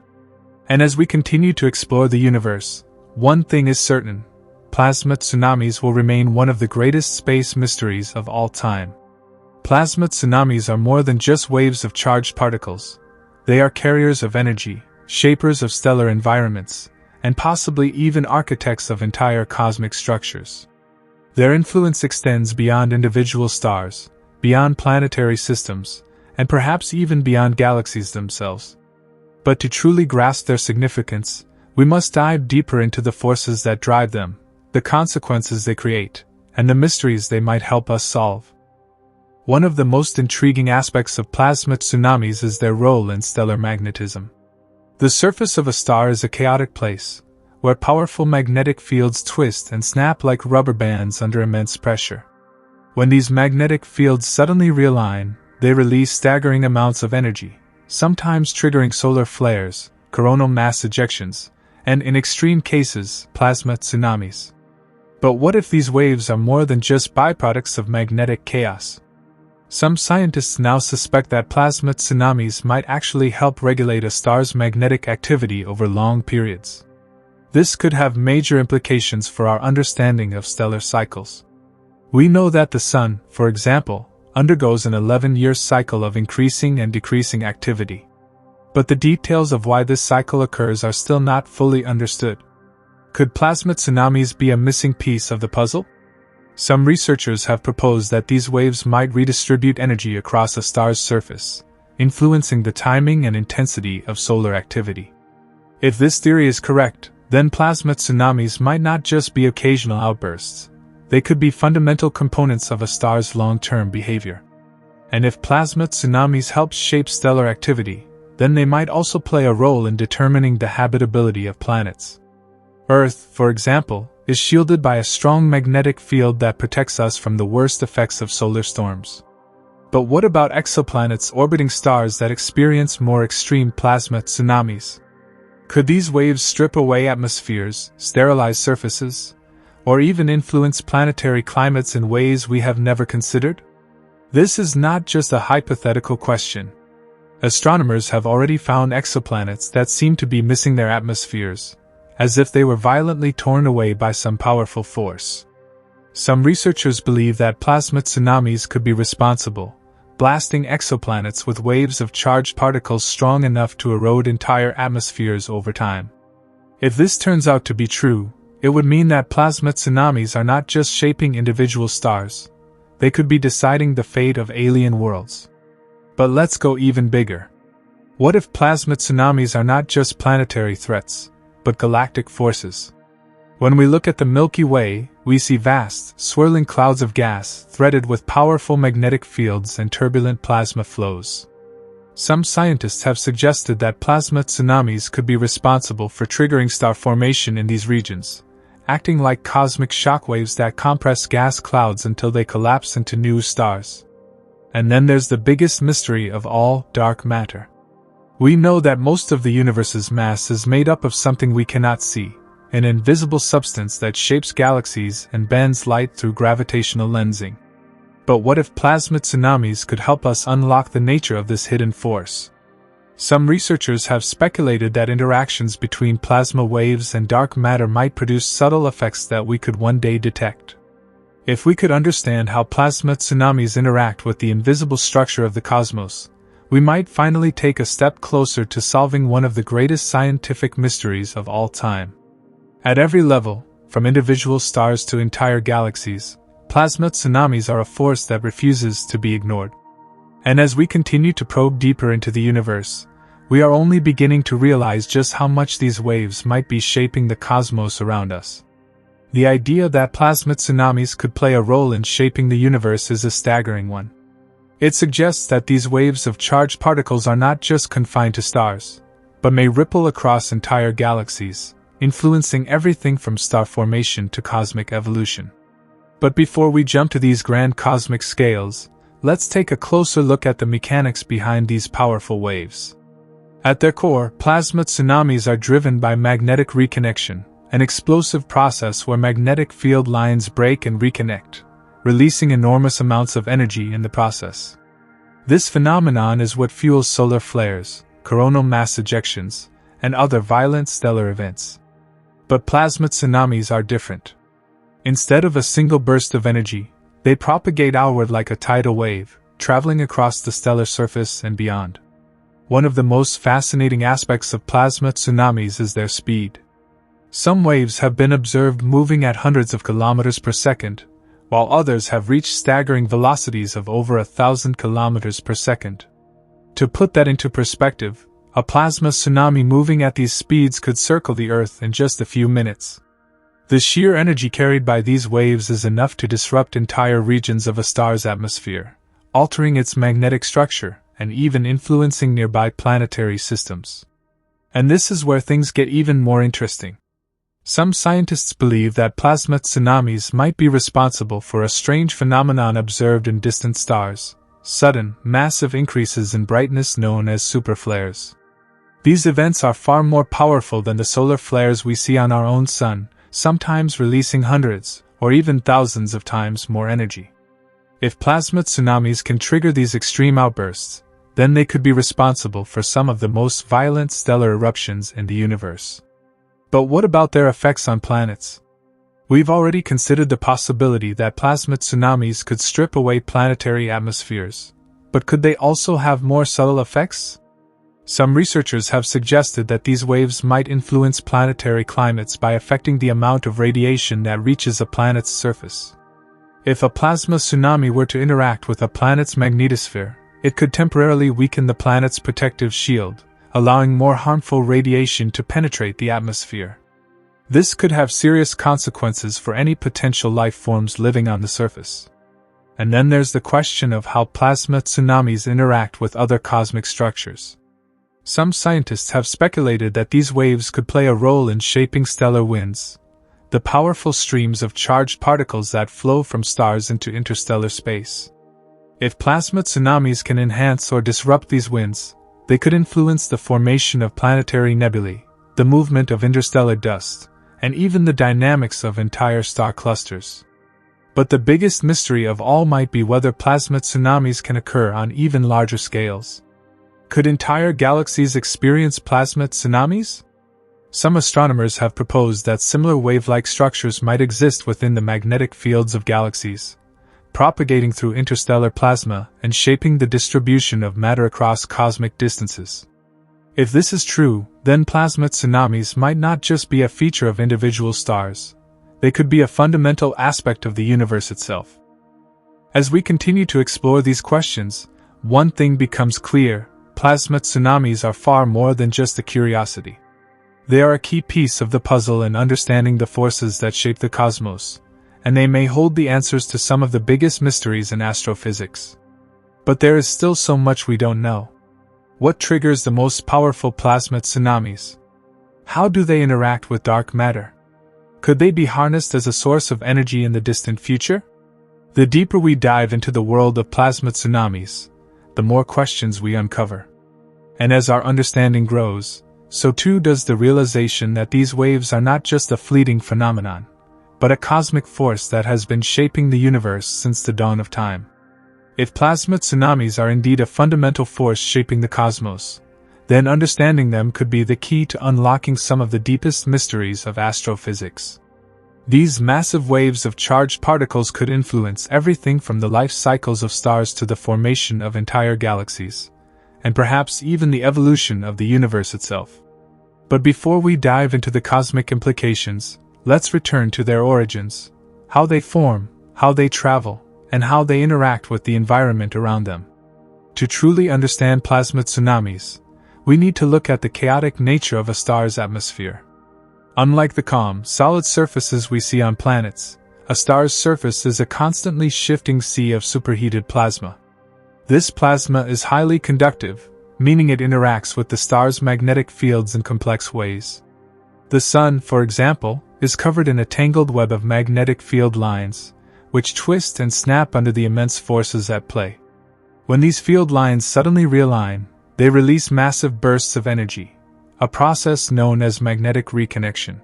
And as we continue to explore the universe, one thing is certain: plasma tsunamis will remain one of the greatest space mysteries of all time. Plasma tsunamis are more than just waves of charged particles. They are carriers of energy, shapers of stellar environments, and possibly even architects of entire cosmic structures. Their influence extends beyond individual stars, beyond planetary systems, and perhaps even beyond galaxies themselves. But to truly grasp their significance, we must dive deeper into the forces that drive them, the consequences they create, and the mysteries they might help us solve. One of the most intriguing aspects of plasma tsunamis is their role in stellar magnetism. The surface of a star is a chaotic place, where powerful magnetic fields twist and snap like rubber bands under immense pressure. When these magnetic fields suddenly realign, they release staggering amounts of energy, sometimes triggering solar flares, coronal mass ejections, and in extreme cases, plasma tsunamis. But what if these waves are more than just byproducts of magnetic chaos? Some scientists now suspect that plasma tsunamis might actually help regulate a star's magnetic activity over long periods. This could have major implications for our understanding of stellar cycles. We know that the Sun, for example, undergoes an 11-year cycle of increasing and decreasing activity. But the details of why this cycle occurs are still not fully understood. Could plasma tsunamis be a missing piece of the puzzle? Some researchers have proposed that these waves might redistribute energy across a star's surface, influencing the timing and intensity of solar activity. If this theory is correct, then plasma tsunamis might not just be occasional outbursts. They could be fundamental components of a star's long-term behavior. And if plasma tsunamis help shape stellar activity, then they might also play a role in determining the habitability of planets. Earth, for example, is shielded by a strong magnetic field that protects us from the worst effects of solar storms. But what about exoplanets orbiting stars that experience more extreme plasma tsunamis? Could these waves strip away atmospheres, sterilize surfaces, or even influence planetary climates in ways we have never considered? This is not just a hypothetical question. Astronomers have already found exoplanets that seem to be missing their atmospheres, as if they were violently torn away by some powerful force. Some researchers believe that plasma tsunamis could be responsible, blasting exoplanets with waves of charged particles strong enough to erode entire atmospheres over time. If this turns out to be true, it would mean that plasma tsunamis are not just shaping individual stars, they could be deciding the fate of alien worlds. But let's go even bigger. What if plasma tsunamis are not just planetary threats, but galactic forces? When we look at the Milky Way, we see vast, swirling clouds of gas threaded with powerful magnetic fields and turbulent plasma flows. Some scientists have suggested that plasma tsunamis could be responsible for triggering star formation in these regions, acting like cosmic shockwaves that compress gas clouds until they collapse into new stars. And then there's the biggest mystery of all, dark matter. We know that most of the universe's mass is made up of something we cannot see, an invisible substance that shapes galaxies and bends light through gravitational lensing. But what if plasma tsunamis could help us unlock the nature of this hidden force? Some researchers have speculated that interactions between plasma waves and dark matter might produce subtle effects that we could one day detect. If we could understand how plasma tsunamis interact with the invisible structure of the cosmos, we might finally take a step closer to solving one of the greatest scientific mysteries of all time. At every level, from individual stars to entire galaxies, plasma tsunamis are a force that refuses to be ignored. And as we continue to probe deeper into the universe, we are only beginning to realize just how much these waves might be shaping the cosmos around us. The idea that plasma tsunamis could play a role in shaping the universe is a staggering one. It suggests that these waves of charged particles are not just confined to stars, but may ripple across entire galaxies, influencing everything from star formation to cosmic evolution. But before we jump to these grand cosmic scales, let's take a closer look at the mechanics behind these powerful waves. At their core, plasma tsunamis are driven by magnetic reconnection, an explosive process where magnetic field lines break and reconnect, releasing enormous amounts of energy in the process. This phenomenon is what fuels solar flares, coronal mass ejections, and other violent stellar events. But plasma tsunamis are different. Instead of a single burst of energy, they propagate outward like a tidal wave, traveling across the stellar surface and beyond. One of the most fascinating aspects of plasma tsunamis is their speed. Some waves have been observed moving at hundreds of kilometers per second, while others have reached staggering velocities of over 1,000 kilometers per second. To put that into perspective, a plasma tsunami moving at these speeds could circle the Earth in just a few minutes. The sheer energy carried by these waves is enough to disrupt entire regions of a star's atmosphere, altering its magnetic structure and even influencing nearby planetary systems. And this is where things get even more interesting. Some scientists believe that plasma tsunamis might be responsible for a strange phenomenon observed in distant stars: sudden, massive increases in brightness known as superflares. These events are far more powerful than the solar flares we see on our own sun, sometimes releasing hundreds, or even thousands of times more energy. If plasma tsunamis can trigger these extreme outbursts, then they could be responsible for some of the most violent stellar eruptions in the universe. But what about their effects on planets? We've already considered the possibility that plasma tsunamis could strip away planetary atmospheres, but could they also have more subtle effects? Some researchers have suggested that these waves might influence planetary climates by affecting the amount of radiation that reaches a planet's surface. If a plasma tsunami were to interact with a planet's magnetosphere, it could temporarily weaken the planet's protective shield, allowing more harmful radiation to penetrate the atmosphere. This could have serious consequences for any potential life forms living on the surface. And then there's the question of how plasma tsunamis interact with other cosmic structures. Some scientists have speculated that these waves could play a role in shaping stellar winds, the powerful streams of charged particles that flow from stars into interstellar space. If plasma tsunamis can enhance or disrupt these winds, they could influence the formation of planetary nebulae, the movement of interstellar dust, and even the dynamics of entire star clusters. But the biggest mystery of all might be whether plasma tsunamis can occur on even larger scales. Could entire galaxies experience plasma tsunamis? Some astronomers have proposed that similar wave-like structures might exist within the magnetic fields of galaxies, propagating through interstellar plasma and shaping the distribution of matter across cosmic distances. If this is true, then plasma tsunamis might not just be a feature of individual stars. They could be a fundamental aspect of the universe itself. As we continue to explore these questions, one thing becomes clear: plasma tsunamis are far more than just a curiosity. They are a key piece of the puzzle in understanding the forces that shape the cosmos, and they may hold the answers to some of the biggest mysteries in astrophysics. But there is still so much we don't know. What triggers the most powerful plasma tsunamis? How do they interact with dark matter? Could they be harnessed as a source of energy in the distant future? The deeper we dive into the world of plasma tsunamis, the more questions we uncover. And as our understanding grows, so too does the realization that these waves are not just a fleeting phenomenon, but a cosmic force that has been shaping the universe since the dawn of time. If plasma tsunamis are indeed a fundamental force shaping the cosmos, then understanding them could be the key to unlocking some of the deepest mysteries of astrophysics. These massive waves of charged particles could influence everything from the life cycles of stars to the formation of entire galaxies, and perhaps even the evolution of the universe itself. But before we dive into the cosmic implications, let's return to their origins: how they form, how they travel, and how they interact with the environment around them. To truly understand plasma tsunamis, we need to look at the chaotic nature of a star's atmosphere. Unlike the calm, solid surfaces we see on planets, a star's surface is a constantly shifting sea of superheated plasma. This plasma is highly conductive, meaning it interacts with the star's magnetic fields in complex ways. The Sun, for example, is covered in a tangled web of magnetic field lines, which twist and snap under the immense forces at play. When these field lines suddenly realign, they release massive bursts of energy, a process known as magnetic reconnection.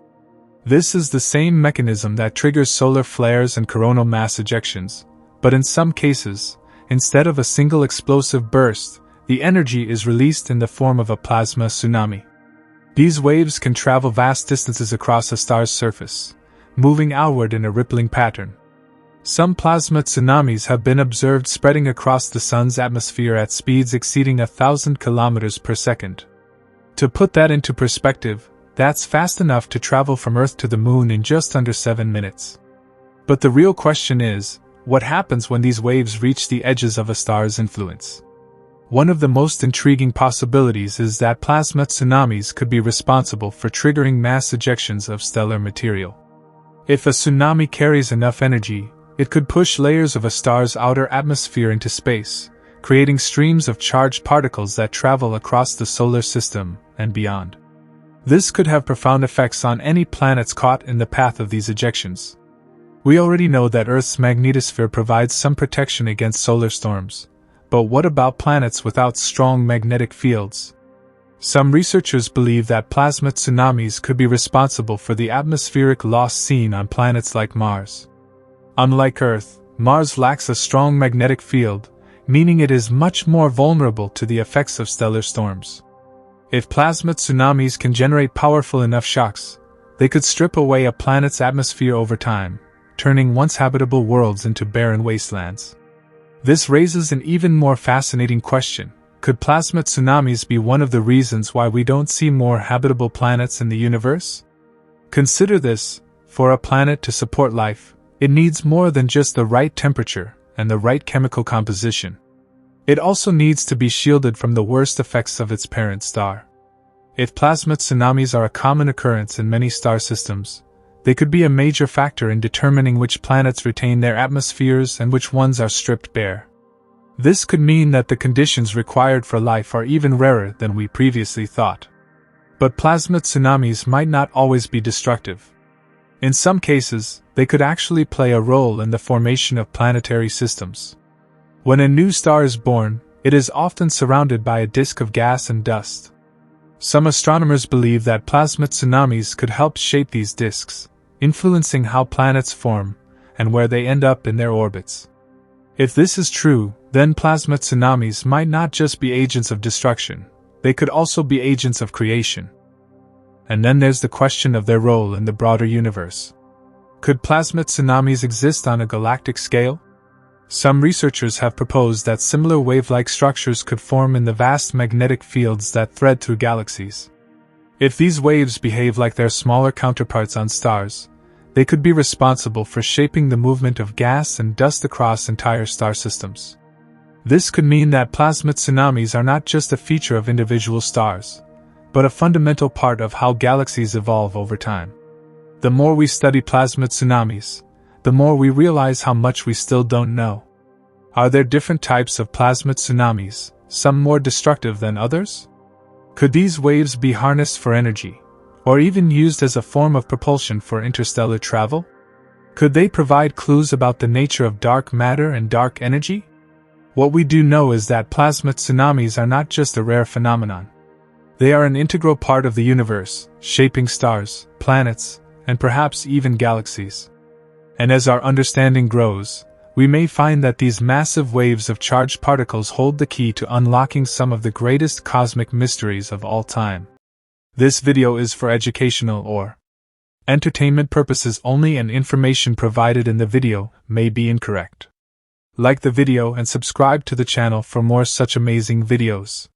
This is the same mechanism that triggers solar flares and coronal mass ejections, but in some cases, instead of a single explosive burst, the energy is released in the form of a plasma tsunami. These waves can travel vast distances across a star's surface, moving outward in a rippling pattern. Some plasma tsunamis have been observed spreading across the Sun's atmosphere at speeds exceeding 1,000 kilometers per second. To put that into perspective, that's fast enough to travel from Earth to the Moon in just under 7 minutes. But the real question is, what happens when these waves reach the edges of a star's influence? One of the most intriguing possibilities is that plasma tsunamis could be responsible for triggering mass ejections of stellar material. If a tsunami carries enough energy, it could push layers of a star's outer atmosphere into space, creating streams of charged particles that travel across the solar system and beyond. This could have profound effects on any planets caught in the path of these ejections. We already know that Earth's magnetosphere provides some protection against solar storms, but what about planets without strong magnetic fields? Some researchers believe that plasma tsunamis could be responsible for the atmospheric loss seen on planets like Mars. Unlike Earth, Mars lacks a strong magnetic field, meaning it is much more vulnerable to the effects of stellar storms. If plasma tsunamis can generate powerful enough shocks, they could strip away a planet's atmosphere over time, turning once habitable worlds into barren wastelands. This raises an even more fascinating question. Could plasma tsunamis be one of the reasons why we don't see more habitable planets in the universe? Consider this: for a planet to support life, it needs more than just the right temperature and the right chemical composition. It also needs to be shielded from the worst effects of its parent star. If plasma tsunamis are a common occurrence in many star systems, they could be a major factor in determining which planets retain their atmospheres and which ones are stripped bare. This could mean that the conditions required for life are even rarer than we previously thought. But plasma tsunamis might not always be destructive. In some cases, they could actually play a role in the formation of planetary systems. When a new star is born, it is often surrounded by a disk of gas and dust. Some astronomers believe that plasma tsunamis could help shape these disks, influencing how planets form and where they end up in their orbits. If this is true, then plasma tsunamis might not just be agents of destruction, they could also be agents of creation. And then there's the question of their role in the broader universe. Could plasma tsunamis exist on a galactic scale? Some researchers have proposed that similar wave-like structures could form in the vast magnetic fields that thread through galaxies. If these waves behave like their smaller counterparts on stars, they could be responsible for shaping the movement of gas and dust across entire star systems. This could mean that plasma tsunamis are not just a feature of individual stars, but a fundamental part of how galaxies evolve over time. The more we study plasma tsunamis, the more we realize how much we still don't know. Are there different types of plasma tsunamis, some more destructive than others? Could these waves be harnessed for energy, or even used as a form of propulsion for interstellar travel? Could they provide clues about the nature of dark matter and dark energy? What we do know is that plasma tsunamis are not just a rare phenomenon. They are an integral part of the universe, shaping stars, planets, and perhaps even galaxies. And as our understanding grows, we may find that these massive waves of charged particles hold the key to unlocking some of the greatest cosmic mysteries of all time. This video is for educational or entertainment purposes only, and information provided in the video may be incorrect. Like the video and subscribe to the channel for more such amazing videos.